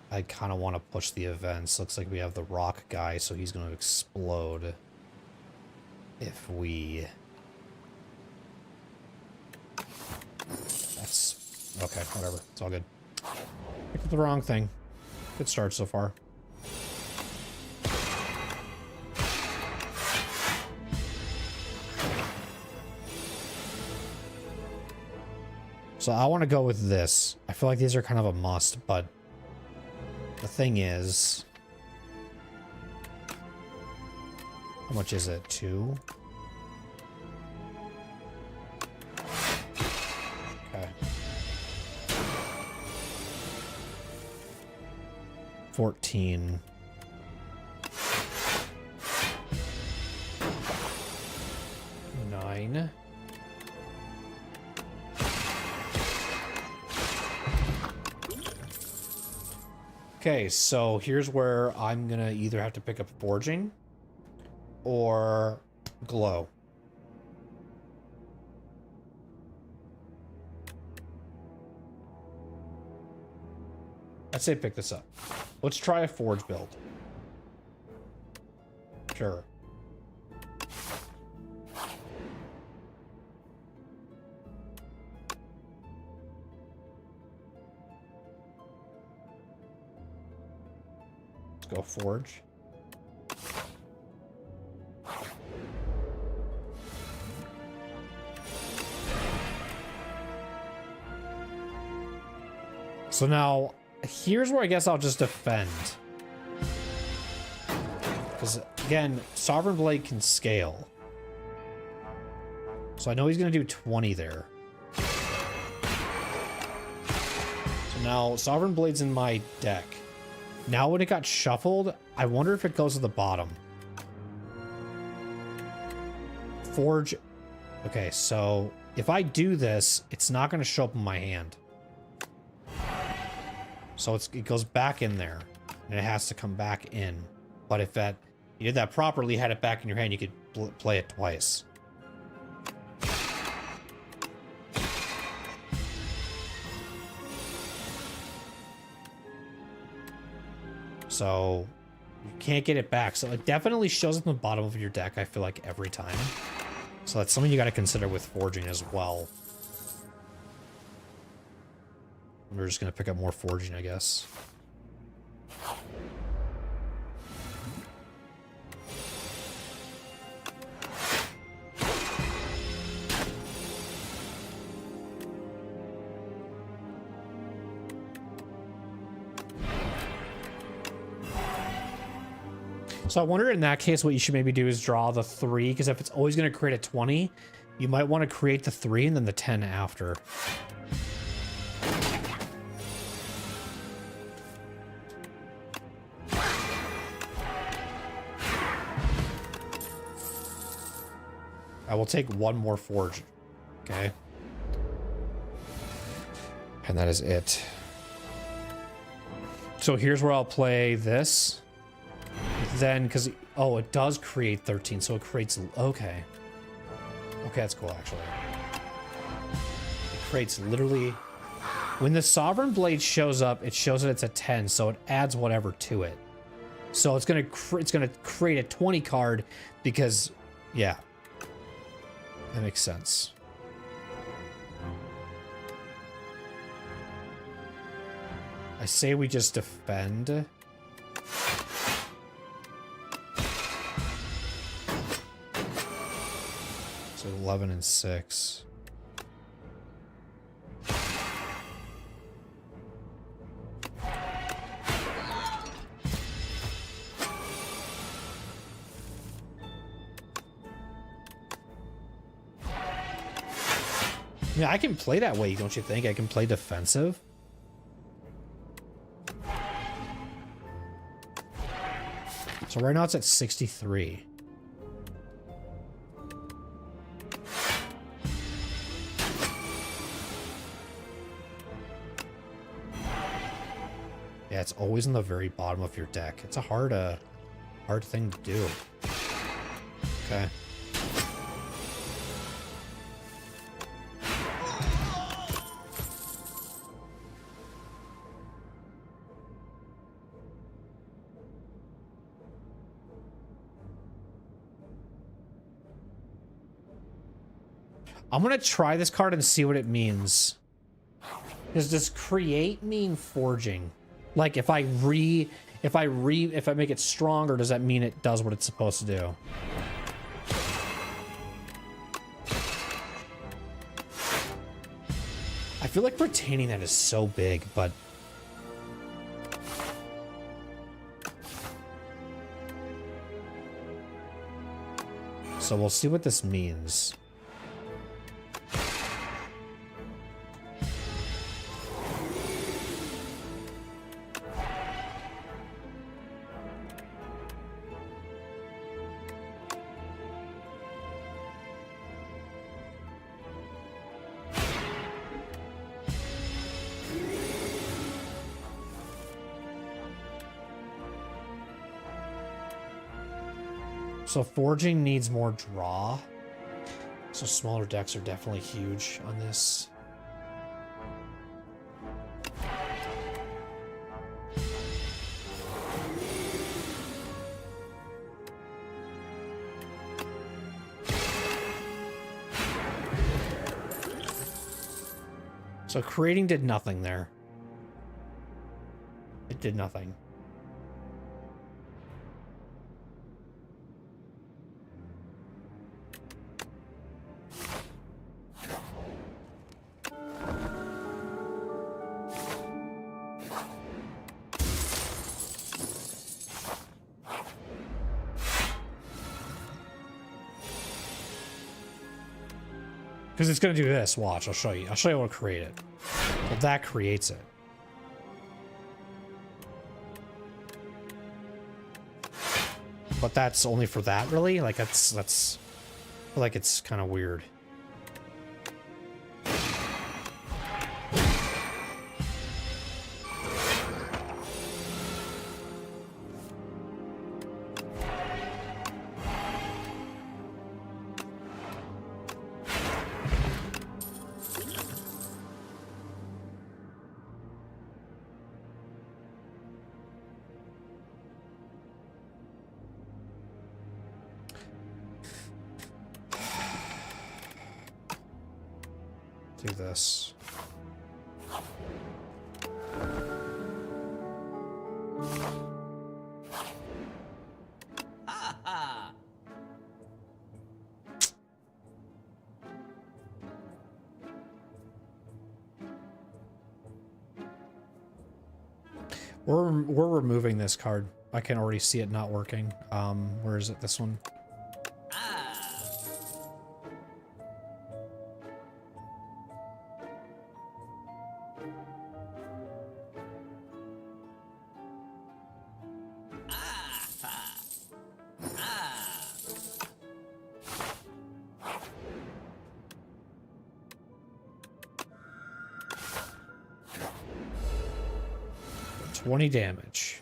I kind of want to push the events. Looks like we have the rock guy, so he's going to explode if we... That's... Okay, whatever. It's all good. Picked up the wrong thing. Good start so far. So I want to go with this. I feel like these are kind of a must, but the thing is... How much is it? 2? Okay. 14. 9. Okay, so here's where I'm gonna either have to pick up forging or glow. I'd say pick this up. Let's try a forge build. Sure. Let's go forge. So now, here's where I guess I'll just defend. Because, again, Sovereign Blade can scale. So I know he's going to do 20 there. So now, Sovereign Blade's in my deck. Now when it got shuffled, I wonder if it goes to the bottom. Forge. Okay, so if I do this, it's not going to show up in my hand. So it goes back in there, and it has to come back in. But if you did that properly, had it back in your hand, you could play it twice. So you can't get it back. So it definitely shows up in the bottom of your deck, I feel like, every time. So that's something you got to consider with forging as well. We're just going to pick up more forging, I guess. So I wonder in that case what you should maybe do is draw the 3, because if it's always going to create a 20, you might want to create the 3 and then the 10 after. I will take one more forge. Okay. And that is it. So here's where I'll play this. Then, because, oh, it does create 13, so it creates, okay. Okay, that's cool, actually. It creates literally, when the Sovereign Blade shows up, it shows that it's a 10, so it adds whatever to it. So it's gonna create a 20 card because, yeah. That makes sense. I say we just defend. So 11 and 6. Yeah, I can play that way, don't you think? I can play defensive. So right now it's at 63. Yeah, it's always in the very bottom of your deck. It's a hard thing to do. Okay. I'm gonna try this card and see what it means. Does create mean forging? Like if I make it stronger, does that mean it does what it's supposed to do? I feel like retaining that is so big, but so we'll see what this means. So forging needs more draw. So smaller decks are definitely huge on this. So creating did nothing there. It did nothing. Because it's going to do this. Watch, I'll show you. I'll show you how to create it. Well, that creates it. But that's only for that, really? Like, that's... I feel like it's kind of weird. Do this. We're removing this card. I can already see it not working. Where is it? This one. $20 damage.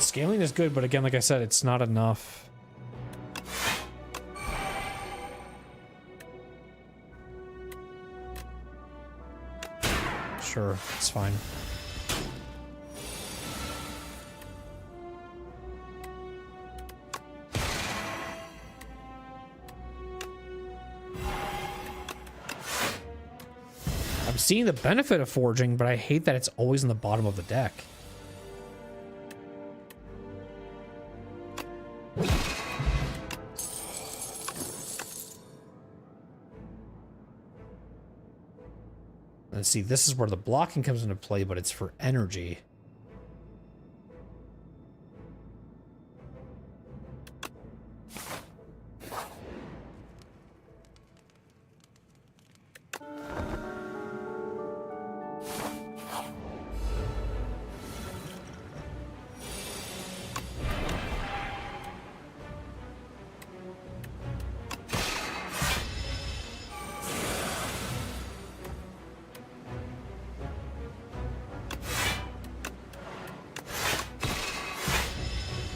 Scaling is good, but again, like I said, it's not enough. Sure, it's fine. I'm seeing the benefit of forging, but I hate that it's always in the bottom of the deck. And see, this is where the blocking comes into play, but it's for energy.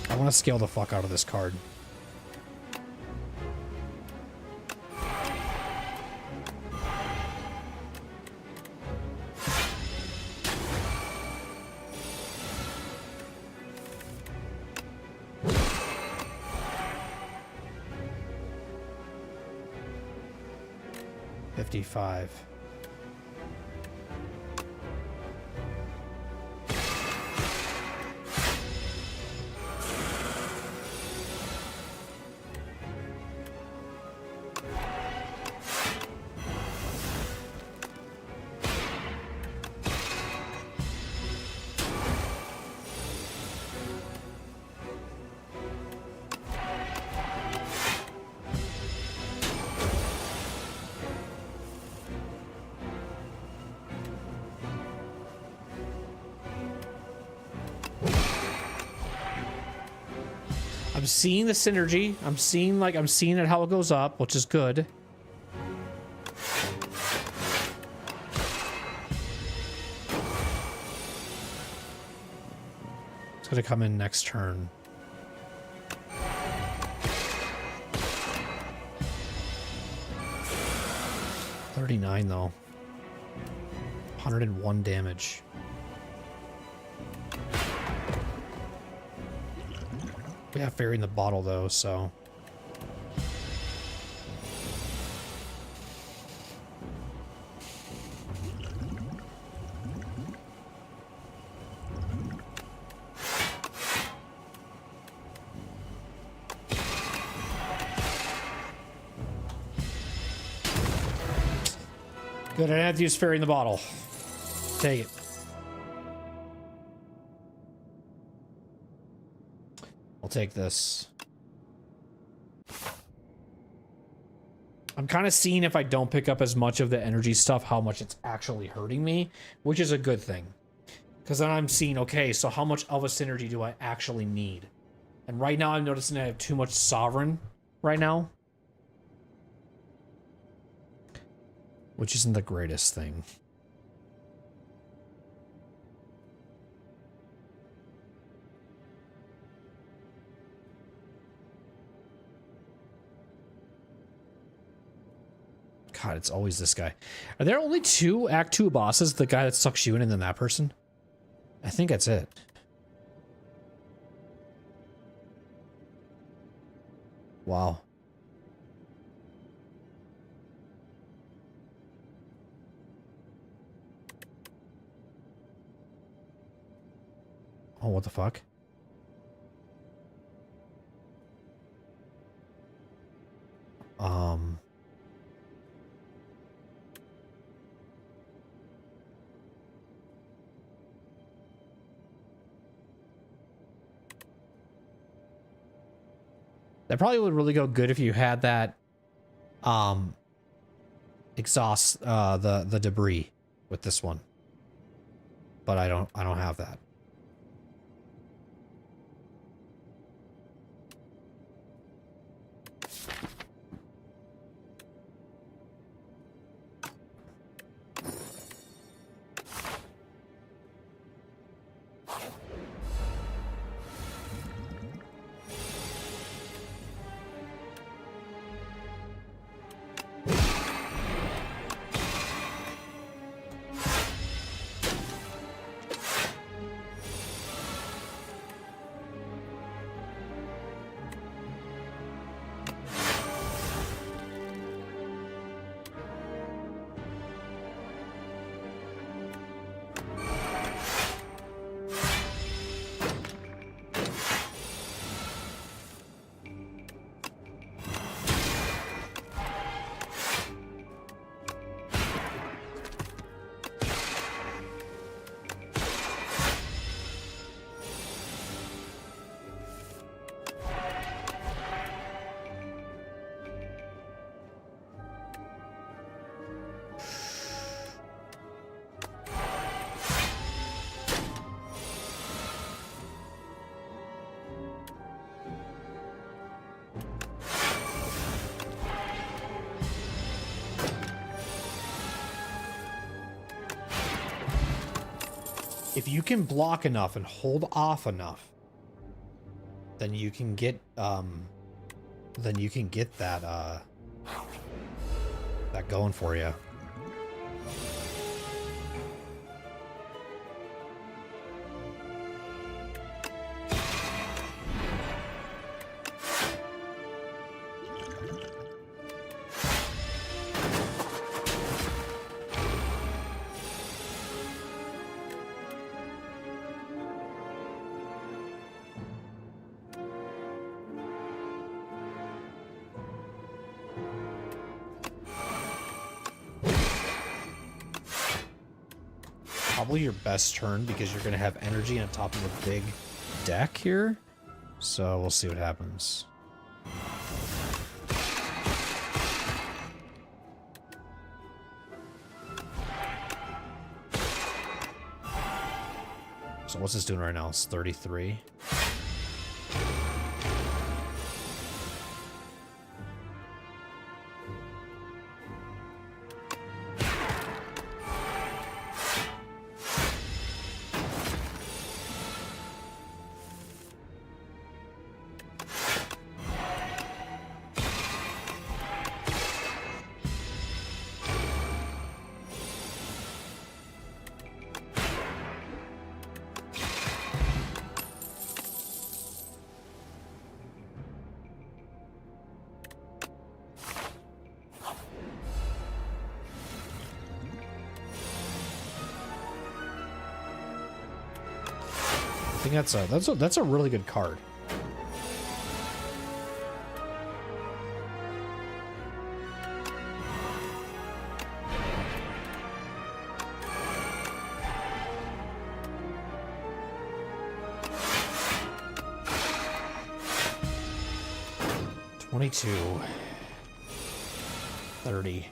I want to scale the fuck out of this card. $55. I'm seeing the synergy. I'm seeing it how it goes up, which is good. gonna come in next turn. $39 though. 101 damage. We have fairy in the bottle though, so. Good, I didn't have to use fairy in the bottle. Take it. I'll take this. I'm kind of seeing if I don't pick up as much of the energy stuff, how much it's actually hurting me, which is a good thing. Because then I'm seeing, okay, so how much of a synergy do I actually need? And right now I'm noticing I have too much sovereign right now. Which isn't the greatest thing. God, it's always this guy. Are there only two Act 2 bosses? The guy that sucks you in and then that person? I think that's it. Wow. Oh, what the fuck? That probably would really go good if you had that exhaust the debris with this one. But I don't have that. If you can block enough and hold off enough, then you can get that that going for you. Probably your best turn because you're going to have energy on top of a big deck here. So we'll see what happens. So what's this doing right now? It's 33. think that's a really good card. $22, $30.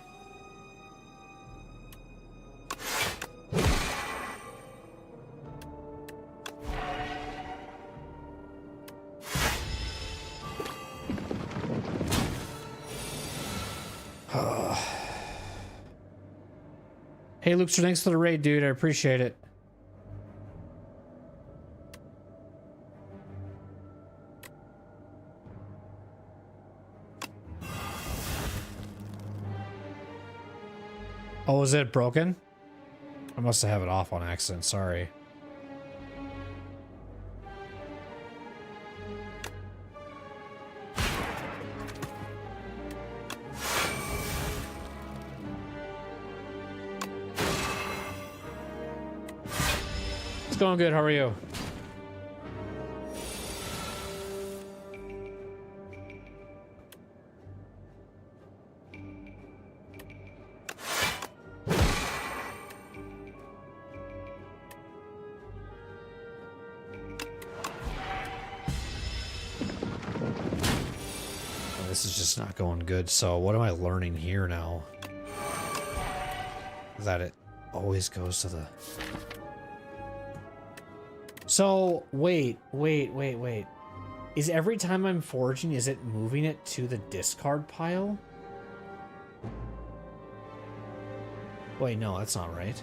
Hey, Lukester, thanks for the raid, dude. I appreciate it. Oh, is it broken? I must have it off on accident. Sorry. It's going good. How are you? This is just not going good. So what am I learning here now? That it always goes to the... So, wait. Is every time I'm forging, is it moving it to the discard pile? Wait, no, that's not right.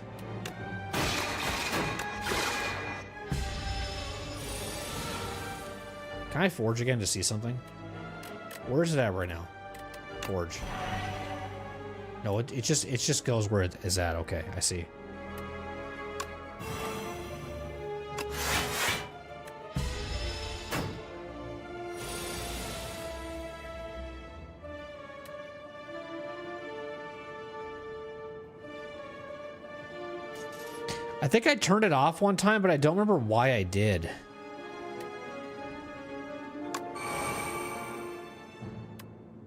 Can I forge again to see something? Where is it at right now? Forge. No, it just goes where it is at. Okay, I see. I think I turned it off one time, but I don't remember why I did.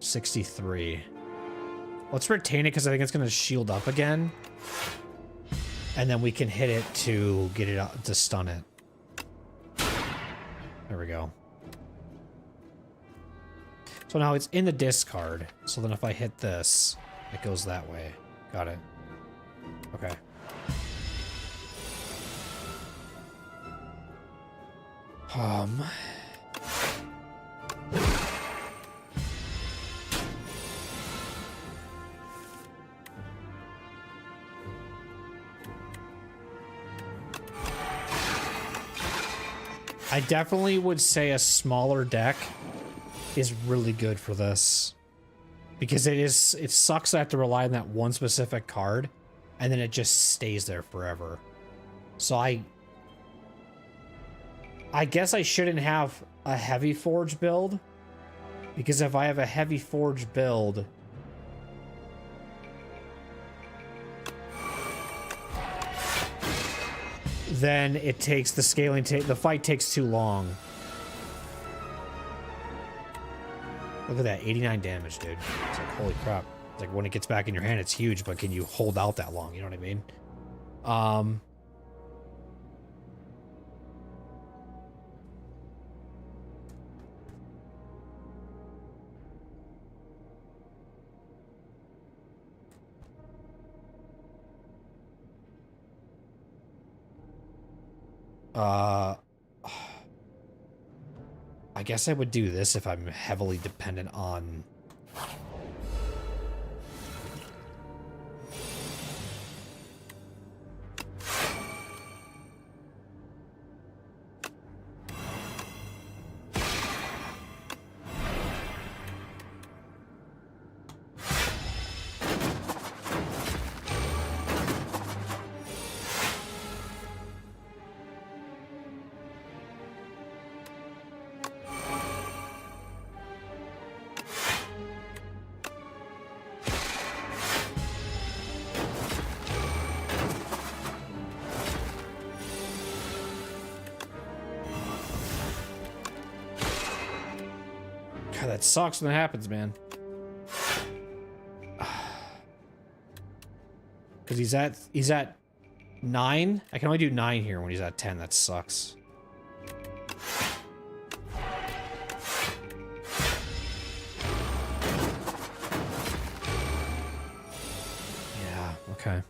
$63. Let's retain it because I think it's going to shield up again. And then we can hit it to get it out, to stun it. There we go. So now it's in the discard. So then if I hit this, it goes that way. Got it. Okay. I definitely would say a smaller deck is really good for this. Because it sucks that I have to rely on that one specific card, and then it just stays there forever. So I guess I shouldn't have a heavy forge build, because if I have a heavy forge build, then it takes the scaling, the fight takes too long. Look at that, 89 damage, dude. It's like, holy crap. It's like when it gets back in your hand, it's huge, but can you hold out that long? You know what I mean? I guess I would do this if I'm heavily dependent on... God, that sucks when that happens, man. Because he's at 9. I can only do 9 here when he's at 10. That sucks. Yeah, okay.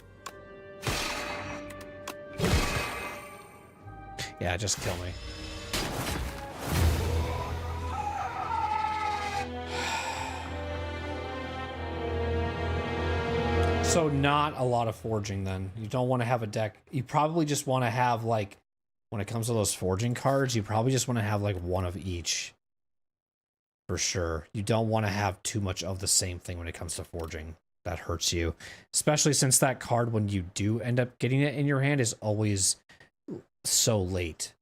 Yeah, just kill me. So not a lot of forging then. You don't want to have a deck. You probably just want to have, like, when it comes to those forging cards, you probably just want to have like one of each. For sure. You don't want to have too much of the same thing when it comes to forging. That hurts you. Especially since that card, when you do end up getting it in your hand, is always so late.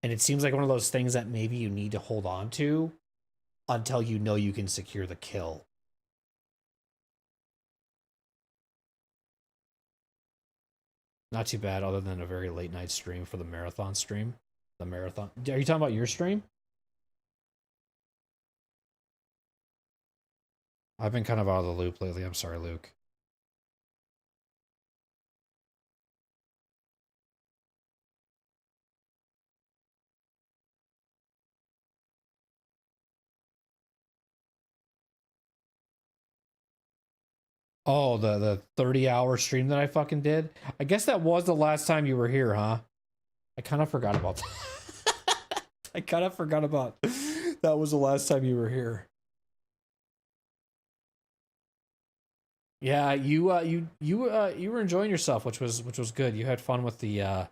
And it seems like one of those things that maybe you need to hold on to until you know you can secure the kill. Not too bad, other than a very late night stream for the marathon stream. The marathon. Are you talking about your stream? I've been kind of out of the loop lately. I'm sorry, Luke. Oh, the 30-hour stream that I fucking did? I guess that was the last time you were here, huh? I kind of forgot about that. I kind of forgot about that was the last time you were here. Yeah, you were enjoying yourself, which was good. You had fun with the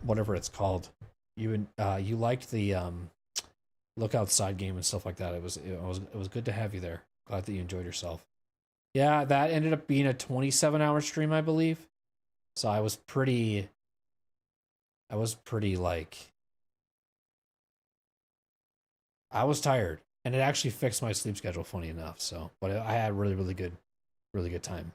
whatever it's called. You liked the look outside game and stuff like that. It was good to have you there. Glad that you enjoyed yourself. Yeah, that ended up being a 27-hour stream, I believe. So I was pretty like, I was tired, and it actually fixed my sleep schedule, funny enough. So, but I had really good time.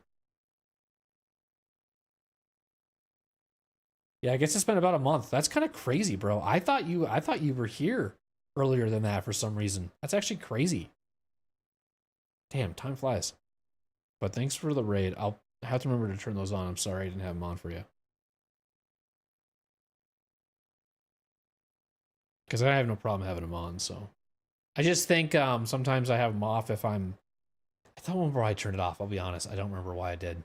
Yeah, I guess it's been about a month. That's kind of crazy, bro. I thought you were here earlier than that for some reason. That's actually crazy. Damn, time flies. But thanks for the raid. I'll have to remember to turn those on. I'm sorry I didn't have them on for you. Because I have no problem having them on, so. I just think sometimes I have them off if I'm... I don't remember why I turned it off, I'll be honest. I don't remember why I did.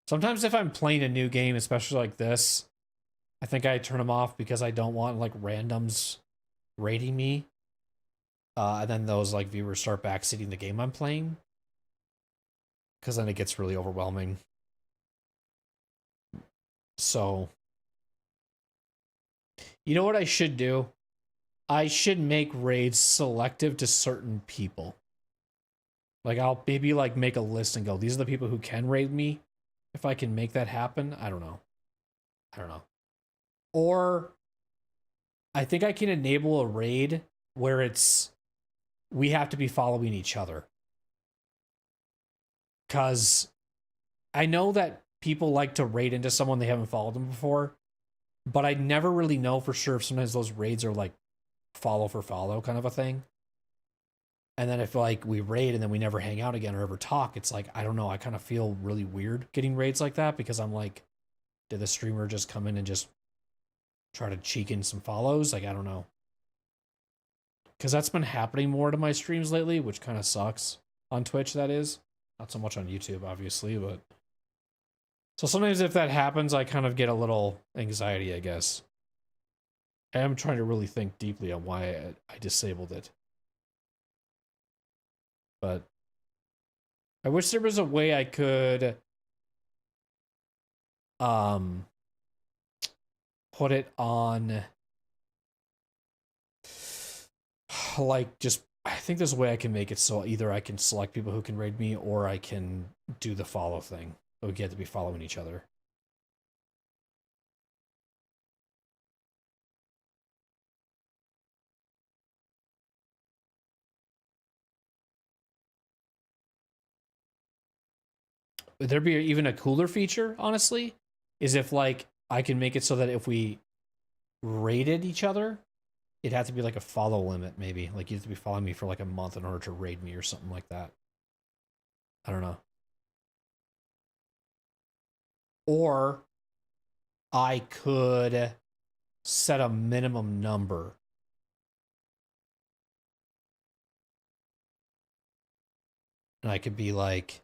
Sometimes if I'm playing a new game, especially like this, I think I turn them off because I don't want like randoms rating me. And then those like viewers start backseating the game I'm playing. Because then it gets really overwhelming. So, you know what I should do? I should make raids selective to certain people. Like, I'll maybe like make a list and go, these are the people who can raid me. If I can make that happen, I don't know. Or I think I can enable a raid where it's we have to be following each other. Because I know that people like to raid into someone they haven't followed them before, but I never really know for sure if sometimes those raids are like follow for follow kind of a thing. And then if like we raid and then we never hang out again or ever talk, it's like, I don't know, I kind of feel really weird getting raids like that because I'm like, did the streamer just come in and just try to cheek in some follows? Like, I don't know. Because that's been happening more to my streams lately, which kind of sucks. On Twitch, that is. Not so much on YouTube, obviously, but... So sometimes if that happens, I kind of get a little anxiety, I guess. I am trying to really think deeply on why I disabled it. But I wish there was a way I could put it on like just I think there's a way I can make it so either I can select people who can raid me or I can do the follow thing. But we get to be following each other. Would there be even a cooler feature, honestly? Is if like I can make it so that if we raided each other, it'd have to be like a follow limit, maybe. Like you have to be following me for like a month in order to raid me or something like that. I don't know. Or I could set a minimum number. And I could be like,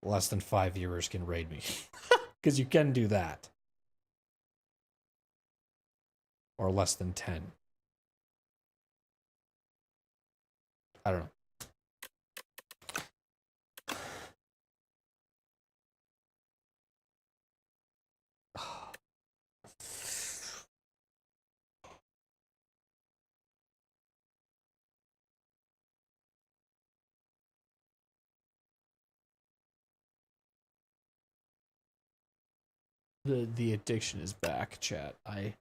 less than 5 viewers can raid me. Because you can do that. Or less than 10. I don't know. The addiction is back, chat. I'm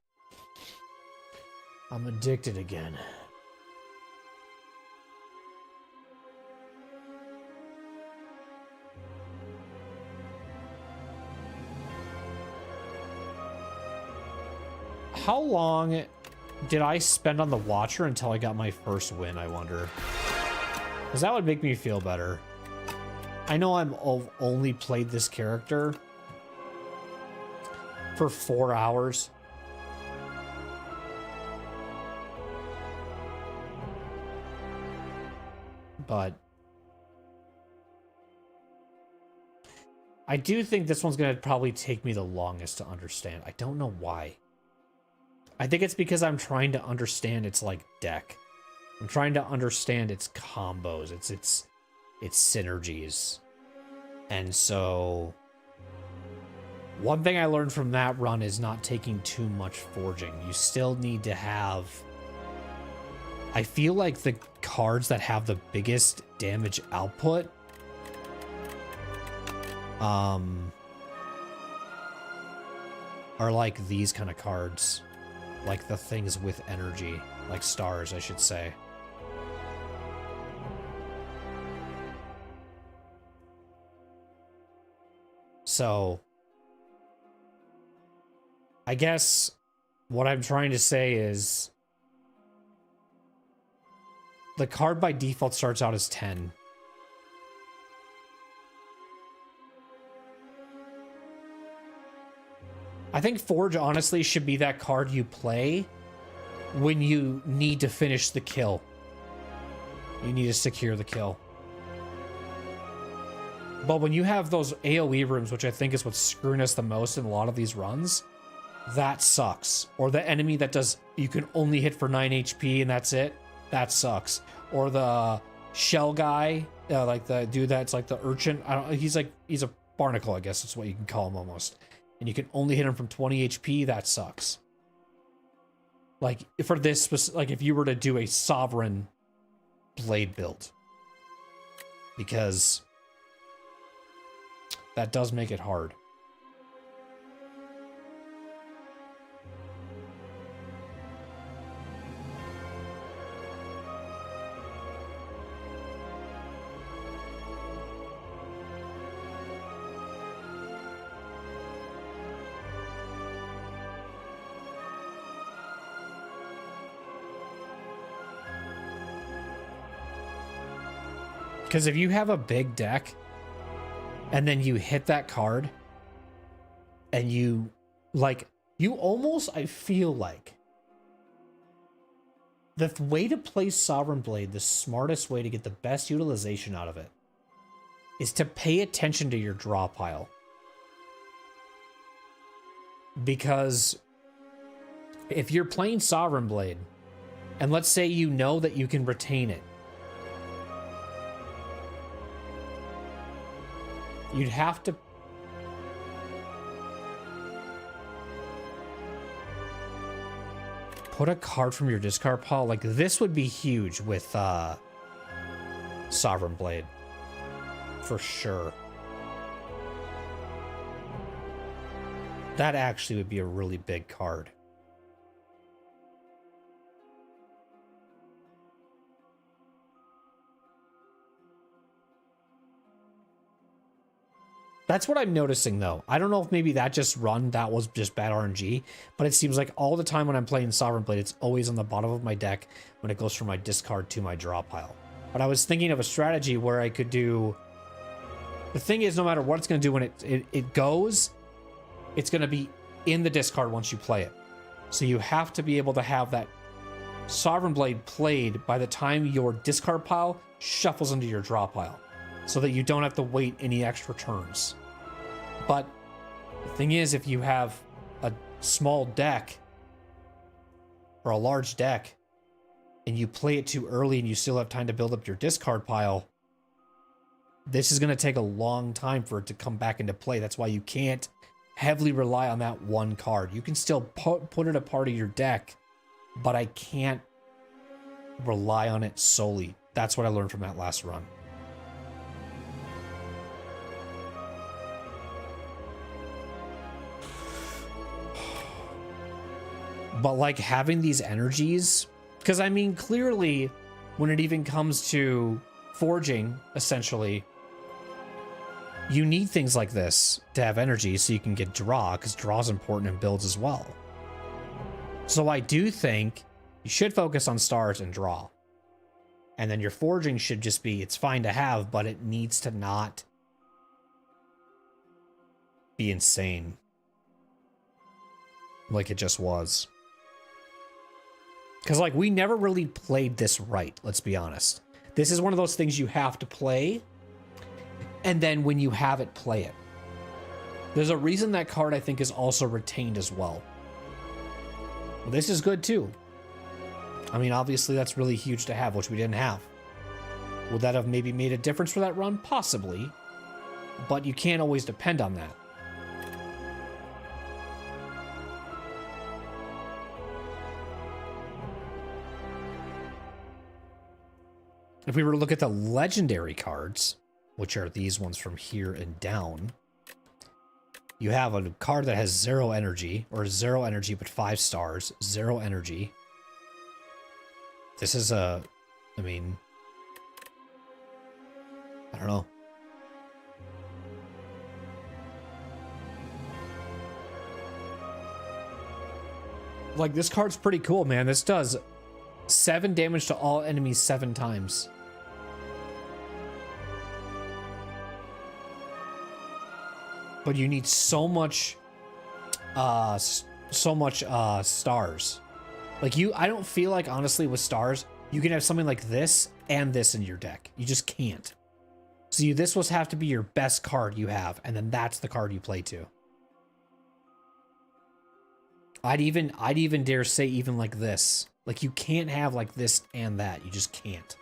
addicted again. How long did I spend on the Watcher until I got my first win, I wonder? Because that would make me feel better. I know I've only played this character for 4 hours. But I do think this one's going to probably take me the longest to understand. I don't know why. I think it's because I'm trying to understand its like deck. I'm trying to understand its combos, its synergies. And so one thing I learned from that run is not taking too much forging. You still need to have, I feel like the cards that have the biggest damage output are like these kind of cards. Like the things with energy. Like stars, I should say. So I guess what I'm trying to say is the card by default starts out as 10. I think Forge honestly should be that card you play when you need to finish the kill. You need to secure the kill. But when you have those AoE rooms, which I think is what's screwing us the most in a lot of these runs, that sucks. Or the enemy that does, you can only hit for 9 HP and that's it, that sucks. Or the shell guy, like the dude that's like the urchin, he's a barnacle, I guess that's what you can call him almost. And you can only hit him from 20 HP, that sucks. Like, for this, like if you were to do a Sovereign Blade build. Because that does make it hard. Because if you have a big deck and then you hit that card and you almost, I feel like the way to play Sovereign Blade, the smartest way to get the best utilization out of it is to pay attention to your draw pile. Because if you're playing Sovereign Blade and let's say you know that you can retain it, you'd have to put a card from your discard pile. Like, this would be huge with Sovereign Blade. For sure. That actually would be a really big card. That's what I'm noticing, though. I don't know if maybe that was just bad RNG, but it seems like all the time when I'm playing Sovereign Blade, it's always on the bottom of my deck when it goes from my discard to my draw pile. But I was thinking of a strategy where I could do... The thing is, no matter what it's going to do when it goes, it's going to be in the discard once you play it. So you have to be able to have that Sovereign Blade played by the time your discard pile shuffles into your draw pile, so that you don't have to wait any extra turns. But the thing is, if you have a small deck or a large deck and you play it too early and you still have time to build up your discard pile, this is going to take a long time for it to come back into play. That's why you can't heavily rely on that one card. You can still put it a part of your deck, but I can't rely on it solely. That's what I learned from that last run. But like having these energies, because I mean, clearly when it even comes to forging, essentially, you need things like this to have energy so you can get draw, because draw is important in builds as well. So I do think you should focus on stars and draw. And then your forging should just be, it's fine to have, but it needs to not be insane like it just was. Because, like, we never really played this right, let's be honest. This is one of those things you have to play, and then when you have it, play it. There's a reason that card, I think, is also retained as well. This is good, too. I mean, obviously, that's really huge to have, which we didn't have. Would that have maybe made a difference for that run? Possibly. But you can't always depend on that. If we were to look at the legendary cards, which are these ones from here and down, you have a card that has 0 energy, or 0 energy but 5 stars, 0 energy. This is I mean, I don't know. Like, this card's pretty cool, man. This does 7 damage to all enemies 7 times. But you need so much stars. Like, I don't feel like, honestly, with stars, you can have something like this and this in your deck. You just can't. So this will have to be your best card you have, and then that's the card you play to. I'd even dare say even like this. Like, you can't have like this and that. You just can't.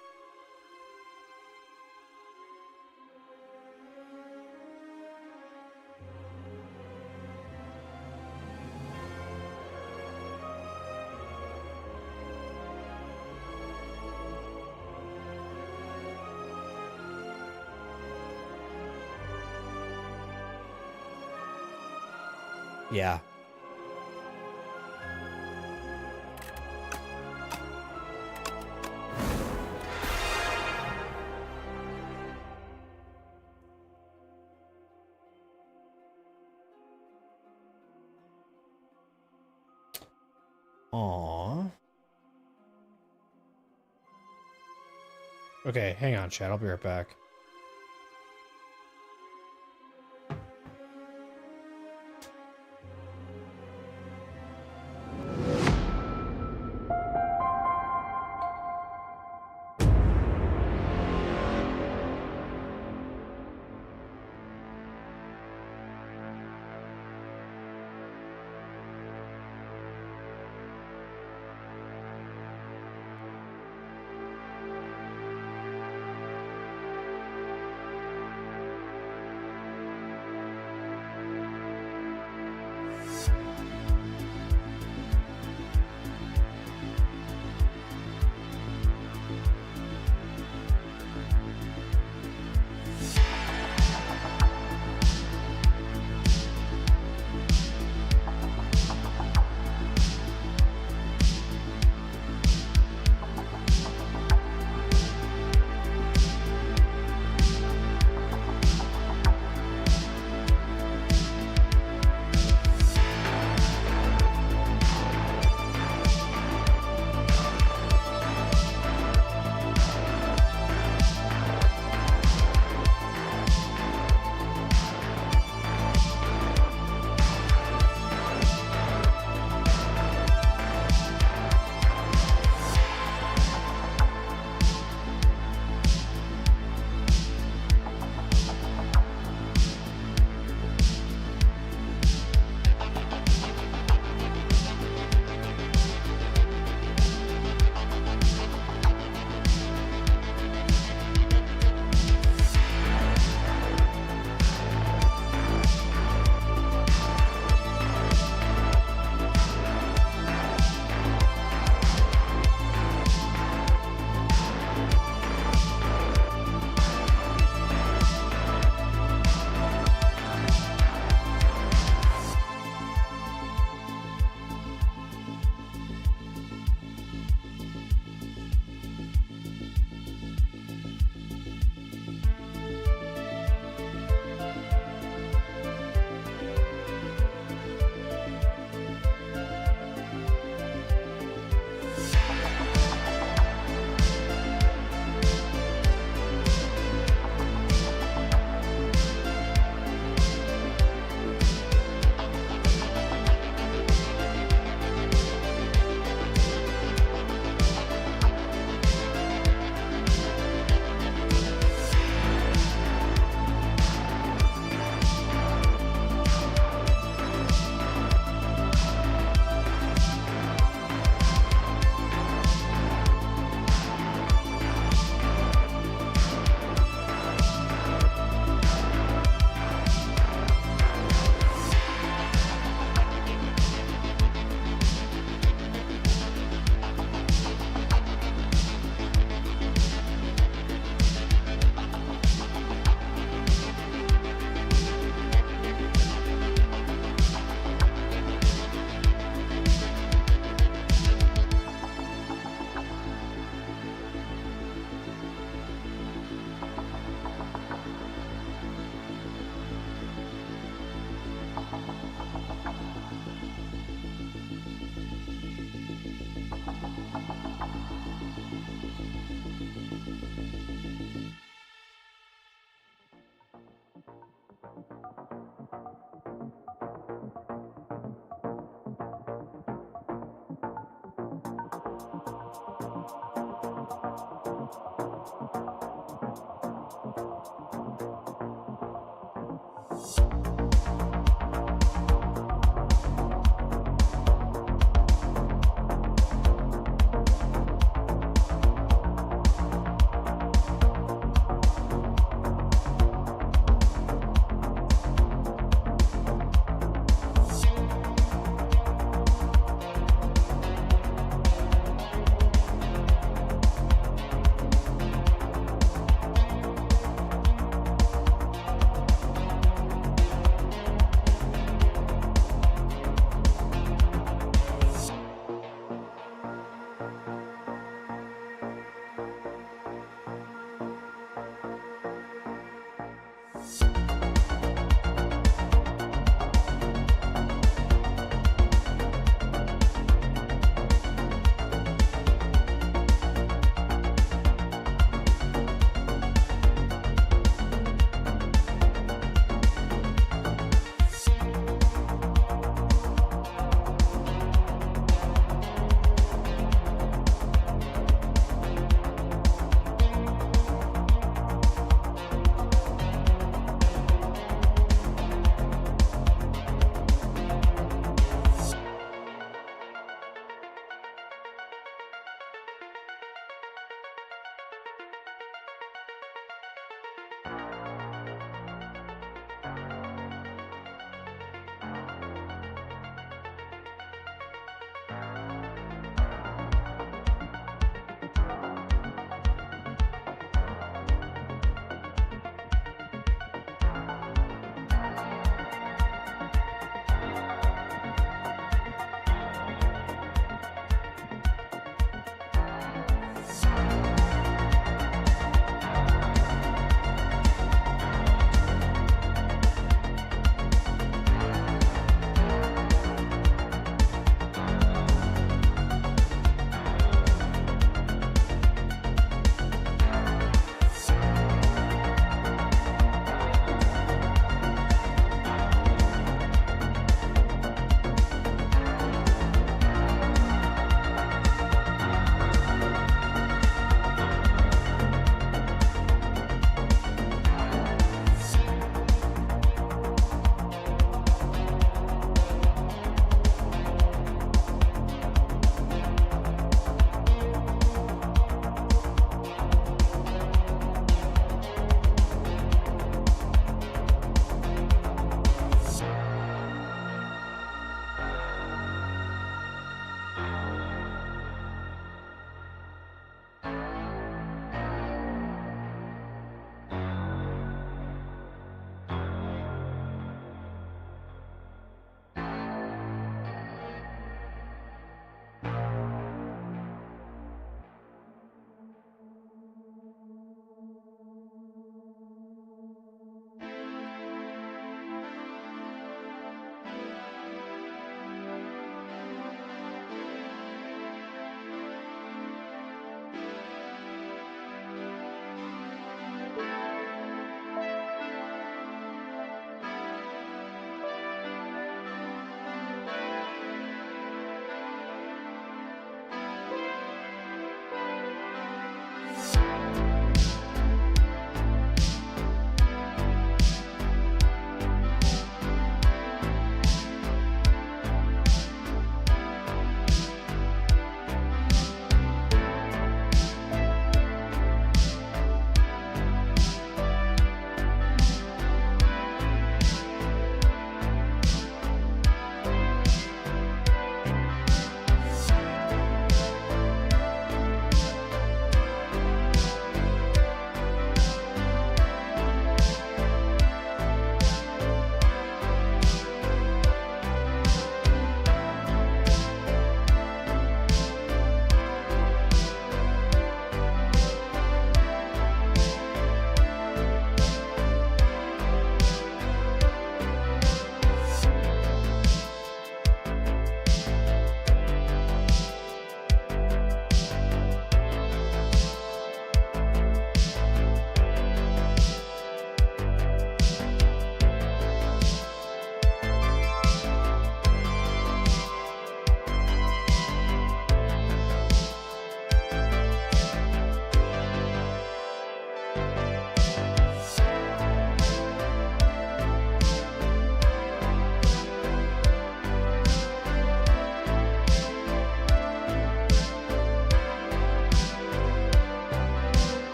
Yeah. Aww. Okay, hang on, chat. I'll be right back.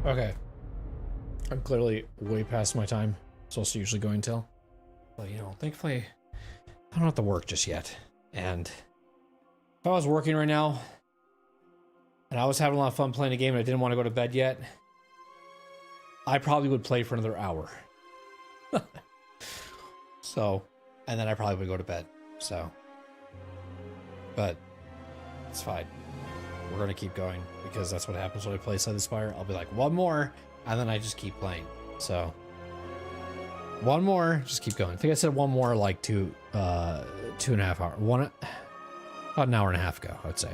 Okay. I'm clearly way past my time. Supposed to usually go until. But, you know, thankfully, I don't have to work just yet. And if I was working right now, and I was having a lot of fun playing a game and I didn't want to go to bed yet, I probably would play for another hour. So, and then I probably would go to bed. So, but it's fine. We're going to keep going because that's what happens when I play Slay the Spire. I'll be like, one more, and then I just keep playing. So, one more, just keep going. I think I said one more like 2.5 hours. About an hour and a half ago, I would say.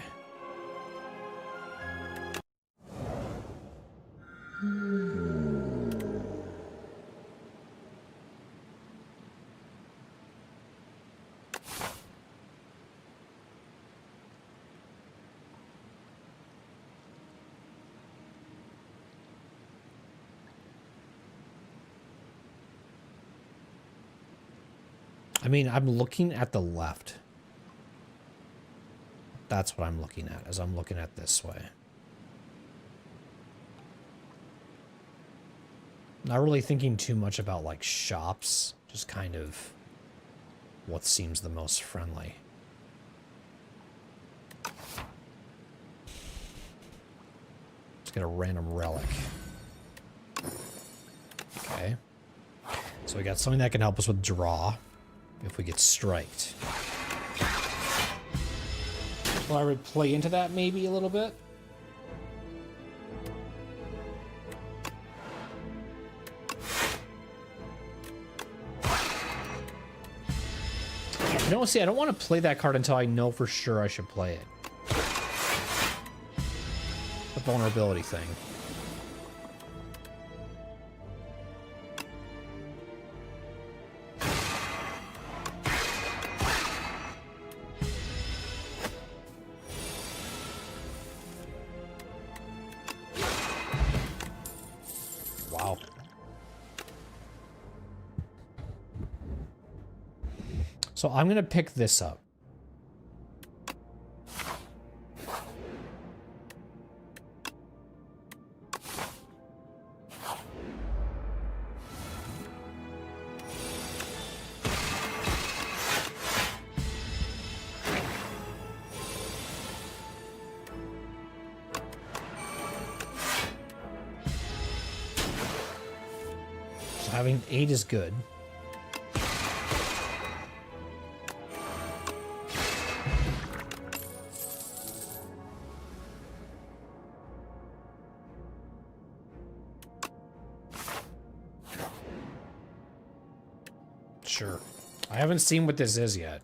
I mean, I'm looking at the left. That's what I'm looking at, as I'm looking at this way. Not really thinking too much about, like, shops. Just kind of what seems the most friendly. Let's get a random relic. Okay. So we got something that can help us with draw if we get striked. Well, I would play into that maybe a little bit. You know, see, I don't want to play that card until I know for sure I should play it. The vulnerability thing. Wow. So I'm going to pick this up. So having 8 is good. Sure. I haven't seen what this is yet.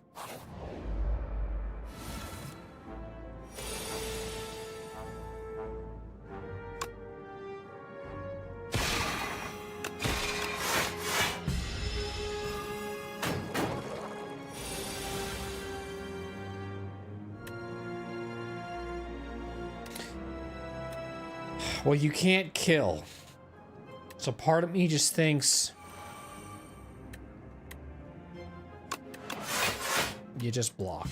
Well, you can't kill. So part of me just thinks you just block.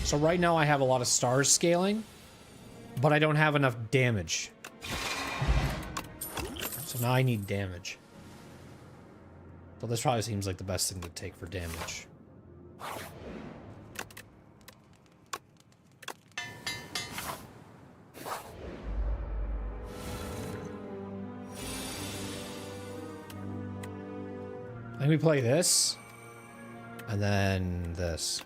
So right now I have a lot of stars scaling, but I don't have enough damage. So now I need damage. So this probably seems like the best thing to take for damage. I think we play this, and then this.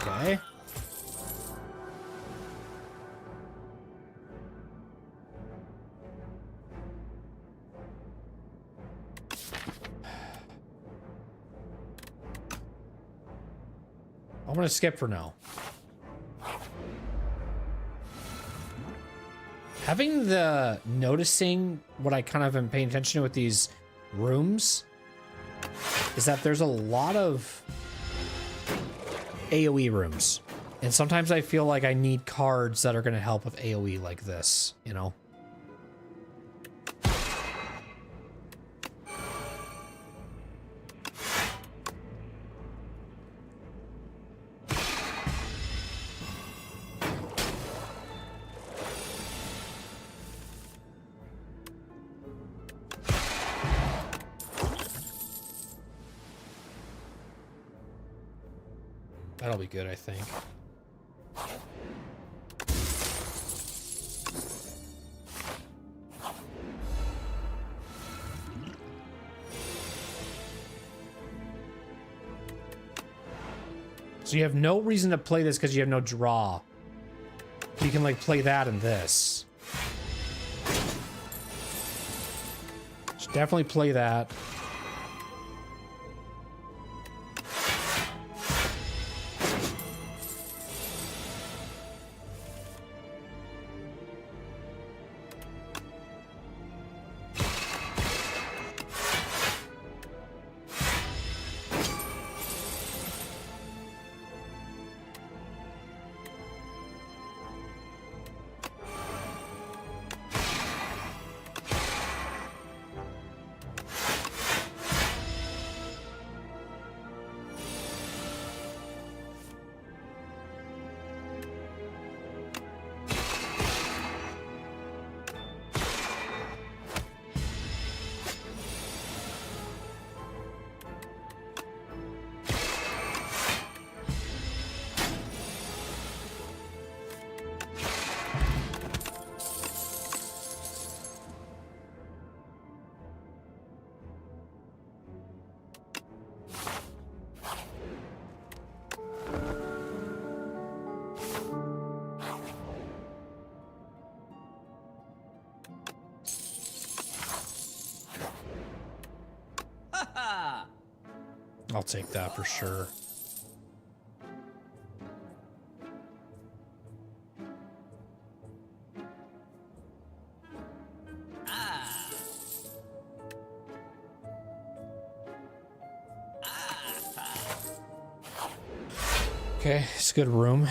Okay. gonna skip for now. Having the noticing what I kind of am paying attention to with these rooms is that there's a lot of AoE rooms. And sometimes I feel like I need cards that are going to help with AoE like this, you know? That'll be good, I think. So you have no reason to play this because you have no draw. You can like play that and this. Should definitely play that. I'll take that for sure. Okay, it's a good room.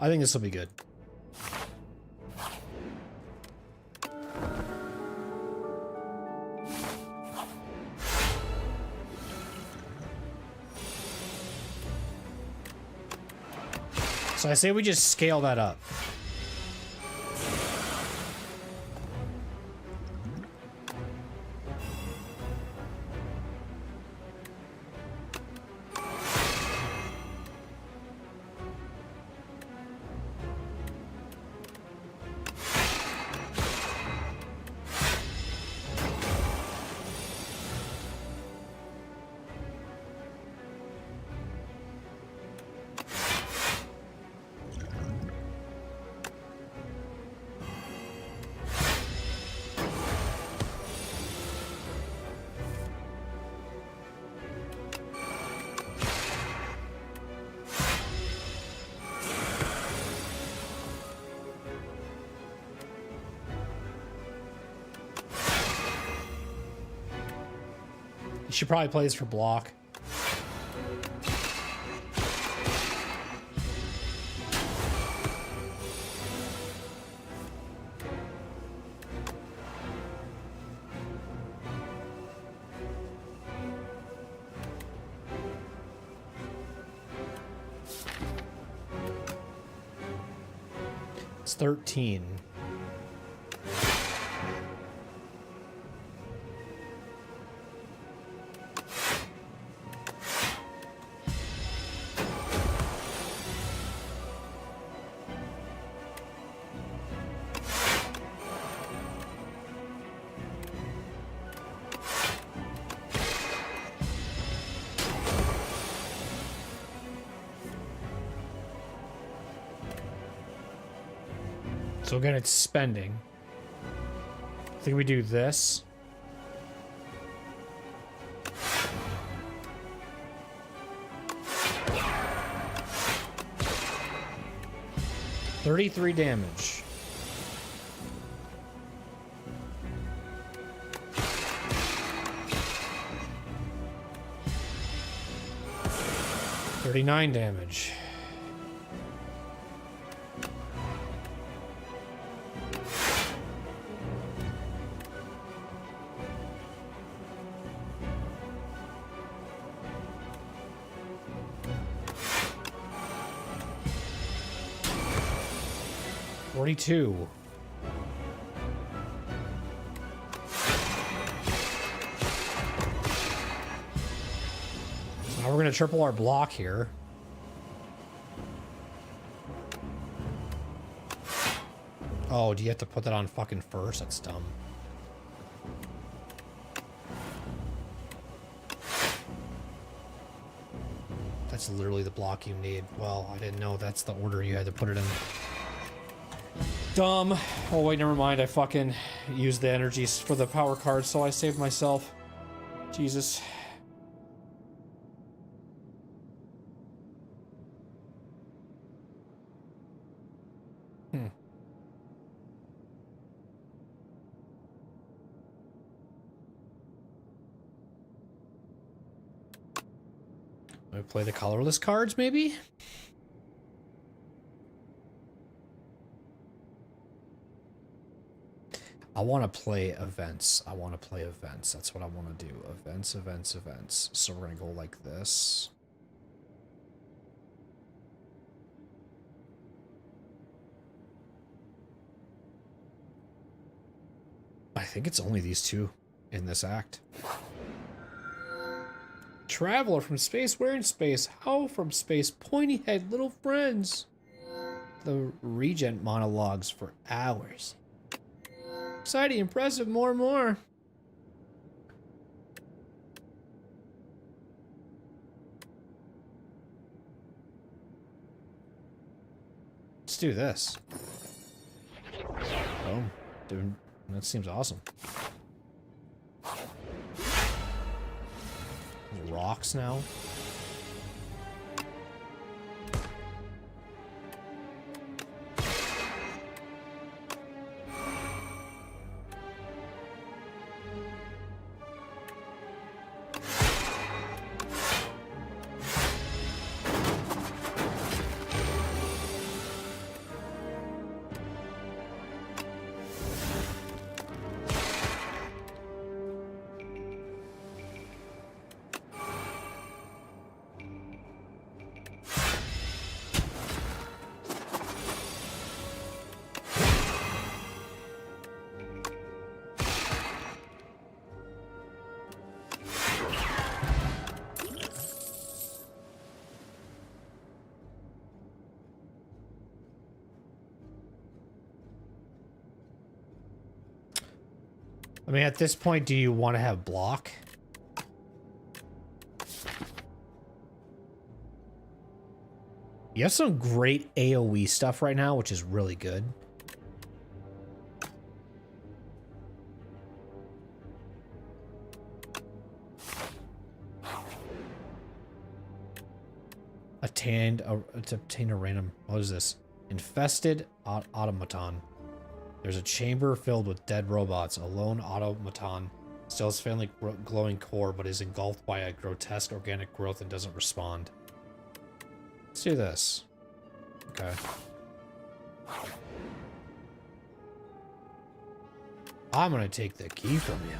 I think this will be good. So I say we just scale that up. You should probably play this for block. It's 13. So again, it's spending. I think we do this. $33 damage. $39 damage. $42. So now we're gonna triple our block here. Oh, do you have to put that on fucking first? That's dumb. That's literally the block you need. Well, I didn't know that's the order you had to put it in. Dumb. Oh wait, never mind. I fucking used the energies for the power card, so I saved myself. Jesus. I play the colorless cards, maybe? I want to play events. I want to play events. That's what I want to do. Events, events, events. So we're going to go like this. I think it's only these two in this act. Traveler from space, where in space? How from space? Pointy head, little friends. The Regent monologues for hours. Exciting, impressive, more and more. Let's do this. Oh, dude, that seems awesome. Rocks now. I mean, at this point, do you want to have block? You have some great AoE stuff right now, which is really good. To obtain a random, what is this? Infested automaton. There's a chamber filled with dead robots. A lone automaton still has faintly glowing core, but is engulfed by a grotesque organic growth and doesn't respond. Let's do this. Okay. I'm gonna take the key from you.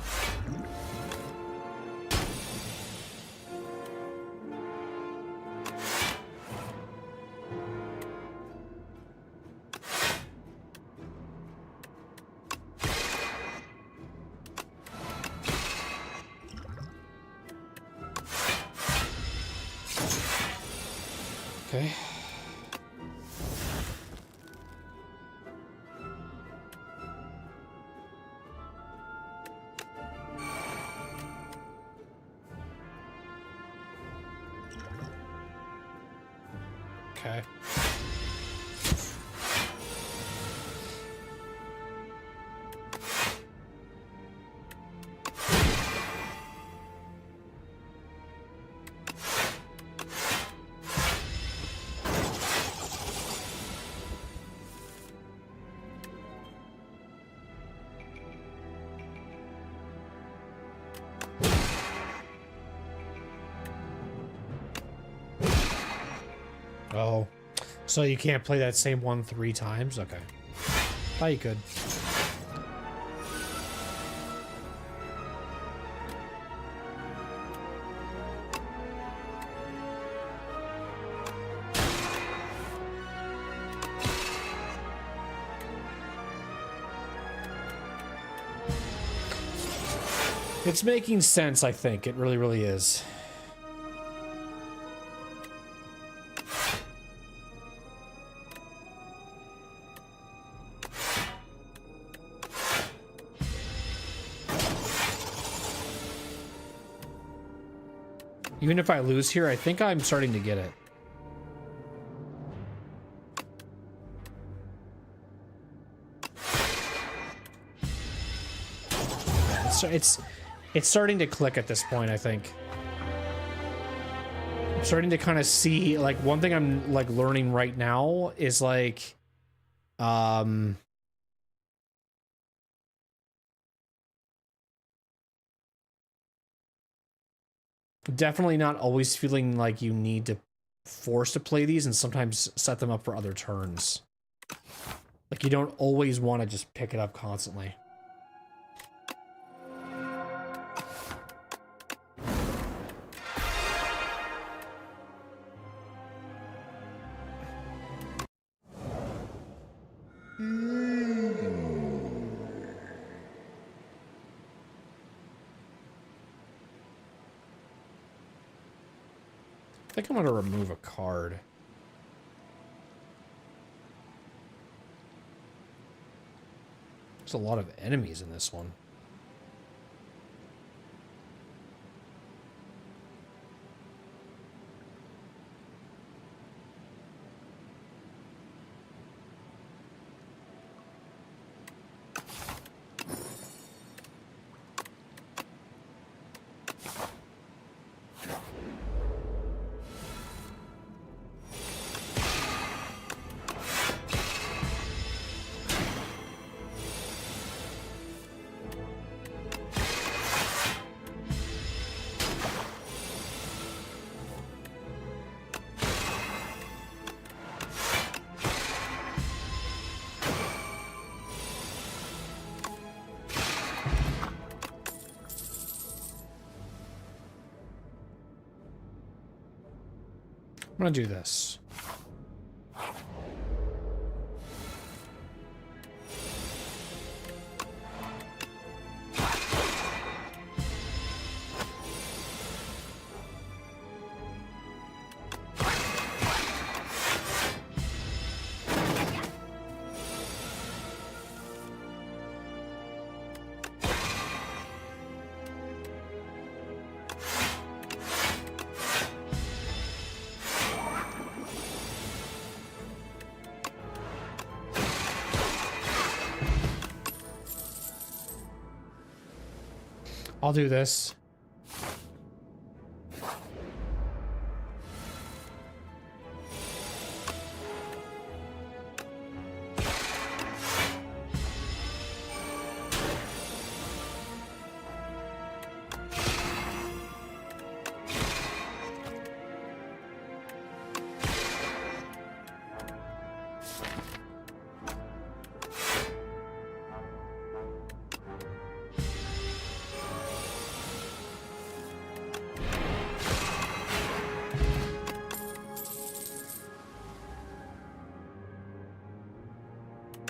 Okay. Okay. So you can't play that same one 3 times? Okay. Thought you could. It's making sense, I think. It really, really is. Even if I lose here, I think I'm starting to get it. It's starting to click at this point, I think. I'm starting to kind of see, like, one thing I'm, like, learning right now is, like, definitely not always feeling like you need to force to play these and sometimes set them up for other turns. Like, you don't always want to just pick it up constantly. I think I'm going to remove a card. There's a lot of enemies in this one. I'm gonna do this. I'll do this.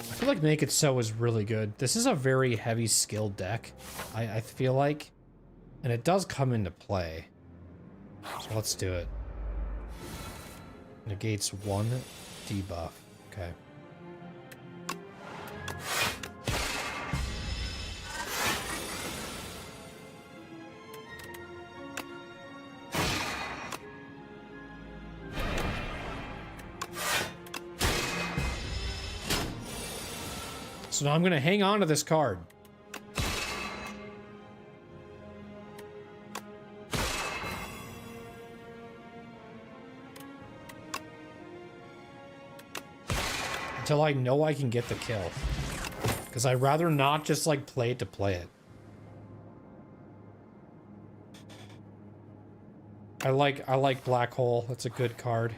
I feel like Make It So is really good. This is a very heavy skill deck, I feel like. And it does come into play. So let's do it. Negates 1 debuff. Okay. So now I'm going to hang on to this card. Until I know I can get the kill. Because I'd rather not just like play it to play it. I like Black Hole. That's a good card.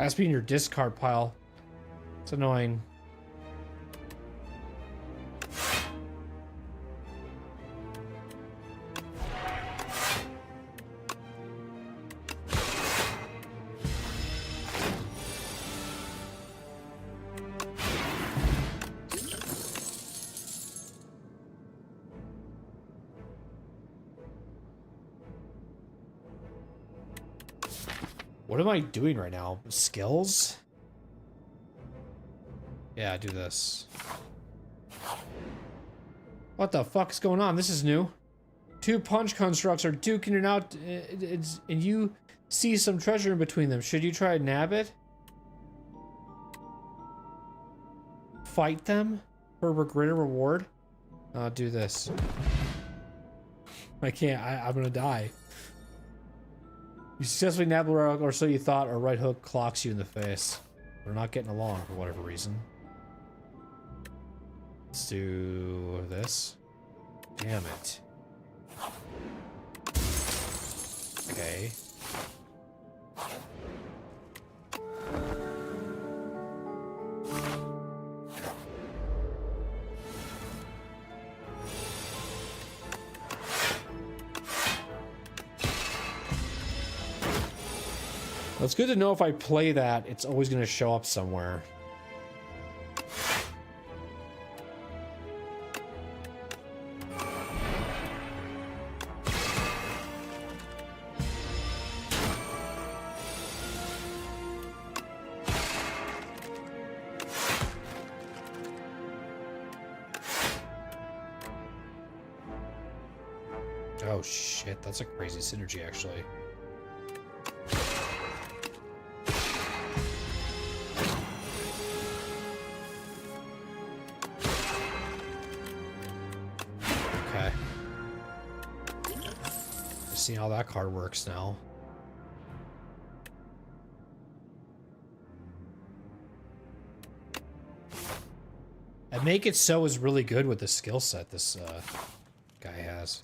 Has to be in your discard pile. It's annoying. What am I doing right now? Skills? Yeah, do this. What the fuck is going on? This is new. 2 punch constructs are duking it out, and you see some treasure in between them. Should you try to nab it? Fight them for a greater reward? Do this. I can't. I'm gonna die. You successfully nab the rock, or so you thought, or right hook clocks you in the face. We're not getting along for whatever reason. Let's do this. Damn it. Okay. Well, it's good to know if I play that, it's always going to show up somewhere. Oh shit, that's a crazy synergy actually. See how that card works now. And Make It So is really good with the skill set this guy has.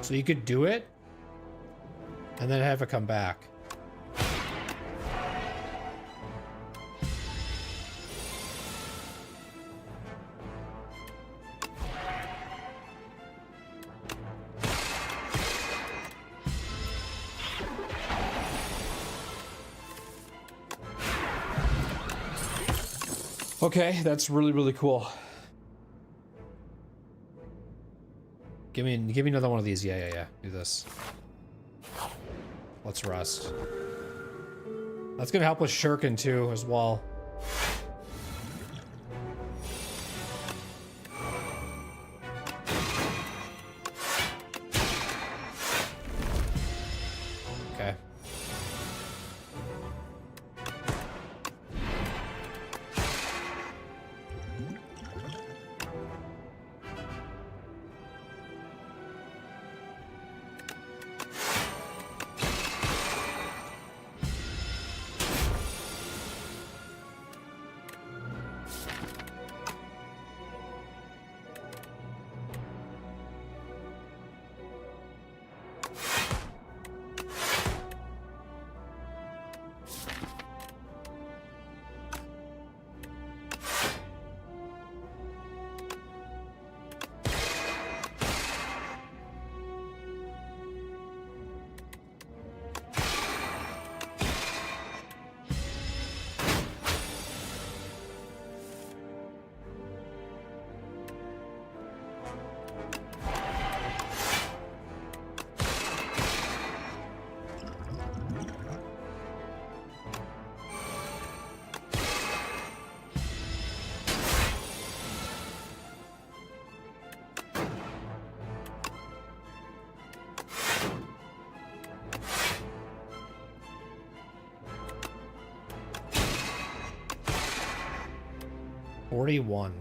So you could do it, and then have it come back. Okay, that's really, really cool. Give me another one of these. Yeah. Do this. Let's rest. That's gonna help with shirking too, as well. Okay. 41.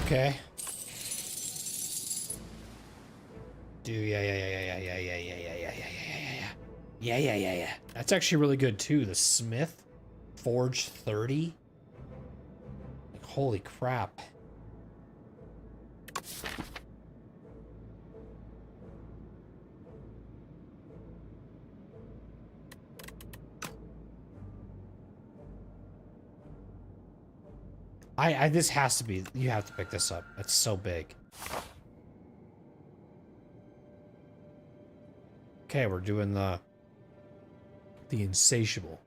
Okay. Dude, yeah. That's actually really good too. The Smith Forge 30. Like, holy crap. This has to be, you have to pick this up. It's so big. Okay, we're doing the Insatiable.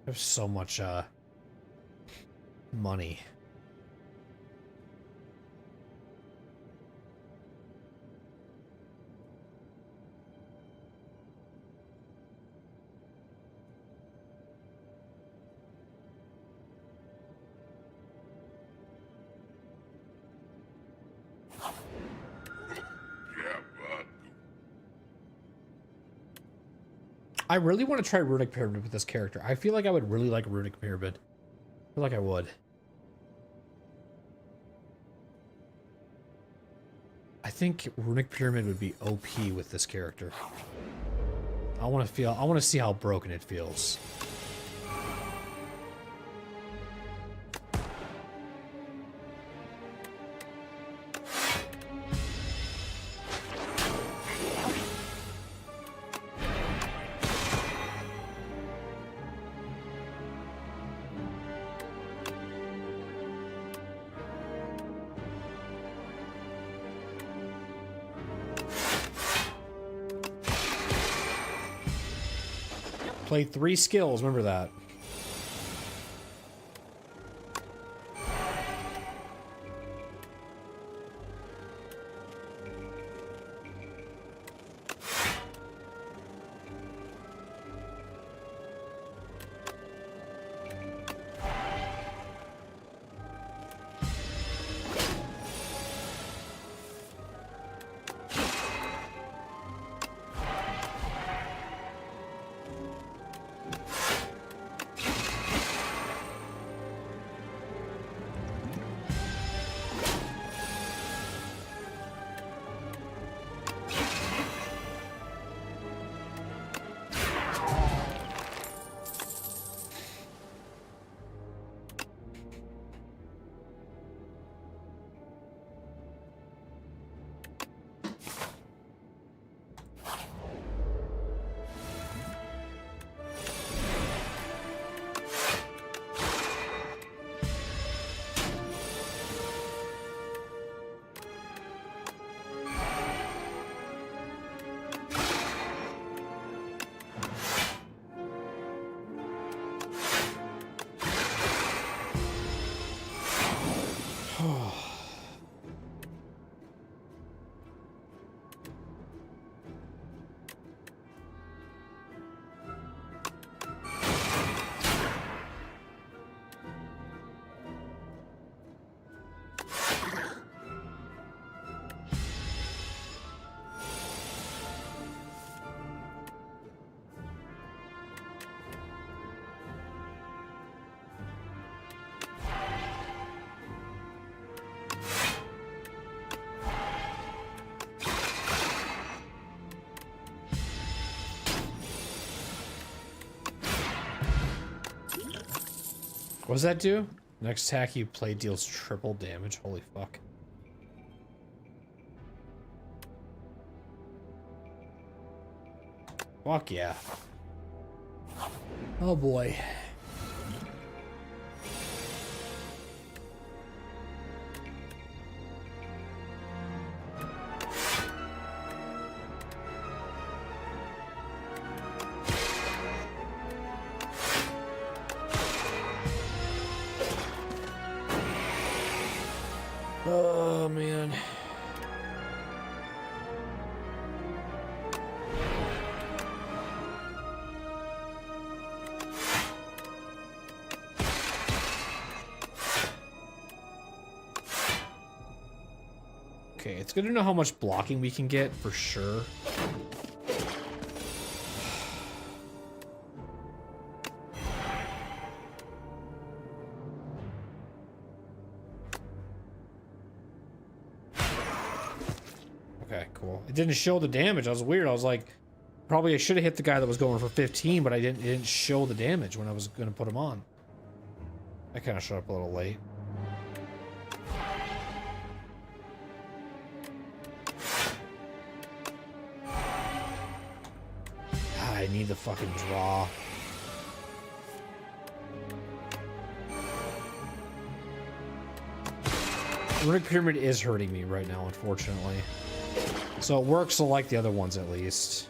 There's so much money. I really want to try Runic Pyramid with this character. I feel like I would really like Runic Pyramid. I feel like I would. I think Runic Pyramid would be OP with this character. I want to see how broken it feels. Played 3 skills, remember that. What does that do? Next attack you play deals triple damage. Holy fuck. Fuck yeah. Oh boy. Oh man. Okay, it's good to know how much blocking we can get for sure. Okay, cool. It didn't show the damage. I was weird. I was like, probably I should have hit the guy that was going for 15, but I didn't. It didn't show the damage when I was going to put him on. I kind of showed up a little late. I need the fucking draw. Runic Pyramid is hurting me right now, unfortunately. So it works like the other ones, at least.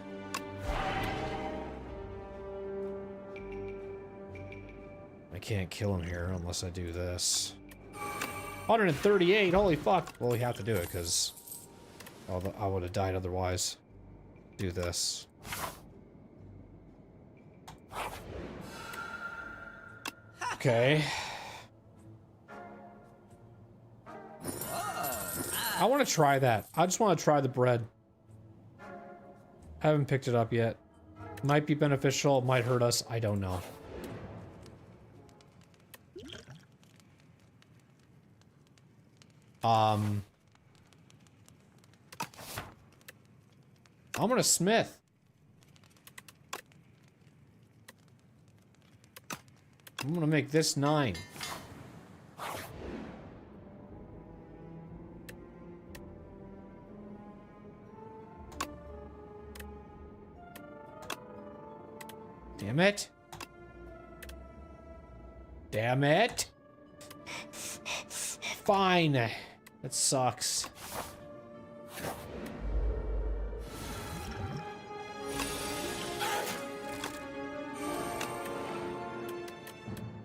I can't kill him here unless I do this. 138, holy fuck. Well, we have to do it, because I would have died otherwise. Do this. Okay. I want to try that. I just want to try the bread. Haven't picked it up yet. Might be beneficial, might hurt us, I don't know. I'm gonna smith. I'm gonna make this 9. Damn it. Damn it. Fine. That sucks.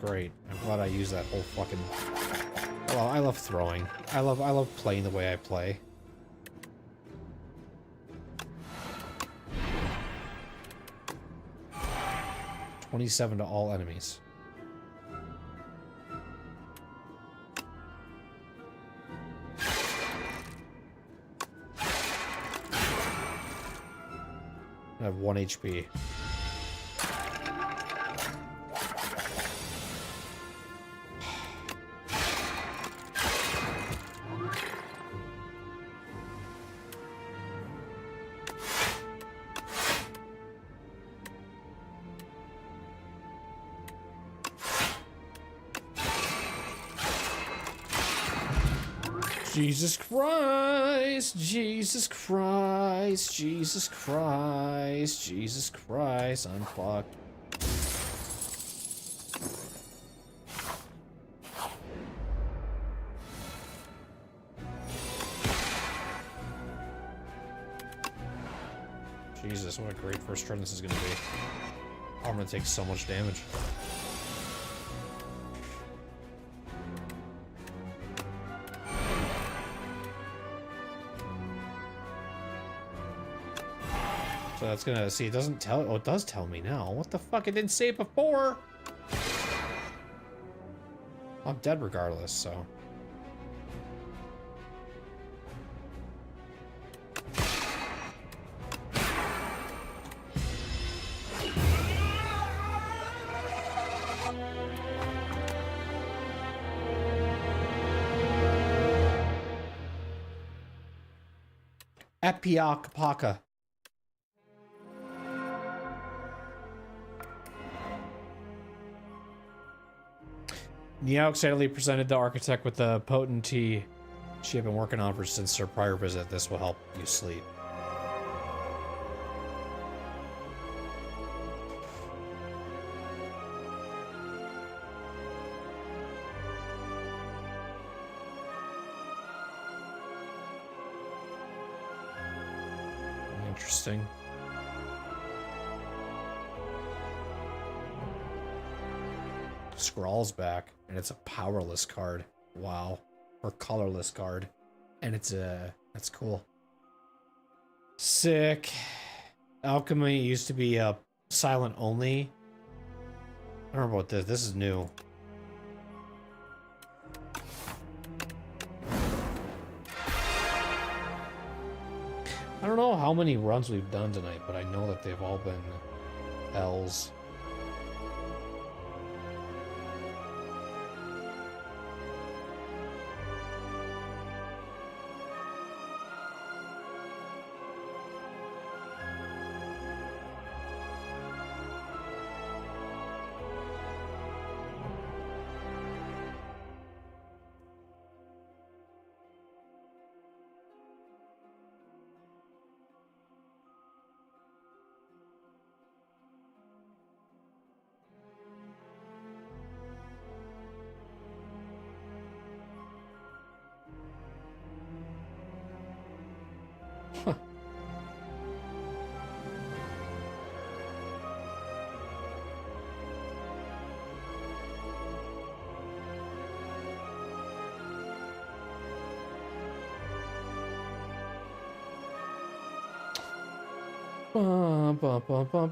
Great. I'm glad I used that whole fucking... Well, I love throwing. I love playing the way I play. $27 to all enemies. I have 1 HP. Jesus Christ, Jesus Christ, Jesus Christ, Jesus Christ, I'm fucked. Jesus, what a great first turn this is gonna be. Oh, I'm gonna take so much damage. So that's gonna see. It doesn't tell. Oh, it does tell me now. What the fuck? It didn't say it before. I'm dead regardless. So. Epiakapaka. Niao excitedly presented the architect with the potent tea she had been working on since her prior visit. This will help you sleep. Interesting. Scrawl's back, and it's a powerless card. Wow. Or colorless card. And it's a... That's cool. Sick. Alchemy used to be silent only. I don't know about this. This is new. I don't know how many runs we've done tonight, but I know that they've all been L's.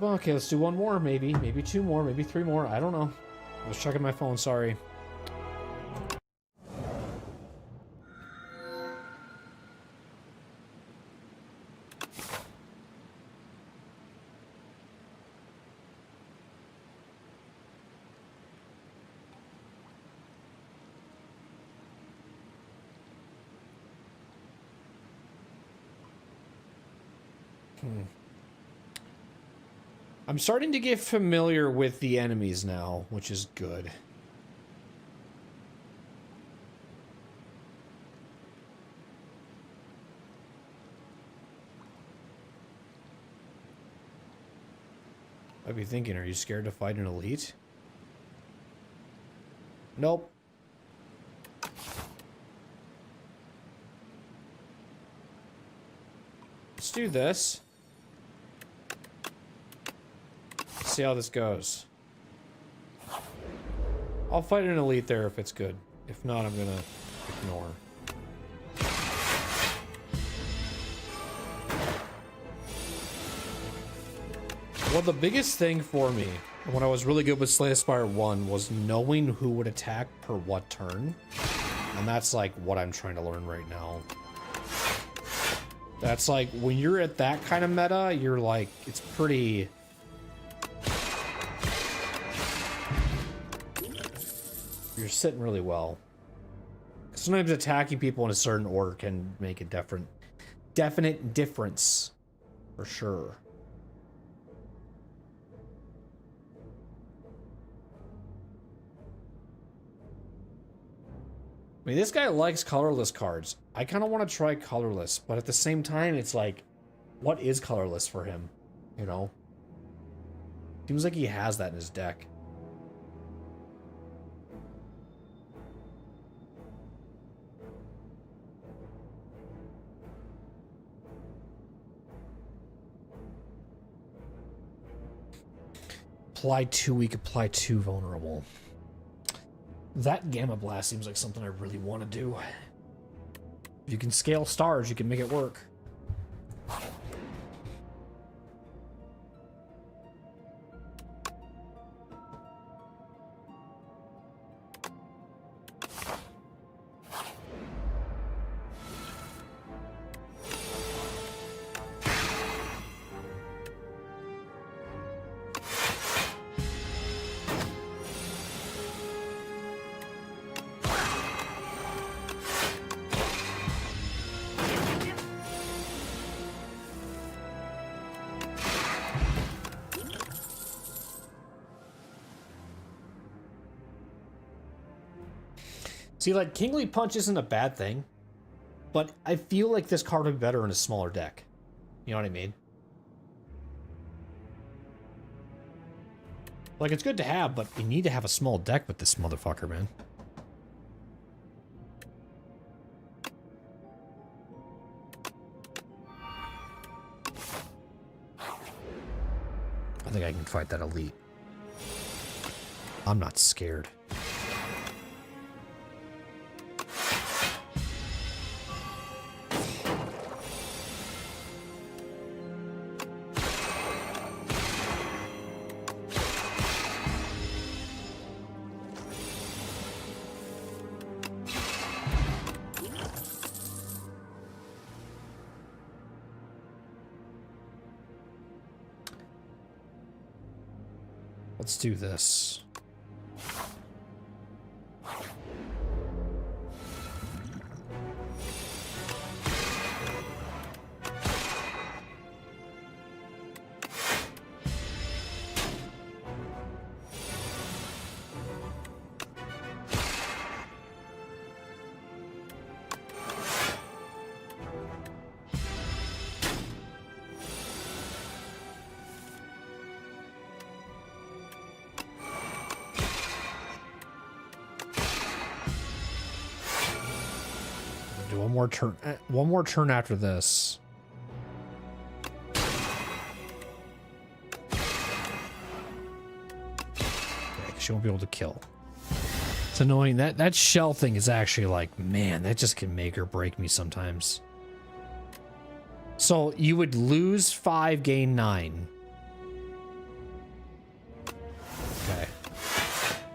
Okay, let's do one more, maybe. Maybe two more, maybe three more. I don't know. I was checking my phone, sorry. I'm starting to get familiar with the enemies now, which is good. I'd be thinking, are you scared to fight an elite? Nope. Let's do this. See how this goes. I'll fight an elite there if it's good. If not, I'm gonna ignore. Well, the biggest thing for me when I was really good with Slay the Spire 1 was knowing who would attack per what turn. And that's like what I'm trying to learn right now. That's like, when you're at that kind of meta, you're like, it's pretty... You're sitting really well. Sometimes attacking people in a certain order can make a definite difference. For sure. I mean, this guy likes colorless cards. I kind of want to try colorless, but at the same time, it's like, what is colorless for him? You know? Seems like he has that in his deck. Apply 2 weak, apply 2 vulnerable. That Gamma Blast seems like something I really want to do. If you can scale stars, you can make it work. See, like, Kingly Punch isn't a bad thing, but I feel like this card would be better in a smaller deck. You know what I mean? Like, it's good to have, but you need to have a small deck with this motherfucker, man. I think I can fight that elite. I'm not scared. Let's do this. Do one more turn. One more turn after this. Okay, she won't be able to kill. It's annoying. That shell thing is actually like, man, that just can make or break me sometimes. So you would lose 5, gain 9. Okay.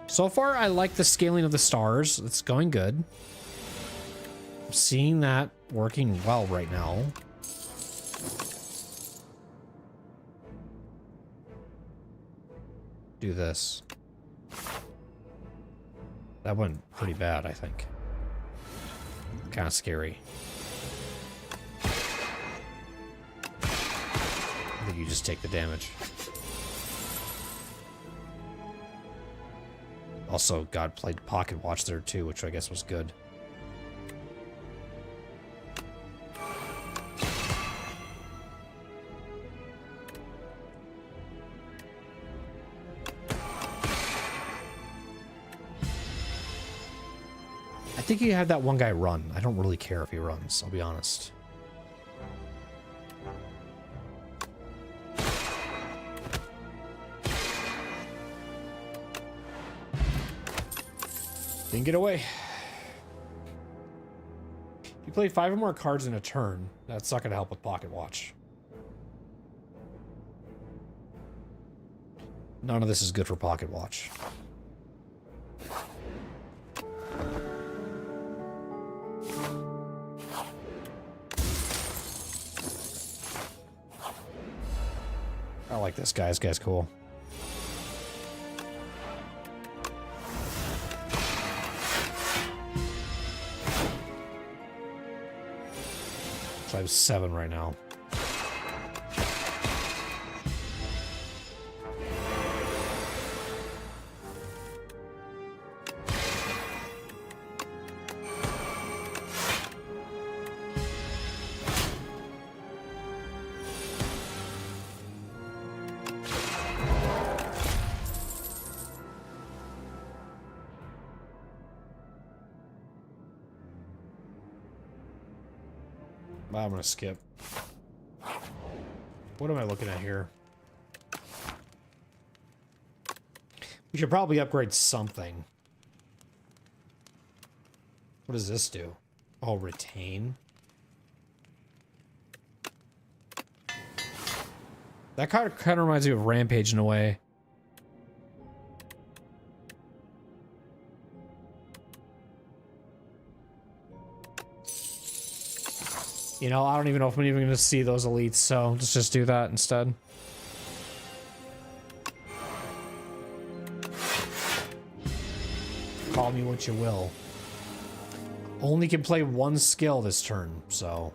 So far, I like the scaling of the stars. It's going good. I'm seeing that working well right now. Do this. That went pretty bad, I think. Kind of scary. I think you just take the damage. Also, God played Pocket Watch there too, which I guess was good. I think you had that one guy run. I don't really care if he runs, I'll be honest. Didn't get away. You play 5 or more cards in a turn. That's not going to help with Pocket Watch. None of this is good for Pocket Watch. I like this guy. This guy's cool. So I have 7 right now. I'm gonna skip. What am I looking at here? We should probably upgrade something. What does this do? Oh, retain. That kind of reminds me of Rampage in a way. You know, I don't even know if I'm even going to see those elites, so let's just do that instead. Call me what you will. Only can play 1 skill this turn, so...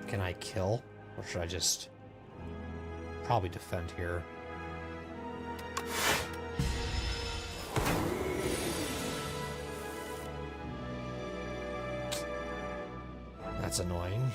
Can I kill? Or should I just probably defend here? That's annoying.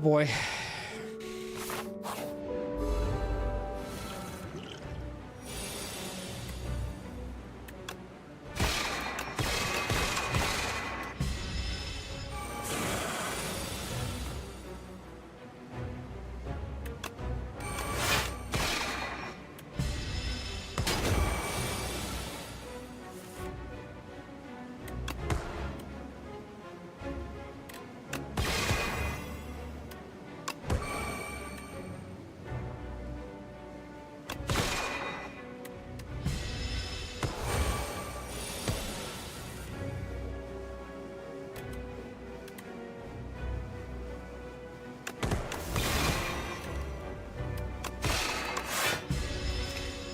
boy.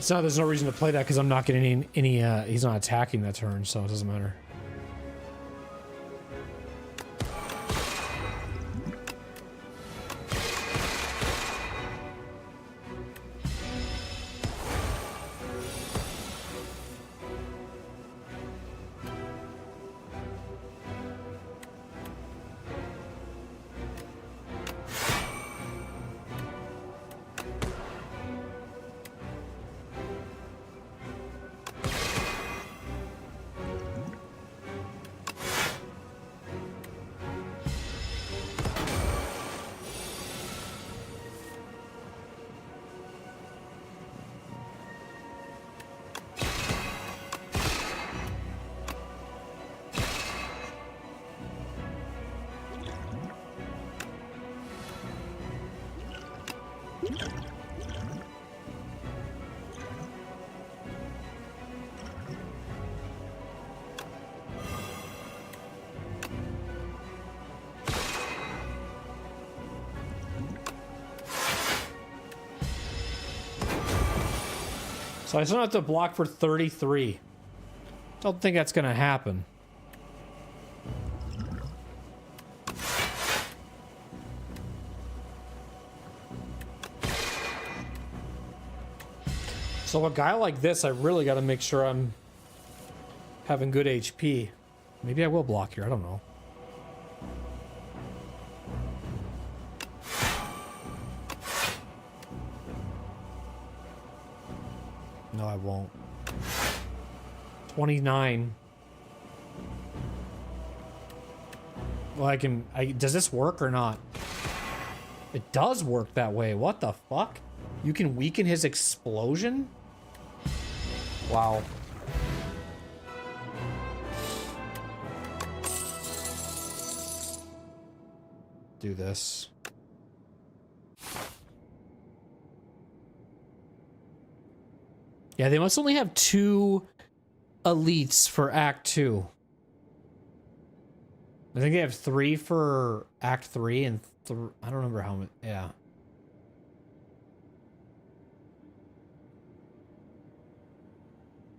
So there's no reason to play that because I'm not getting any he's not attacking that turn, so it doesn't matter. So I still have to block for 33. Don't think that's gonna happen. So a guy like this, I really got to make sure I'm having good HP. Maybe I will block here. I don't know. No, I won't. 29. Well, does this work or not? It does work that way. What the fuck? You can weaken his explosion? Wow. Do this. Yeah, they must only have 2 elites for Act 2. I think they have 3 for Act 3 and I don't remember how many. Yeah.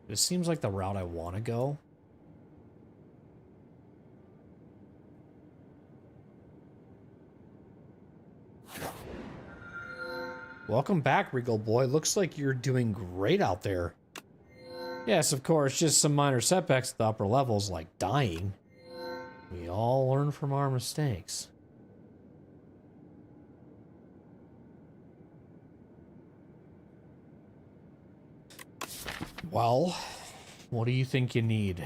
This seems like the route I want to go. Welcome back, Regal Boy. Looks like you're doing great out there. Yes, of course, just some minor setbacks at the upper levels, like dying. We all learn from our mistakes. Well, what do you think you need?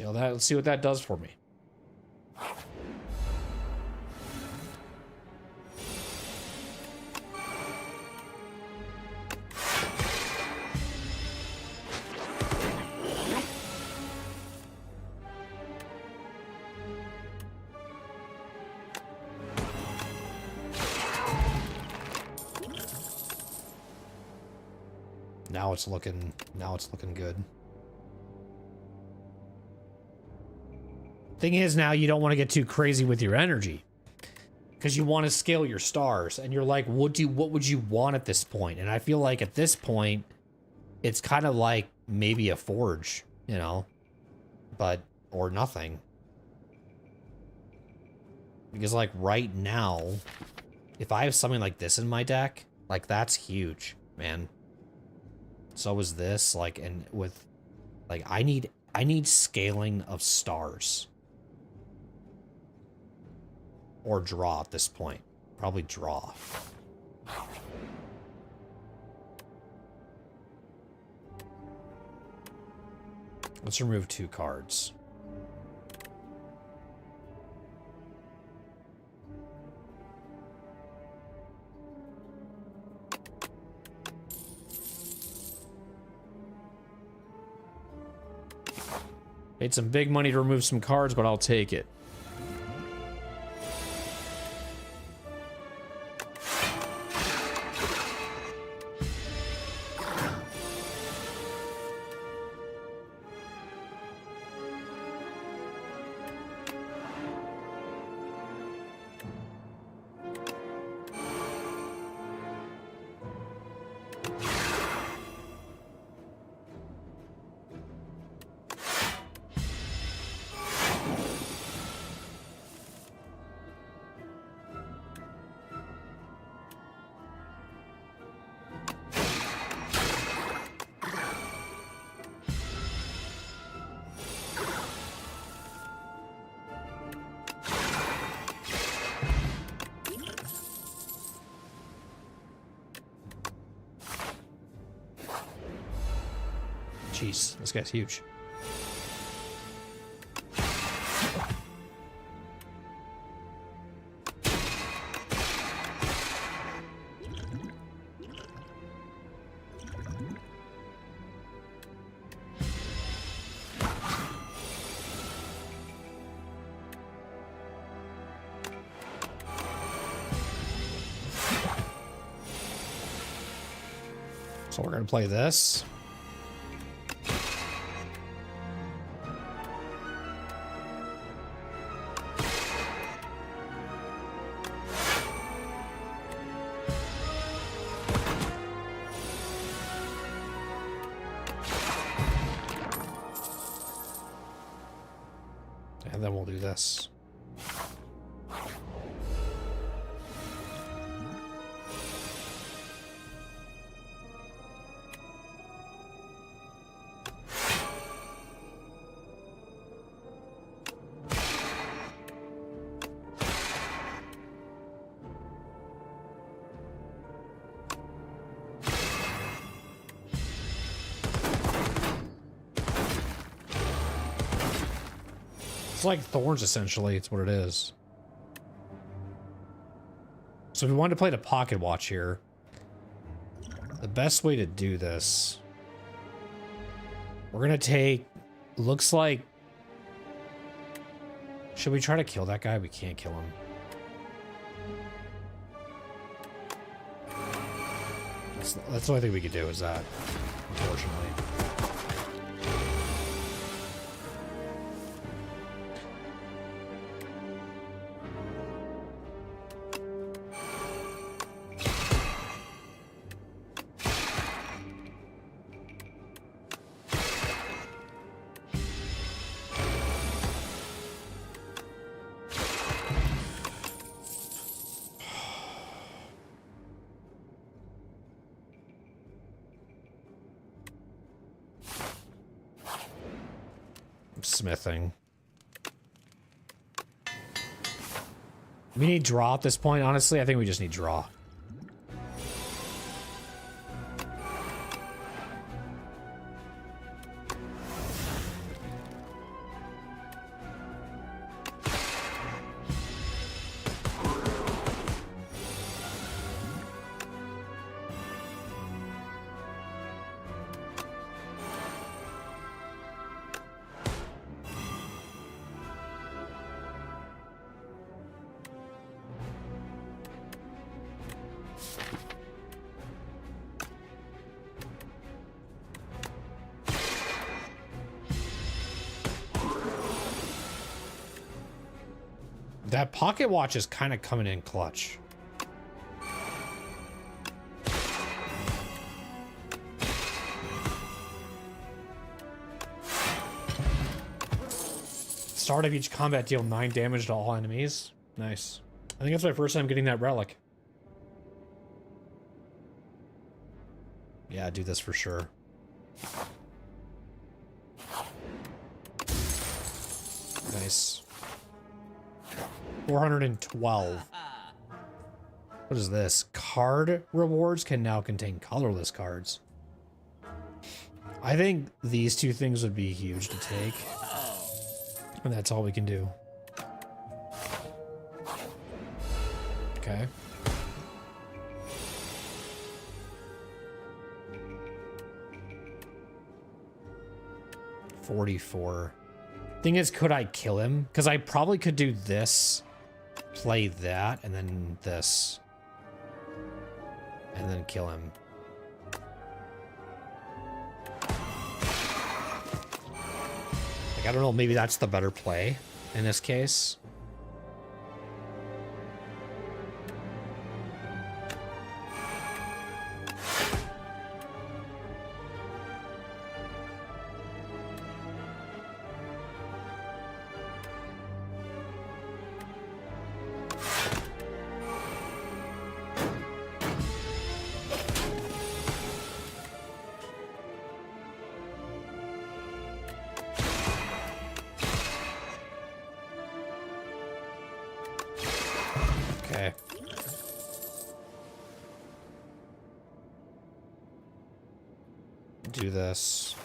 Let's see what that does for me. Now it's looking good. Thing is, now you don't want to get too crazy with your energy because you want to scale your stars, and you're like, what would you want at this point? And I feel like at this point, it's kind of like maybe a forge, you know, but, or nothing. Because, like, right now, if I have something like this in my deck, like, that's huge, man. So is this, like, and with, like, I need scaling of stars. Or draw at this point. Probably draw. Let's remove 2 cards. Paid some big money to remove some cards, but I'll take it. Jeez, this guy's huge. So we're going to play this. And then we'll do this. It's like thorns, essentially. It's what it is. So if we wanted to play the pocket watch here, the best way to do this, we're going to take, looks like, should we try to kill that guy? We can't kill him. That's the only thing we could do is that, unfortunately. Smithing. We need draw at this point. Honestly, I think we just need draw. That pocket watch is kind of coming in clutch. start of each combat, deal 9 damage to all enemies. Nice. I think that's my first time getting that relic. Yeah, do this for sure. Nice. 412. What is this? Card rewards can now contain colorless cards. I think these two things would be huge to take. And that's all we can do. Okay. $44. Thing is, could I kill him? Because I probably could do this, play that, and then this. And then kill him. Like, I don't know, maybe that's the better play in this case. Okay. Do this.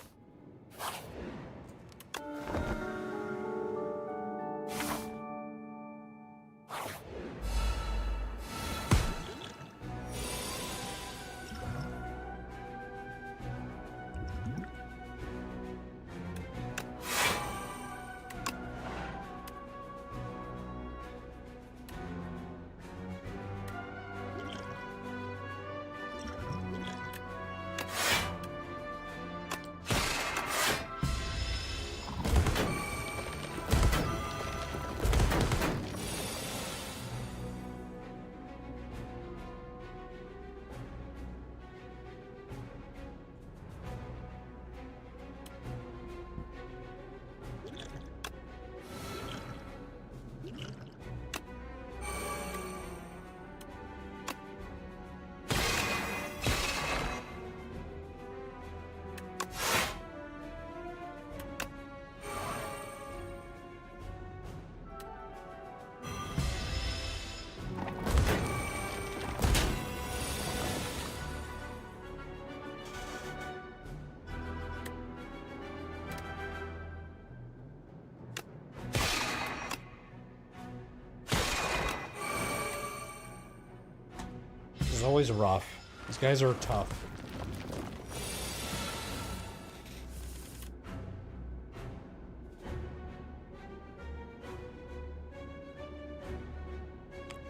It's always rough. These guys are tough.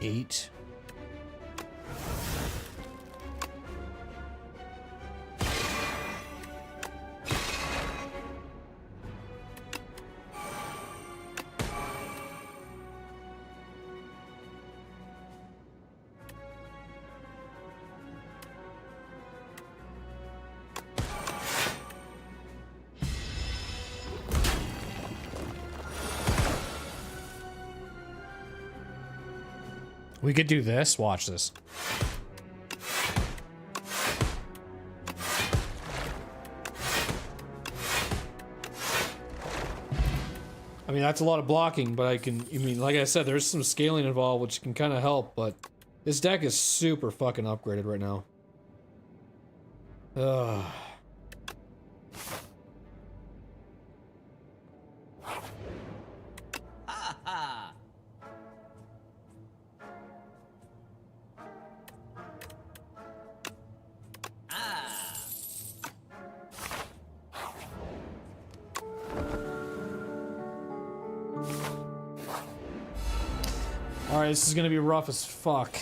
Eight. We could do this. Watch this. I mean, that's a lot of blocking, but I mean, like I said, there's some scaling involved, which can kind of help, but this deck is super fucking upgraded right now. Ugh. Alright, this is gonna be rough as fuck.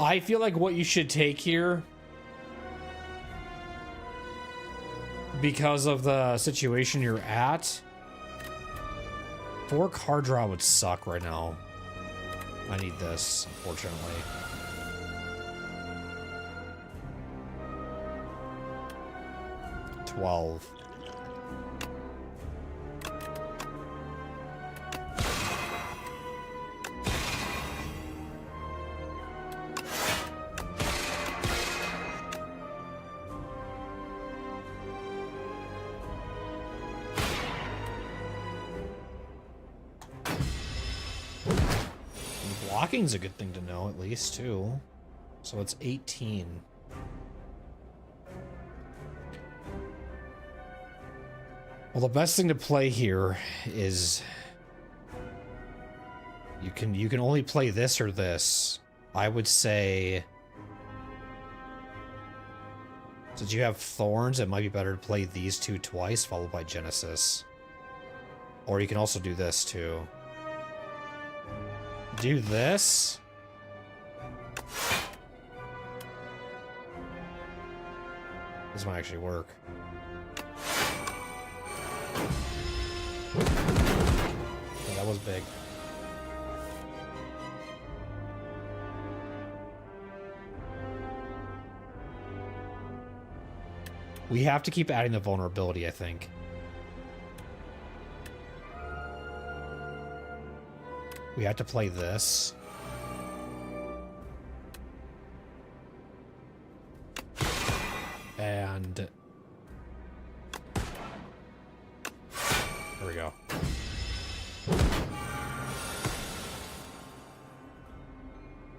I feel like what you should take here, because of the situation you're at, 4 card draw would suck right now. I need this, unfortunately. $12. Blocking's a good thing to know, at least, too. So it's 18. Well, the best thing to play here is you can only play this or this. I would say, since you have Thorns, it might be better to play these 2 twice, followed by Genesis. Or you can also do this, too. Do this. This might actually work. Oh, that was big. We have to keep adding the vulnerability, I think. We have to play this. And there we go.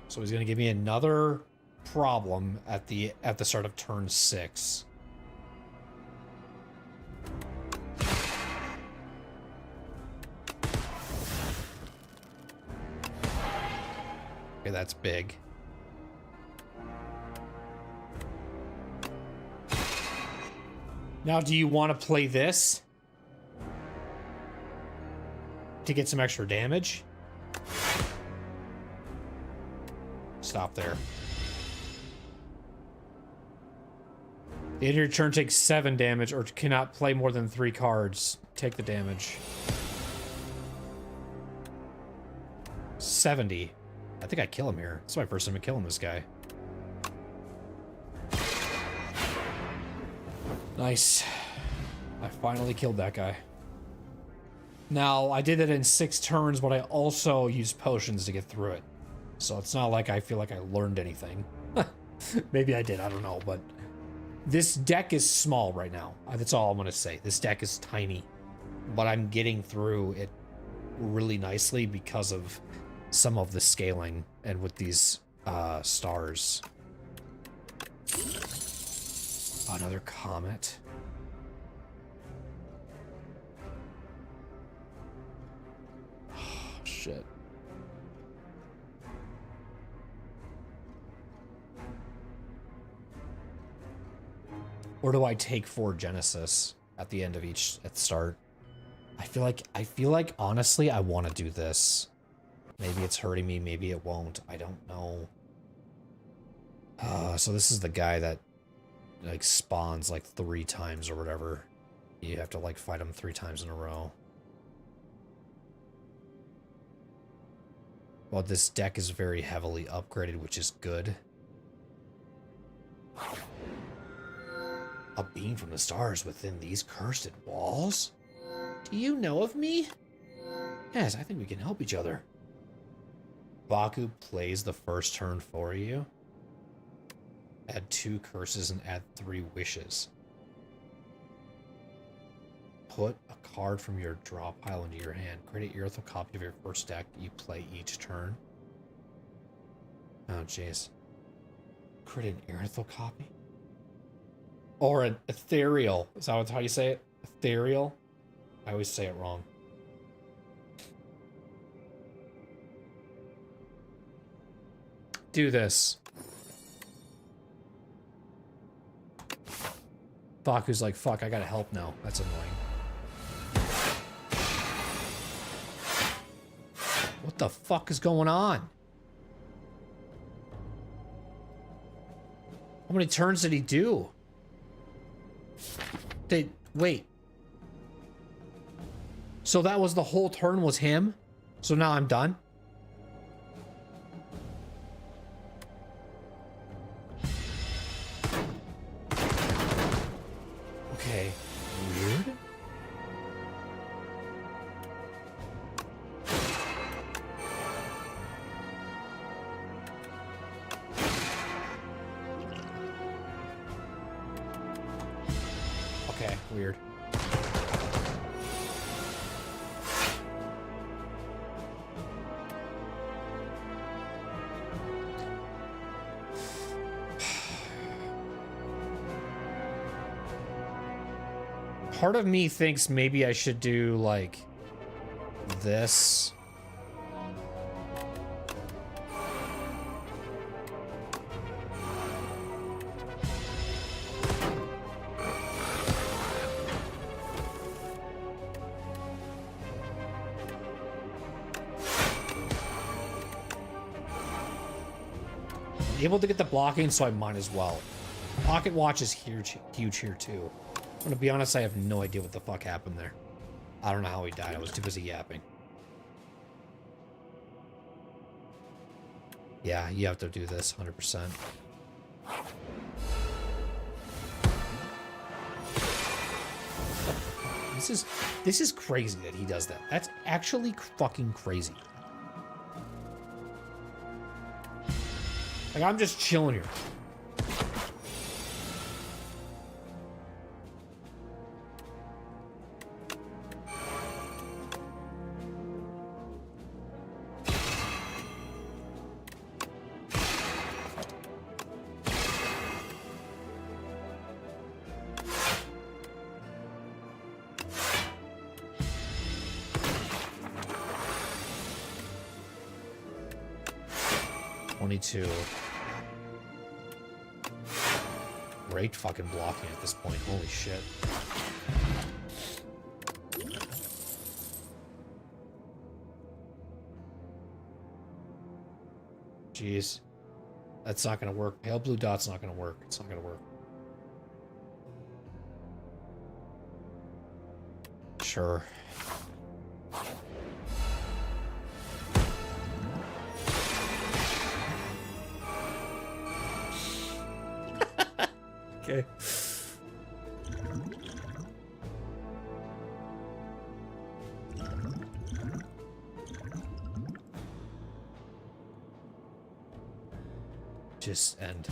So he's gonna give me another problem at the start of turn 6. Okay, that's big. Now, do you want to play this to get some extra damage? Stop there. The end of your turn takes 7 damage or cannot play more than 3 cards. Take the damage. 70. I think I kill him here. It's my first time killing this guy. Nice. I finally killed that guy. Now, I did it in 6 turns, but I also used potions to get through it. So it's not like I feel like I learned anything. Maybe I did, I don't know, but this deck is small right now. That's all I'm going to say. This deck is tiny, but I'm getting through it really nicely because of some of the scaling and with these stars. Another comet. Oh, shit. Or do I take 4 Genesis at the end of each at the start? I feel like honestly I want to do this. Maybe it's hurting me, maybe it won't. I don't know. So this is the guy that like spawns like 3 times or whatever. You have to like fight him 3 times in a row. Well, this deck is very heavily upgraded, which is good. A beam from the stars within these cursed walls? Do you know of me? Yes, I think we can help each other. Baku plays the first turn for you. Add 2 curses and add 3 wishes. Put a card from your draw pile into your hand. Create an ethereal copy of your first deck you play each turn. Oh, jeez. Create an ethereal copy? Or an ethereal. Is that how you say it? Ethereal? I always say it wrong. Do this. Baku's like, fuck, I gotta help now. That's annoying. What the fuck is going on? How many turns did he do? Wait. So that was the whole turn was him? So now I'm done? Okay. Weird. Okay, weird. Part of me thinks maybe I should do like this. Able to get the blocking, so I might as well. Pocket watch is huge here too. I'm gonna be honest, I have no idea what the fuck happened there. I don't know how he died. I was too busy yapping. Yeah, you have to do this 100%. This is crazy that he does that. That's actually fucking crazy. Like, I'm just chilling here. Great fucking blocking at this point. Holy shit. Jeez. That's not gonna work. Pale blue dot's not gonna work. It's not gonna work. Sure. Okay. Just end.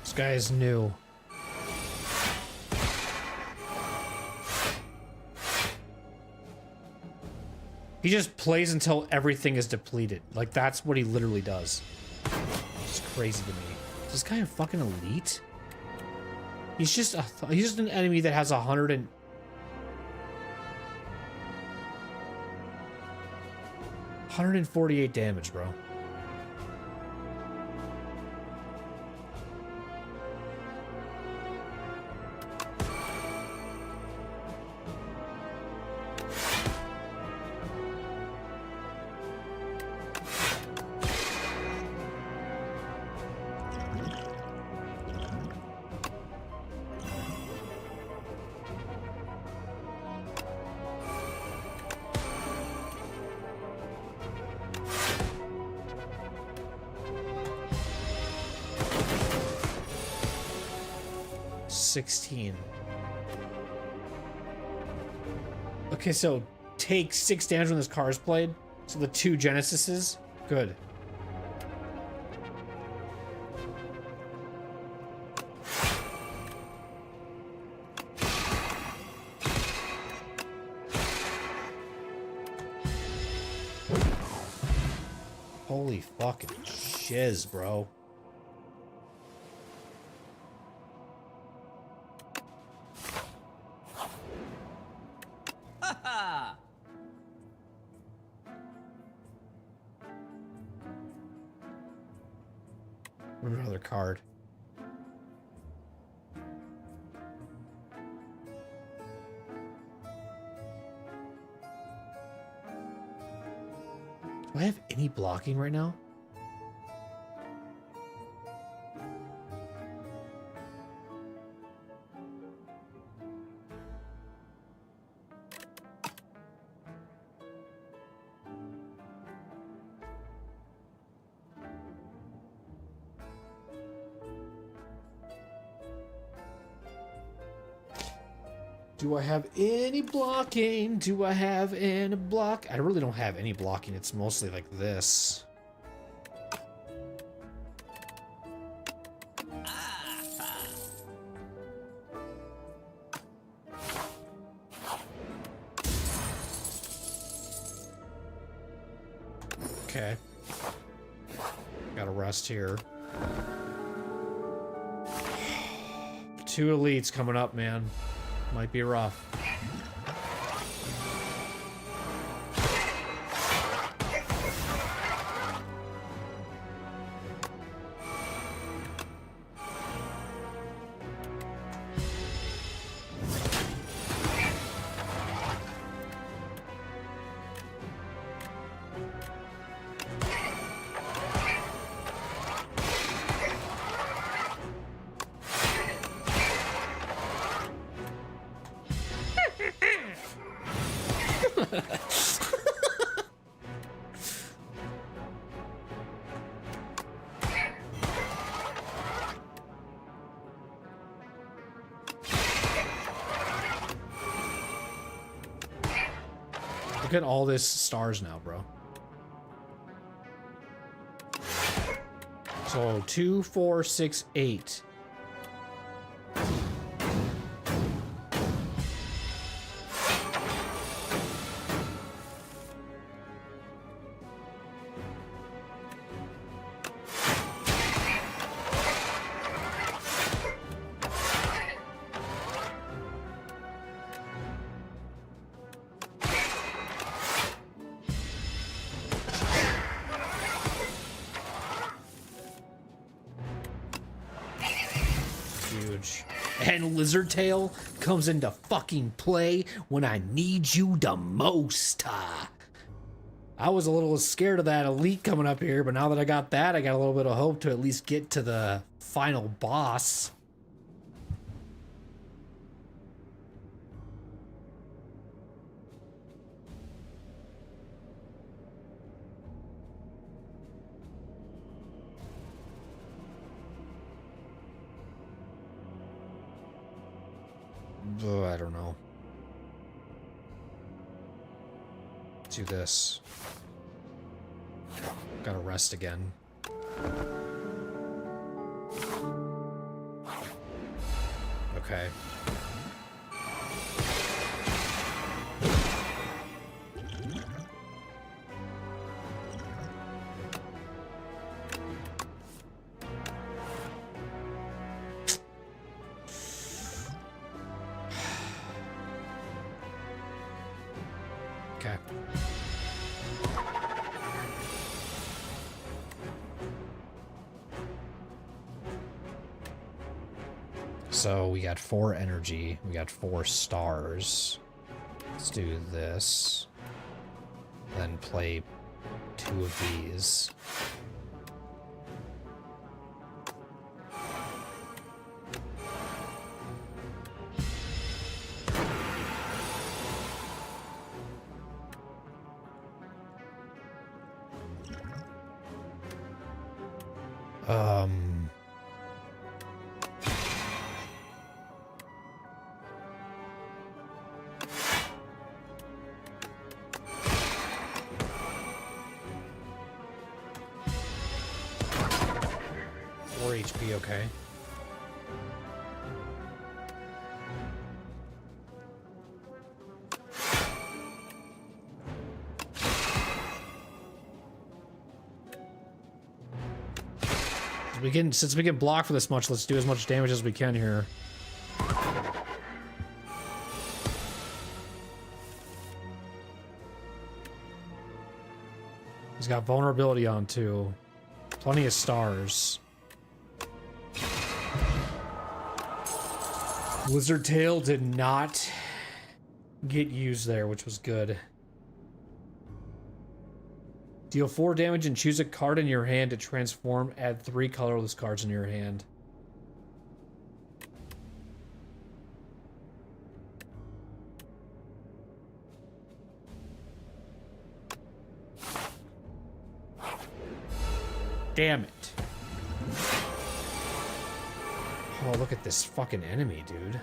This guy is new. He just plays until everything is depleted. Like, that's what he literally does. It's crazy to me. Is this guy a fucking elite? He's just an enemy that has 148 damage, bro. 16. Okay, so take 6 damage when this car is played. So the 2 Genesises. Good. Holy fucking shiz, bro. Another card. Do I have any blocking right now? Do I have any blocking? Do I have any block? I really don't have any blocking. It's mostly like this. Okay. Gotta rest here. 2 elites coming up, man. Might be rough. Look at all this stars now, bro. So 2, 4, 6, 8. Huge. And Lizard Tail comes into fucking play when I need you the most. I was a little scared of that elite coming up here, but now that I got that, I got a little bit of hope to at least get to the final boss. I don't know. Do this. Gotta rest again. Okay. Okay. So we got 4 energy. We got 4 stars. Let's do this. Then play 2 of these. HP, okay. Since we can block for this much, let's do as much damage as we can here. He's got vulnerability on too. Plenty of stars. Lizard Tail did not get used there, which was good. Deal 4 damage and choose a card in your hand to transform. Add 3 colorless cards in your hand. Damn it. Oh, look at this fucking enemy, dude.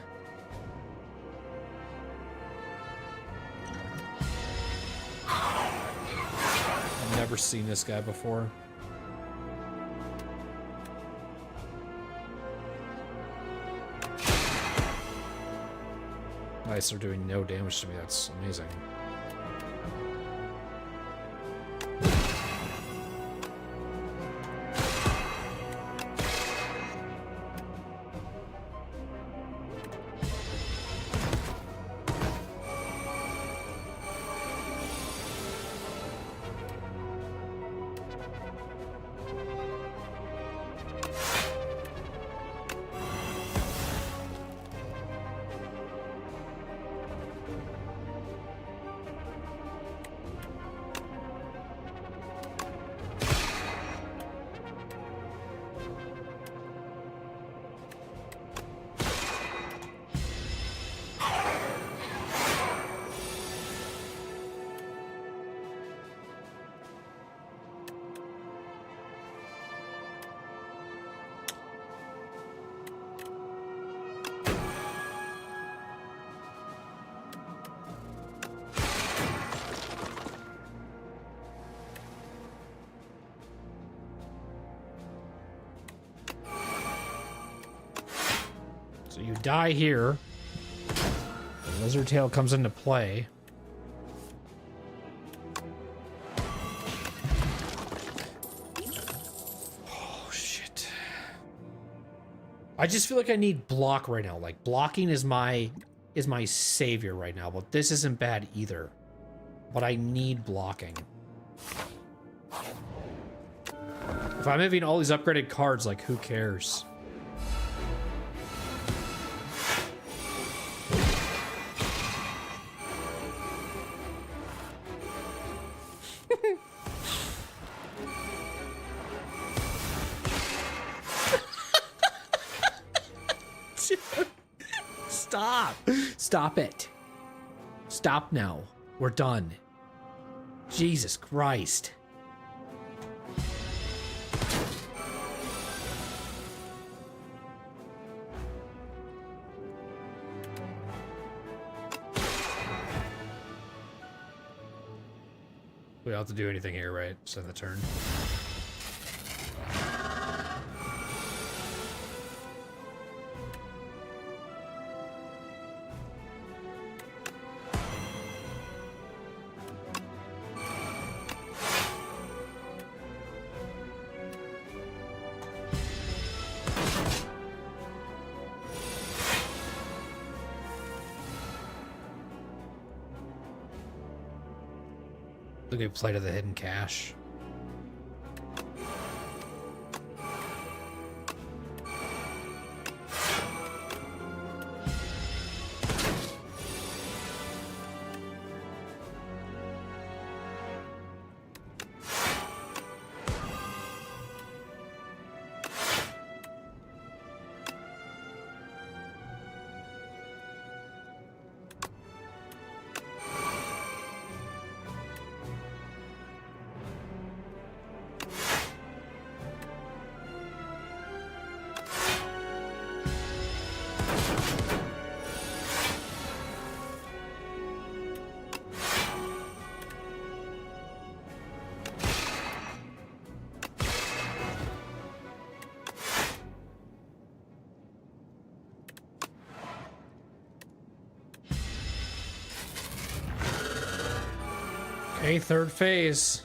I've never seen this guy before. Nice, they're doing no damage to me. That's amazing. So you die here. The Lizard Tail comes into play. Oh, shit. I just feel like I need block right now. Like, blocking is my savior right now. But this isn't bad either. But I need blocking. If I'm having all these upgraded cards, like, who cares? Stop. Stop it. Stop now. We're done. Jesus Christ. We don't have to do anything here, right? Just end the turn. Look at Plate of the Hidden Cache. Okay, third phase.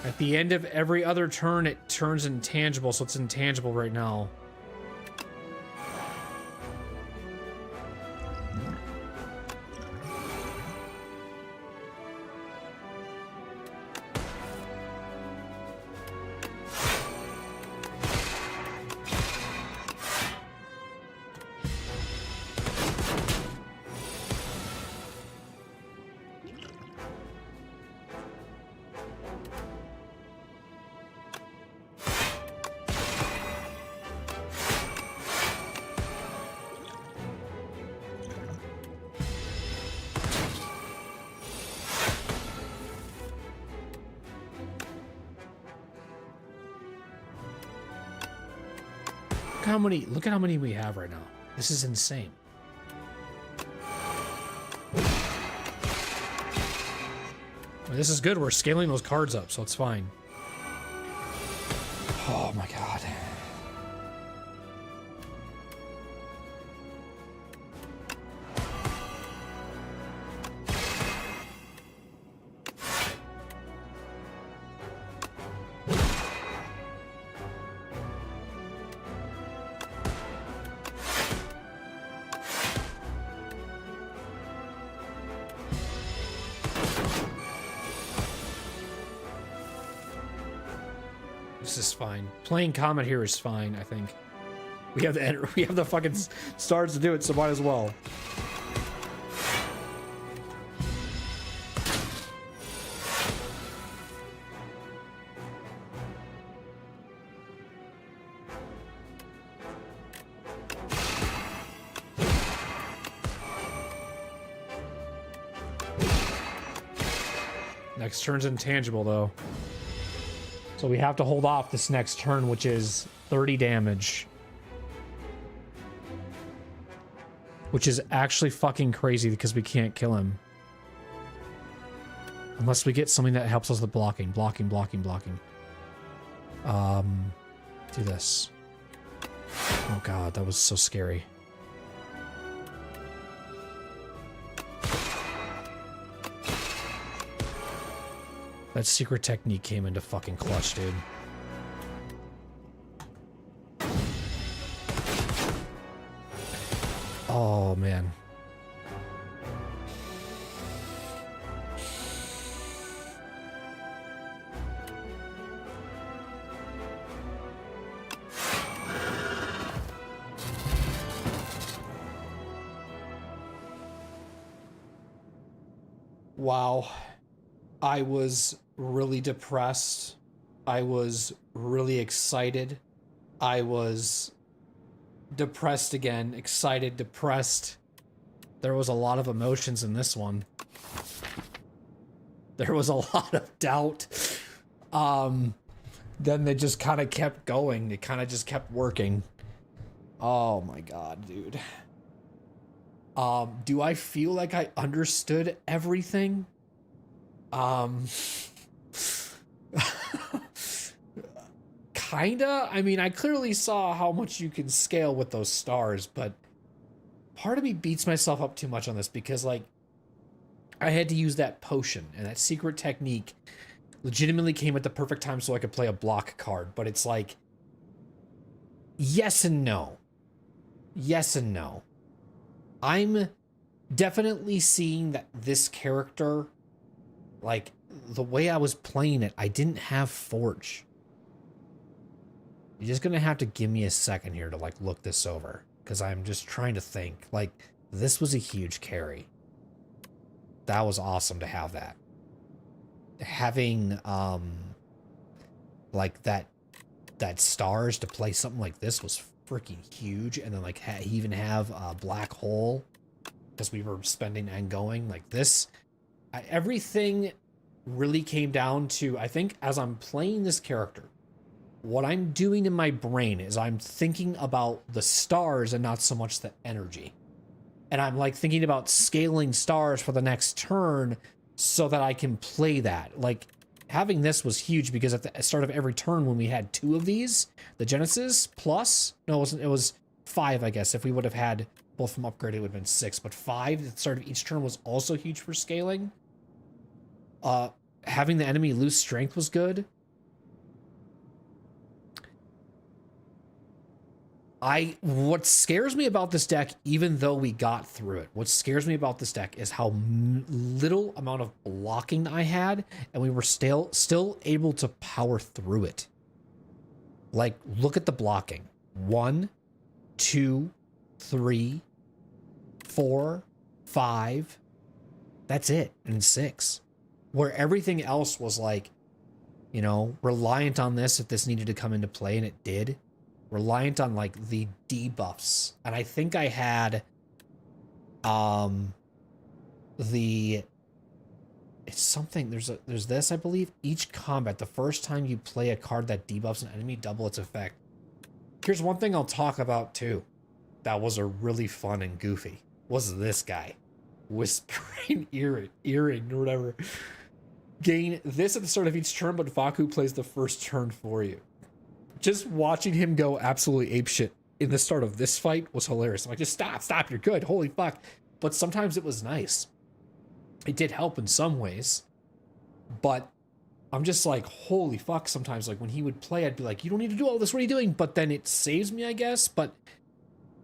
At the end of every other turn, it turns intangible, so it's intangible right now. Look at how many we have right now. This is insane. This is good. We're scaling those cards up, so it's fine. Oh my god. This is fine. Playing Comet here is fine, I think. We have the fucking stars to do it, so might as well. Next turn's intangible, though. So we have to hold off this next turn, which is 30 damage. Which is actually fucking crazy because we can't kill him. Unless we get something that helps us with blocking. Blocking. Do this. Oh god, that was so scary. That secret technique came into fucking clutch, dude. Oh, man. Wow. I was really depressed. I was really excited. I was depressed again, excited, depressed. There was a lot of emotions in this one. There was a lot of doubt. Then they just kind of kept going. It kind of just kept working. Oh my god, dude. Do I feel like I understood everything? Kinda. I mean, I clearly saw how much you can scale with those stars, but part of me beats myself up too much on this because, like, I had to use that potion, and that secret technique legitimately came at the perfect time so I could play a block card, but it's like, yes and no. Yes and no. I'm definitely seeing that this character, like, the way I was playing it, I didn't have Forge. You're just gonna have to give me a second here to, like, look this over, because I'm just trying to think. Like, this was a huge carry. That was awesome to have that. Having, like, that stars to play something like this was freaking huge, and then, like, even have a black hole, because we were spending and going, like, this... everything really came down to, I think, as I'm playing this character, what I'm doing in my brain is I'm thinking about the stars and not so much the energy. And I'm, like, thinking about scaling stars for the next turn so that I can play that. Like, having this was huge because at the start of every turn when we had 2 of these, the Genesis plus, no, it wasn't, it was 5, I guess. If we would have had both from upgrade, it would have been 6, but 5 at the start of each turn was also huge for scaling. Having the enemy lose strength was good. What scares me about this deck, even though we got through it, what scares me about this deck is how little amount of blocking I had, and we were still able to power through it. Like, look at the blocking. 1, 2, 3, 4, 5. That's it. And 6. Where everything else was like, you know, reliant on this if this needed to come into play, and it did. Reliant on like the debuffs. And I think I had it's something, there's this, I believe. Each combat, the first time you play a card that debuffs an enemy, double its effect. Here's one thing I'll talk about too that was a really fun and goofy, was this guy. Whispering earring or whatever. Gain this at the start of each turn, but Vaku plays the first turn for you. Just watching him go absolutely apeshit in the start of this fight was hilarious. I'm like, just stop, you're good, holy fuck. But sometimes it was nice. It did help in some ways. But I'm just like, holy fuck, sometimes. Like, when he would play, I'd be like, you don't need to do all this, what are you doing? But then it saves me, I guess. But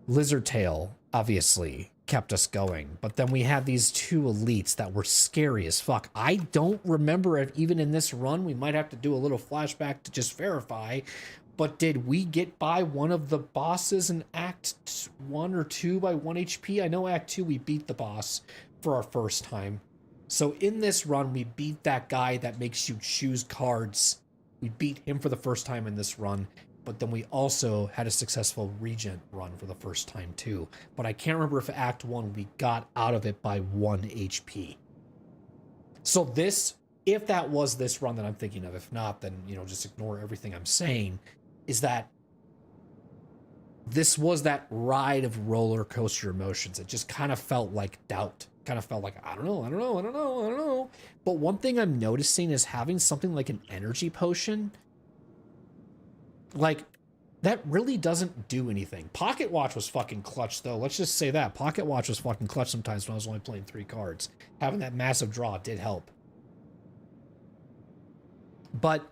Lizard Tail, obviously, kept us going. But then we had these 2 elites that were scary as fuck. I don't remember if even in this run, we might have to do a little flashback to just verify, but did we get by one of the bosses in Act 1 or 2 by 1 HP? I know Act 2 we beat the boss for our first time. So in this run, we beat that guy that makes you choose cards. We beat him for the first time in this run. But then we also had a successful Regent run for the first time too. But I can't remember if Act 1 we got out of it by 1 HP. So this, if that was this run that I'm thinking of, if not, then, you know, just ignore everything I'm saying, is that this was that ride of roller coaster emotions. It just kind of felt like doubt. Kind of felt like, I don't know. But one thing I'm noticing is having something like an energy potion, like, that really doesn't do anything. Pocket Watch was fucking clutch, though. Let's just say that. Pocket Watch was fucking clutch sometimes when I was only playing 3 cards. Having that massive draw did help. But,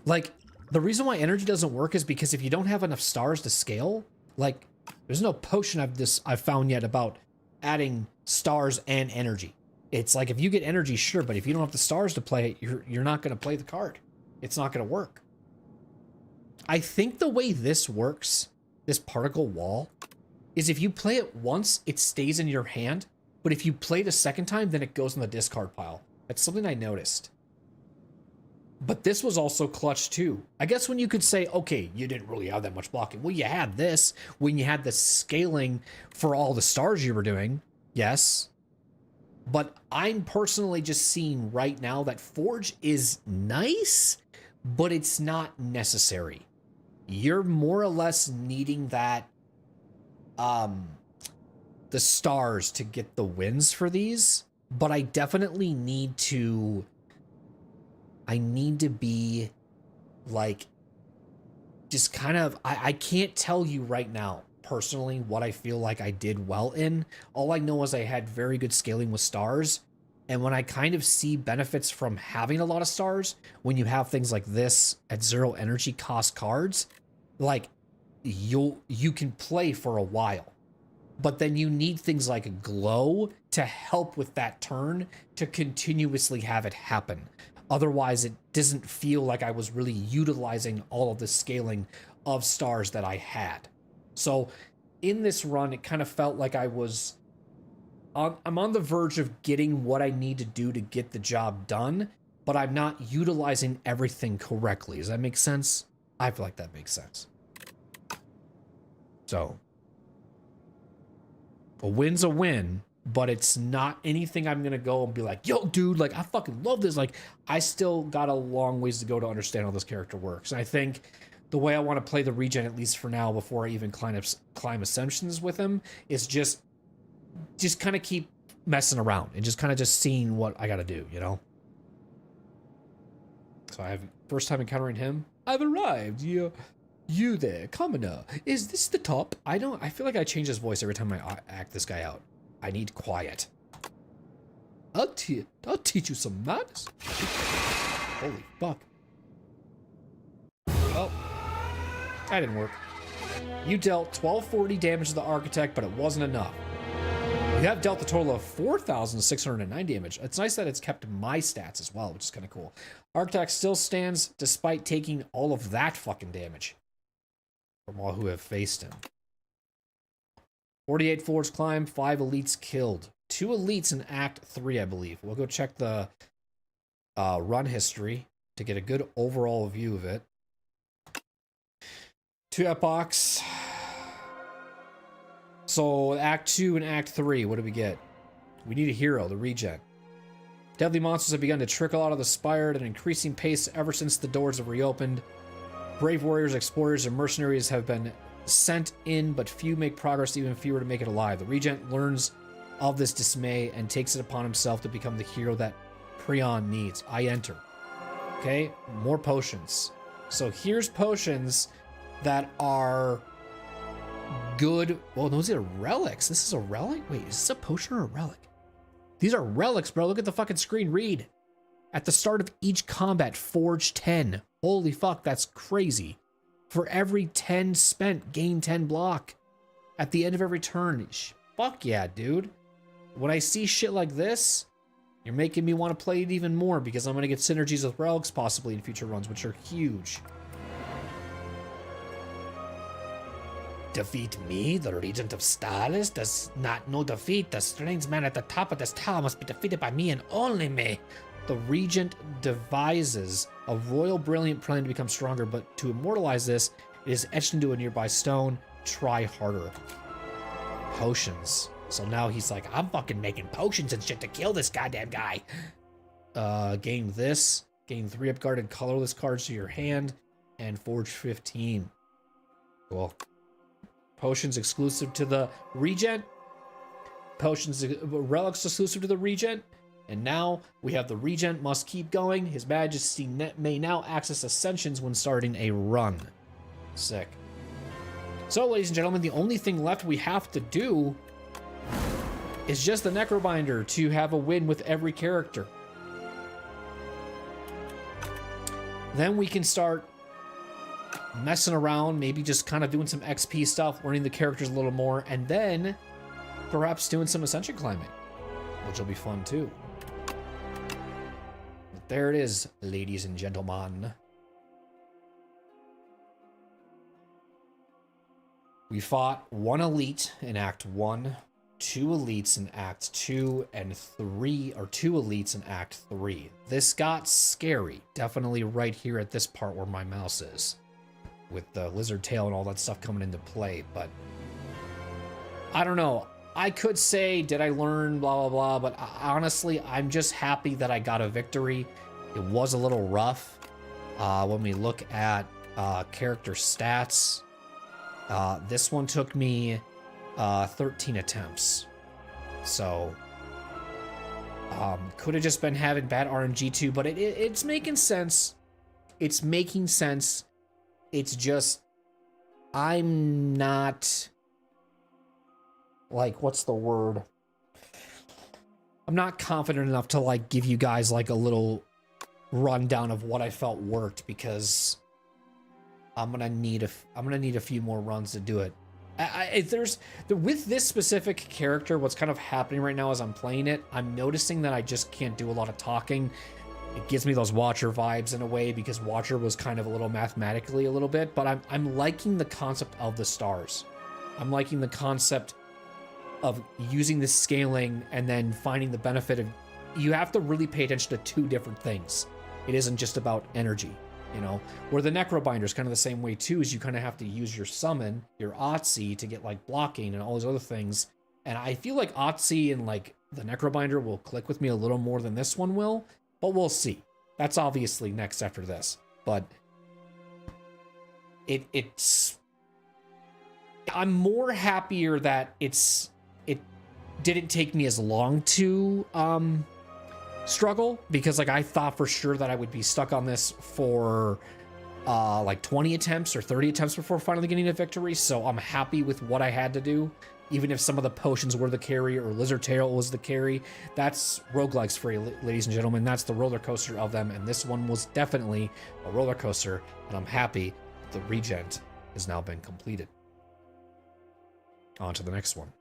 like, the reason why energy doesn't work is because if you don't have enough stars to scale, like, there's no potion I've found yet about adding stars and energy. It's like, if you get energy, sure, but if you don't have the stars to play it, you're not going to play the card. It's not going to work. I think the way this works, this particle wall, is if you play it once, it stays in your hand, but if you play it a second time, then it goes in the discard pile. That's something I noticed. But this was also clutch too. I guess when you could say, okay, you didn't really have that much blocking. Well, you had this when you had the scaling for all the stars you were doing. Yes. But I'm personally just seeing right now that Forge is nice, but it's not necessary. You're more or less needing that, the stars to get the wins for these, but I definitely need to, be like, just kind of, I can't tell you right now, personally, what I feel like I did well in. All I know is I had very good scaling with stars. And when I kind of see benefits from having a lot of stars, when you have things like this at 0 energy cost cards, like, you can play for a while. But then you need things like a glow to help with that turn to continuously have it happen. Otherwise, it doesn't feel like I was really utilizing all of the scaling of stars that I had. So in this run, it kind of felt like I'm on the verge of getting what I need to do to get the job done, but I'm not utilizing everything correctly. Does that make sense? I feel like that makes sense. So, a win's a win, but it's not anything I'm going to go and be like, yo, dude, like, I fucking love this. Like, I still got a long ways to go to understand how this character works. And I think the way I want to play the regen, at least for now, before I even climb Ascensions with him, is just kind of keep messing around and just kind of seeing what I got to do, you know? So I have, first time encountering him, I've arrived. You there, commoner. Is this the top? I feel like I change his voice every time I act this guy out. I need quiet. I'll teach you some manners. Holy fuck. Well, that didn't work. You dealt 1240 damage to the Architect, but it wasn't enough. You have dealt a total of 4,609 damage. It's nice that it's kept my stats as well, which is kind of cool. Architect still stands despite taking all of that fucking damage from all who have faced him. 48 floors climbed, 5 elites killed. 2 elites in Act 3, I believe. We'll go check the run history to get a good overall view of it. 2 epochs. So, Act 2 and Act 3, what do we get? We need a hero, the Regent. Deadly monsters have begun to trickle out of the Spire at an increasing pace ever since the doors have reopened. Brave warriors, explorers, and mercenaries have been sent in, but few make progress, even fewer to make it alive. The Regent learns of this dismay and takes it upon himself to become the hero that Prion needs. I enter. Okay, more potions. So here's potions that are good. Well, those are relics. This is a relic? Wait, is this a potion or a relic? These are relics, bro. Look at the fucking screen. Read. At the start of each combat, forge 10. Holy fuck, that's crazy. For every 10 spent, gain 10 block. At the end of every turn. Fuck yeah, dude. When I see shit like this, you're making me want to play it even more because I'm going to get synergies with relics possibly in future runs, which are huge. Defeat me, the Regent of Stalis, does not know defeat. The strange man at the top of this tower must be defeated by me and only me. The Regent devises a royal brilliant plan to become stronger, but to immortalize this, it is etched into a nearby stone. Try harder. Potions. So now he's like, I'm fucking making potions and shit to kill this goddamn guy. Gain this. Gain 3 upguarded colorless cards to your hand. And forge 15. Cool. Potions exclusive to the Regent. Potions, relics exclusive to the Regent. And now we have the Regent must keep going. His Majesty may now access Ascensions when starting a run. Sick. So, ladies and gentlemen, the only thing left we have to do is just the Necrobinder to have a win with every character. Then we can start messing around, maybe just kind of doing some XP stuff, learning the characters a little more, and then perhaps doing some Ascension climbing, which will be fun too. But there it is, ladies and gentlemen. We fought 1 elite in Act 1, 2 elites in Act 2, and 2 elites in Act 3. This got scary, definitely right here at this part where my mouse is, with the lizard tail and all that stuff coming into play, but I don't know. I could say, did I learn, blah, blah, blah, but honestly, I'm just happy that I got a victory. It was a little rough. When we look at character stats, this one took me 13 attempts. So, could have just been having bad RNG too, but it's making sense. It's making sense. It's just, I'm not, like, what's the word? I'm not confident enough to, like, give you guys, like, a little rundown of what I felt worked, because I'm gonna need a few more runs to do it. With this specific character, what's kind of happening right now as I'm playing it, I'm noticing that I just can't do a lot of talking. It gives me those Watcher vibes in a way, because Watcher was kind of a little mathematically a little bit, but I'm liking the concept of the stars. I'm liking the concept of using the scaling and then finding the benefit of, you have to really pay attention to 2 different things. It isn't just about energy, you know, where the Necrobinder is kind of the same way too, is you kind of have to use your summon, your Otzi, to get like blocking and all those other things. And I feel like Otzi and like the Necrobinder will click with me a little more than this one will, but we'll see. That's obviously next after this, but it's I'm more happier that it didn't take me as long to struggle, because like I thought for sure that I would be stuck on this for like 20 attempts or 30 attempts before finally getting a victory. So I'm happy with what I had to do. even if some of the potions were the carry or Lizard Tail was the carry. That's roguelikes for you, ladies and gentlemen. That's the roller coaster of them, and this one was definitely a roller coaster, and I'm happy the regent has now been completed. On to the next one.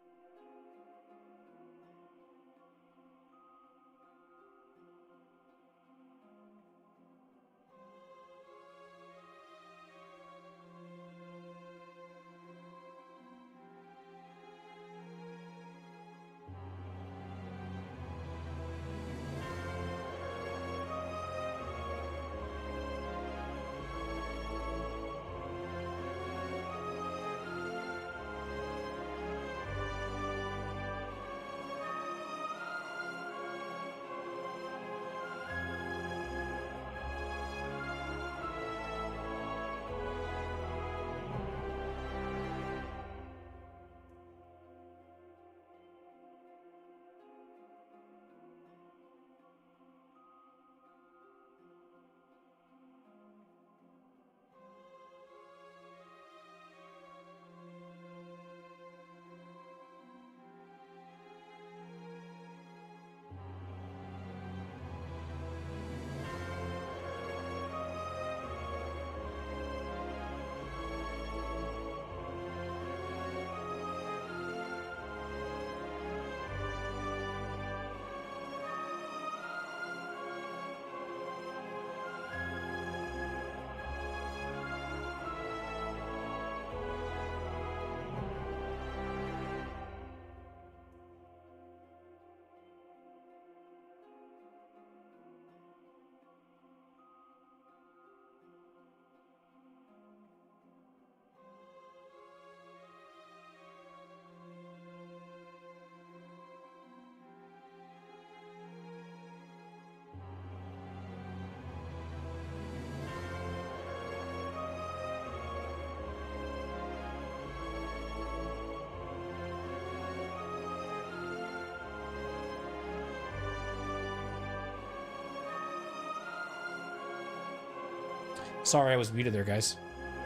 Sorry, I was muted there, guys.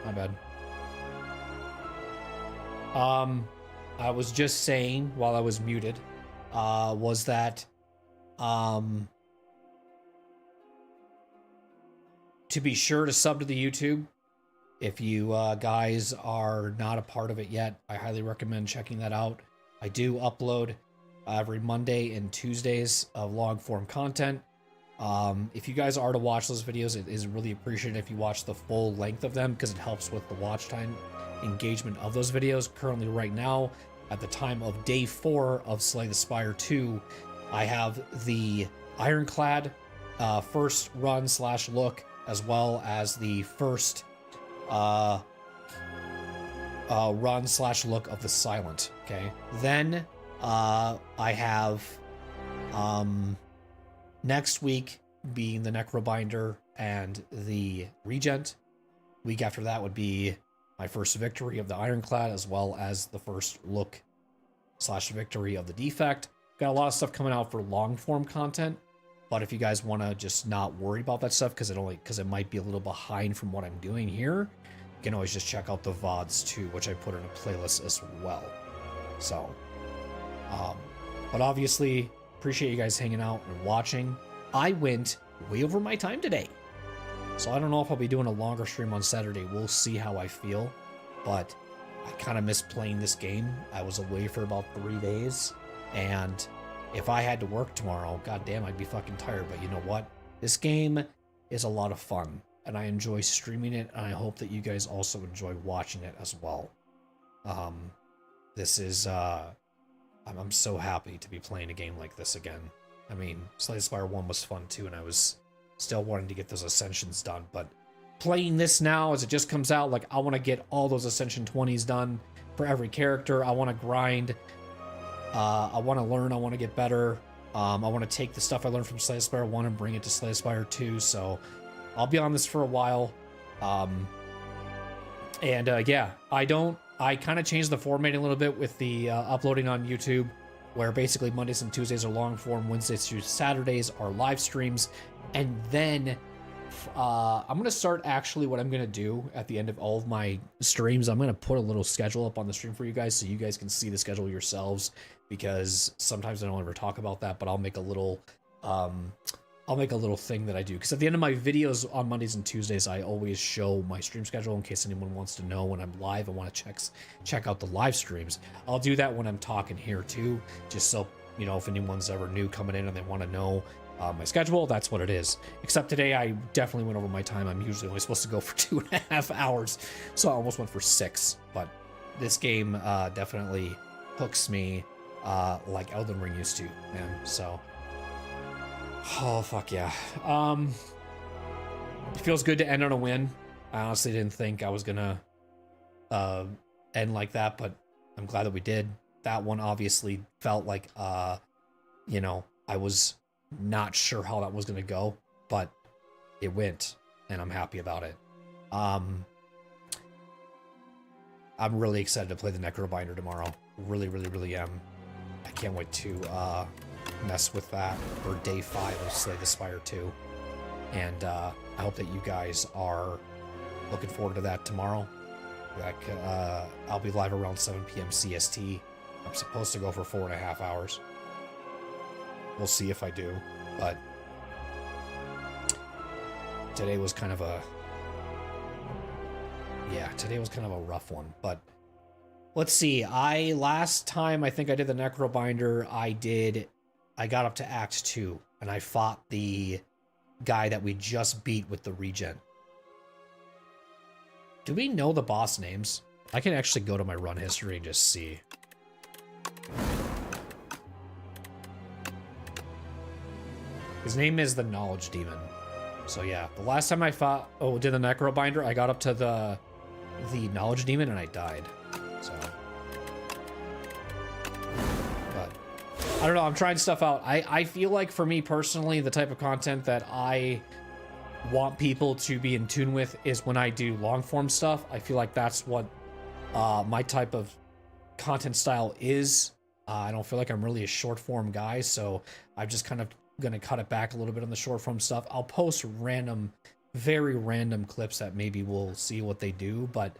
My bad. I was just saying while I was muted, was that, to be sure to sub to the YouTube. If you guys are not a part of it yet, I highly recommend checking that out. I do upload every Monday and Tuesdays of long form content. If you guys are to watch those videos, it is really appreciated if you watch the full length of them, because it helps with the watch time engagement of those videos. Currently right now, at the time of day 4 of Slay the Spire 2, I have the Ironclad first run / look, as well as the first run / look of the Silent. Okay, then I have next week being the Necrobinder and the Regent. Week after that would be my first victory of the Ironclad, as well as the first look / victory of the Defect. Got a lot of stuff coming out for long form content, but if you guys want to just not worry about that stuff because it might be a little behind from what I'm doing here, you can always just check out the VODs too, which I put in a playlist as well. So, but obviously, appreciate you guys hanging out and watching. I went way over my time today, so I don't know if I'll be doing a longer stream on Saturday. We'll see how I feel, but I kind of miss playing this game. I was away for about 3 days, and if I had to work tomorrow, goddamn, I'd be fucking tired. But you know what? This game is a lot of fun, and I enjoy streaming it, and I hope that you guys also enjoy watching it as well. This is, I'm so happy to be playing a game like this again. I mean, Slay the Spire 1 was fun too, and I was still wanting to get those Ascensions done, but playing this now as it just comes out, like, I want to get all those Ascension 20s done for every character. I want to grind. I want to learn. I want to get better. I want to take the stuff I learned from Slay the Spire 1 and bring it to Slay the Spire 2, so I'll be on this for a while. Yeah, I kind of changed the formatting a little bit with the uploading on YouTube, where basically Mondays and Tuesdays are long form, Wednesdays through Saturdays are live streams, and then I'm gonna start actually what I'm gonna do at the end of all of my streams. I'm gonna put a little schedule up on the stream for you guys so you guys can see the schedule yourselves, because sometimes I don't ever talk about that, but I'll make a little thing that I do, because at the end of my videos on Mondays and Tuesdays I always show my stream schedule in case anyone wants to know when I'm live and want to check out the live streams. I'll do that when I'm talking here too, just so you know, if anyone's ever new coming in and they want to know my schedule, that's what it is. Except today I definitely went over my time. I'm usually only supposed to go for 2.5 hours, so I almost went for 6. But this game definitely hooks me like Elden Ring used to, man. So, oh fuck yeah. It feels good to end on a win. I honestly didn't think I was gonna end like that, but I'm glad that we did. That one obviously felt like you know, I was not sure how that was going to go, but it went, and I'm happy about it. I'm really excited to play the Necrobinder tomorrow. Really, really, really am. I can't wait to mess with that for day 5 of Slay the Spire 2. And I hope that you guys are looking forward to that tomorrow. Like, I'll be live around 7 p.m. CST. I'm supposed to go for 4.5 hours. We'll see if I do, but today was kind of a rough one. But let's see. Last time I think I did the Necrobinder, I got up to Act 2 and I fought the guy that we just beat with the regen. Do we know the boss names? I can actually go to my run history and just see. His name is the Knowledge Demon. So yeah, the last time I did the Necrobinder, I got up to the Knowledge Demon and I died. So, but I don't know. I'm trying stuff out. I feel like for me personally, the type of content that I want people to be in tune with is when I do long form stuff. I feel like that's what my type of content style is. I don't feel like I'm really a short form guy, so I've just kind of gonna cut it back a little bit on the short form stuff. I'll post very random clips that maybe we'll see what they do, but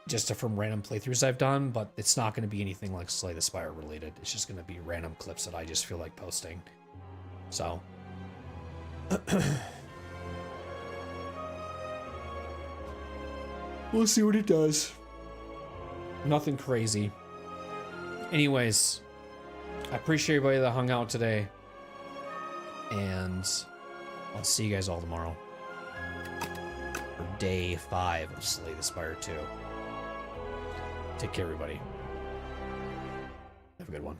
just from random playthroughs I've done, but it's not going to be anything like Slay the Spire related. It's just going to be random clips that I just feel like posting. So we'll see what it does. Nothing crazy. Anyways, I appreciate everybody that hung out today. And I'll see you guys all tomorrow for day 5 of Slay the Spire 2. Take care, everybody. Have a good one.